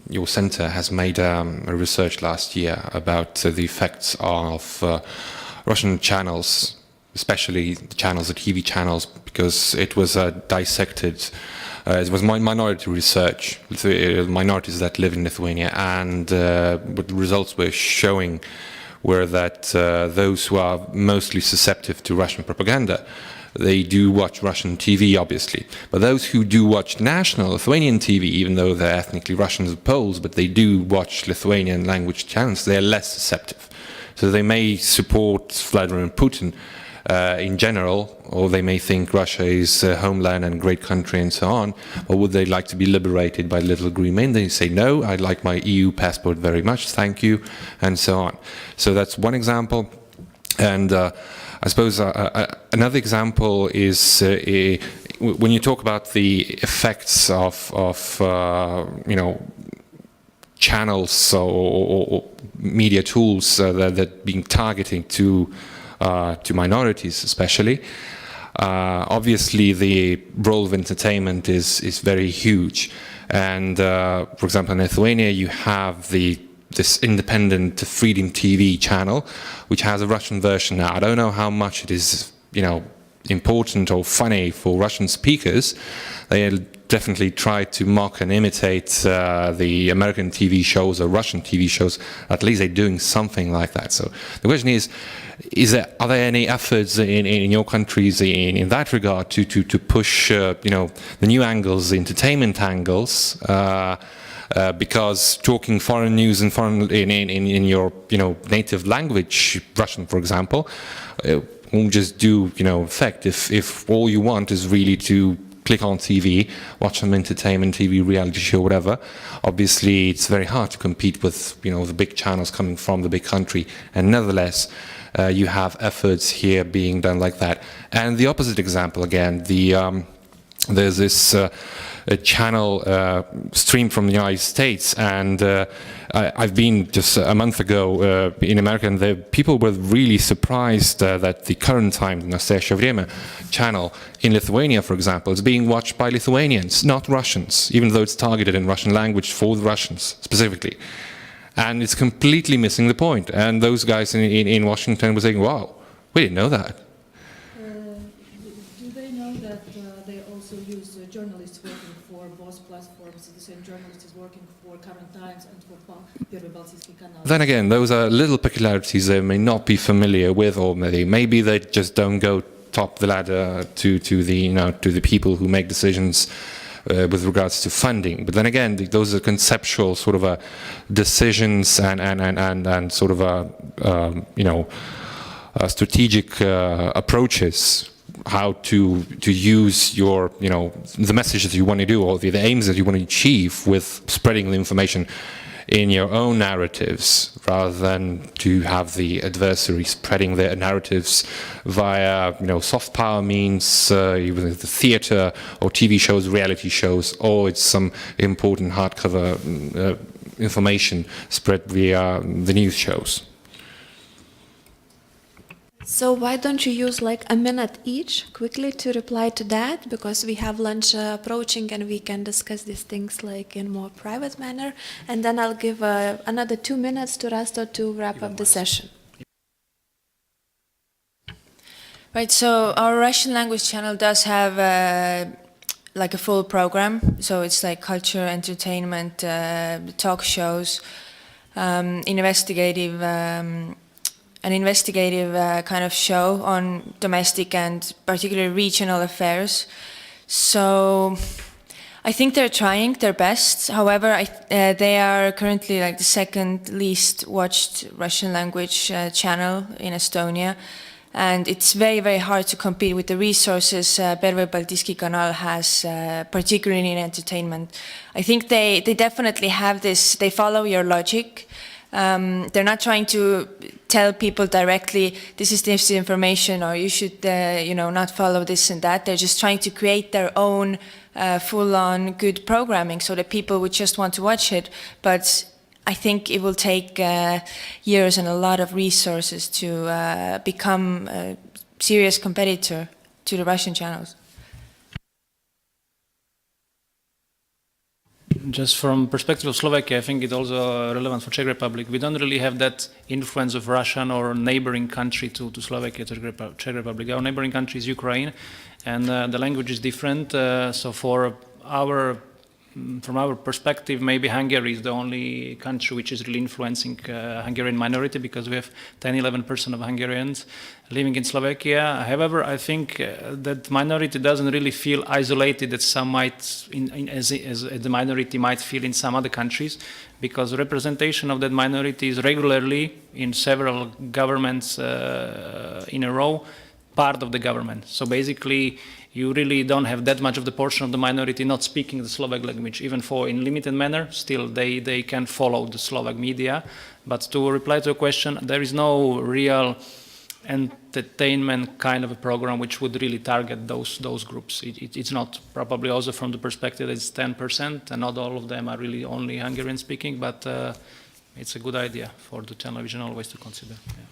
your center has made a research last year about the effects of Russian channels, especially the channels, the TV channels, because it was dissected. It was minority research, minorities that live in Lithuania, and what the results were showing were that those who are mostly susceptible to Russian propaganda, they do watch Russian TV, obviously. But those who do watch national Lithuanian TV, even though they're ethnically Russians or Poles, but they do watch Lithuanian language channels, they're less susceptible. So they may support Vladimir Putin in general, or they may think Russia is a homeland and a great country and so on, or would they like to be liberated by little green men? They say, no, I like my EU passport very much, thank you, and so on. So that's one example. And I suppose another example is when you talk about the effects of channels or media tools that being targeting to minorities, especially. Obviously, the role of entertainment is very huge, and for example, in Lithuania, you have this independent Freedom TV channel, which has a Russian version now. I don't know how much it is, important or funny for Russian speakers. They definitely try to mock and imitate the American TV shows or Russian TV shows. At least they're doing something like that. So the question is are there any efforts in your countries in that regard to push the new angles, the entertainment angles? Because talking foreign news and in your native language, Russian, for example, won't just do effect if all you want is really to click on TV, watch some entertainment TV, reality show, whatever. Obviously, it's very hard to compete with the big channels coming from the big country, and nevertheless, you have efforts here being done like that. And the opposite example again, there's this a channel streamed from the United States, and I've been just a month ago in America, and the people were really surprised that the Current Time, the Nastassya Vremya channel in Lithuania, for example, is being watched by Lithuanians, not Russians, even though it's targeted in Russian language for the Russians specifically. And it's completely missing the point. And those guys in Washington were saying, wow, we didn't know that. Do they know that they also use journalists working for both platforms? The same journalist is working for Current Times and for Первый Балтийский канал. Then again, those are little peculiarities they may not be familiar with, or maybe they just don't go top the ladder to the people who make decisions with regards to funding. But then again, those are conceptual sort of decisions and sort of strategic approaches how to use your the messages you want to do or the aims that you want to achieve with spreading the information in your own narratives, rather than to have the adversary spreading their narratives via soft power means, even the theater or TV shows, reality shows, or it's some important hardcover information spread via the news shows. So why don't you use like a minute each quickly to reply to that, because we have lunch approaching and we can discuss these things like in more private manner, and then I'll give another 2 minutes to Rasto to wrap up the session. Right, so our Russian language channel does have like a full program, so it's like culture, entertainment, talk shows, an investigative kind of show on domestic and particularly regional affairs. So I think they're trying their best. However, they are currently like the second least watched Russian language channel in Estonia. And it's very, very hard to compete with the resources Первый Балтийский канal has, particularly in entertainment. I think they definitely have this, they follow your logic. They're not trying to tell people directly, this is disinformation, or you should, not follow this and that. They're just trying to create their own full-on good programming so that people would just want to watch it. But I think it will take years and a lot of resources to become a serious competitor to the Russian channels. Just from perspective of Slovakia, I think it's also relevant for Czech Republic. We don't really have that influence of Russian or neighboring country to Slovakia, to Czech Republic. Our neighboring country is Ukraine, and the language is different. So from our perspective, maybe Hungary is the only country which is really influencing Hungarian minority, because we have 10–11% of Hungarians living in Slovakia. However, I think that minority doesn't really feel isolated as some might, as the minority might feel in some other countries, because representation of that minority is regularly in several governments in a row part of the government. So basically, you really don't have that much of the portion of the minority not speaking the Slovak language, even for in limited manner. Still, they can follow the Slovak media. But to reply to a question, there is no real entertainment kind of a program which would really target those groups. It's not, probably also from the perspective that it's 10%, and not all of them are really only Hungarian speaking, but it's a good idea for the television always to consider. Yeah.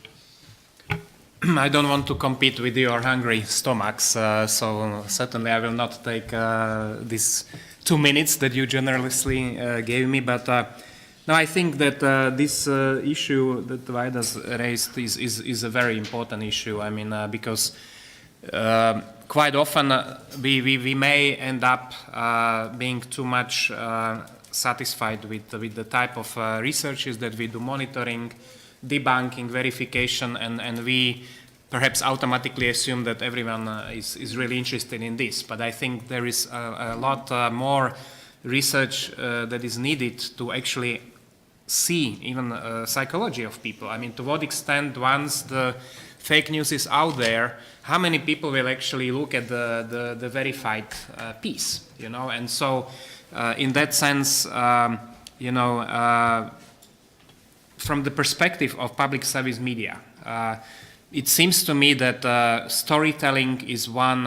I don't want to compete with your hungry stomachs, so certainly I will not take these 2 minutes that you generously gave me. But no, I think that this issue that Vaidas raised is a very important issue. I mean, because quite often we may end up being too much satisfied with the type of researches that we do, monitoring, debunking, verification, and we perhaps automatically assume that everyone is really interested in this. But I think there is a lot more research that is needed to actually see even psychology of people. I mean, to what extent once the fake news is out there, how many people will actually look at the verified piece, And so in that sense, from the perspective of public service media, it seems to me that storytelling is one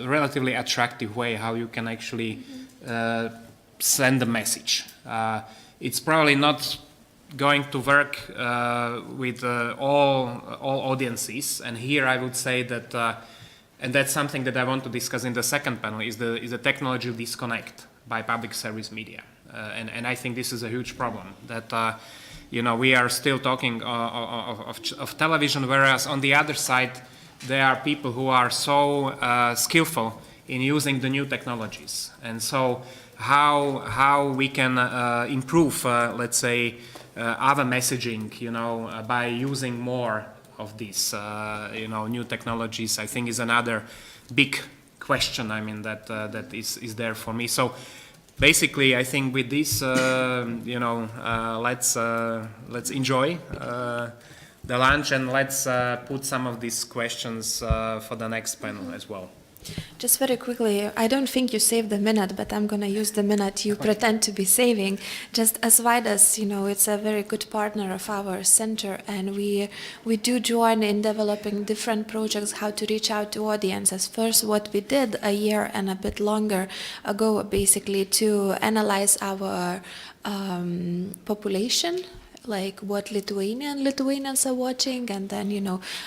relatively attractive way how you can actually send a message. It's probably not going to work with all audiences, and here I would say that, and that's something that I want to discuss in the second panel, is the technology disconnect by public service media, and I think this is a huge problem that. We are still talking of television, whereas on the other side, there are people who are so skillful in using the new technologies. And so how we can improve, let's say, our messaging, by using more of these, new technologies, I think is another big question, that is there for me. So basically, I think with this, let's enjoy the lunch, and let's put some of these questions for the next panel as well. Just very quickly, I don't think you saved the minute, but I'm going to use the minute you pretend to be saving. Just as Vaidas, it's a very good partner of our center, and we do join in developing different projects, how to reach out to audiences. First, what we did a year and a bit longer ago, basically, to analyze our population, like what Lithuanians are watching, and then,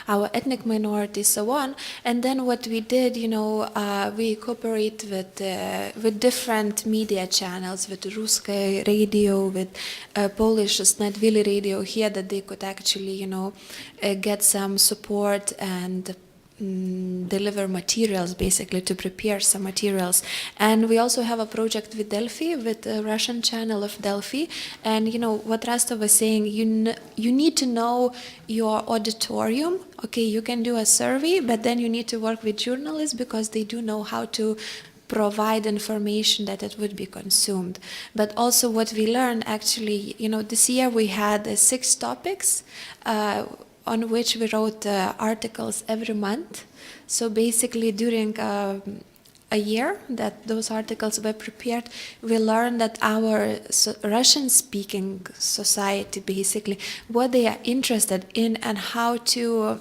our ethnic minorities, so on. And then what we did, we cooperate with different media channels, with Ruské radio, with Polish Znadvili radio here, that they could actually, get some support and deliver materials, basically, to prepare some materials. And we also have a project with Delphi, with the Russian channel of Delphi. And what Rasta was saying, you need to know your auditorium. Okay, you can do a survey, but then you need to work with journalists, because they do know how to provide information that it would be consumed. But also what we learned, actually, this year we had 6 topics on which we wrote articles every month. So basically, during a year that those articles were prepared, we learned that our Russian-speaking society, basically, what they are interested in and how to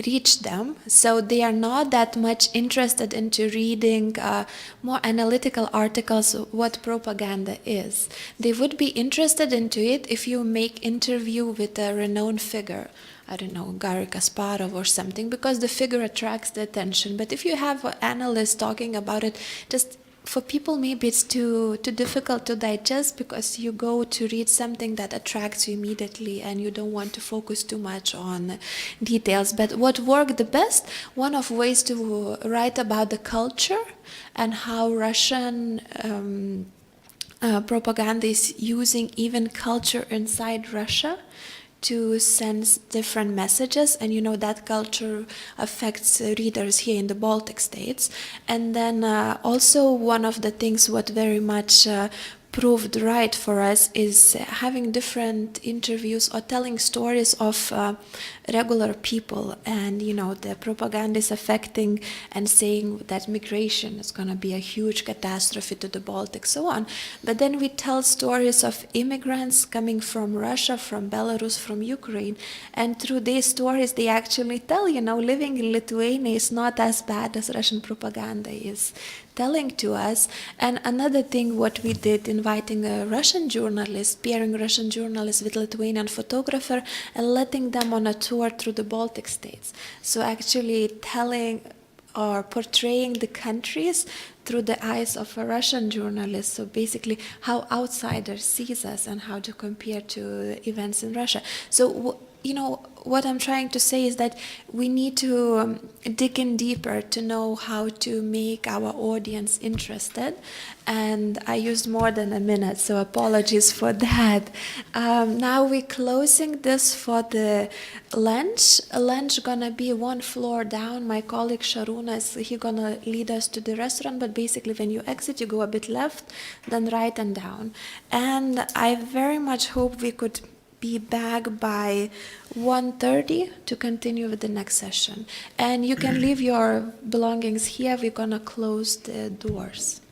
reach them. So they are not that much interested into reading more analytical articles what propaganda is. They would be interested into it if you make interview with a renowned figure, I don't know, Garry Kasparov or something, because the figure attracts the attention. But if you have an analyst talking about it, just for people maybe it's too difficult to digest, because you go to read something that attracts you immediately and you don't want to focus too much on details. But what worked the best, one of ways to write about the culture and how Russian propaganda is using even culture inside Russia to send different messages, and you know that culture affects readers here in the Baltic states. And then also one of the things what very much proved right for us is having different interviews or telling stories of regular people, and you know the propaganda is affecting and saying that migration is going to be a huge catastrophe to the Baltic, so on. But then we tell stories of immigrants coming from Russia, from Belarus, from Ukraine, and through these stories they actually tell, you know, living in Lithuania is not as bad as Russian propaganda is telling to us. And another thing what we did, inviting a Russian journalist, pairing Russian journalist with Lithuanian photographer and letting them on a tour through the Baltic states. So actually telling or portraying the countries through the eyes of a Russian journalist. So basically how outsiders sees us and how to compare to events in Russia. So you know, what I'm trying to say is that we need to dig in deeper to know how to make our audience interested. And I used more than a minute, so apologies for that. Now we're closing this for the lunch. Lunch gonna be one floor down. My colleague Sharuna he gonna lead us to the restaurant, but basically when you exit, you go a bit left, then right and down. And I very much hope we could be back by 1:30 to continue with the next session. And you can leave your belongings here. We're gonna close the doors.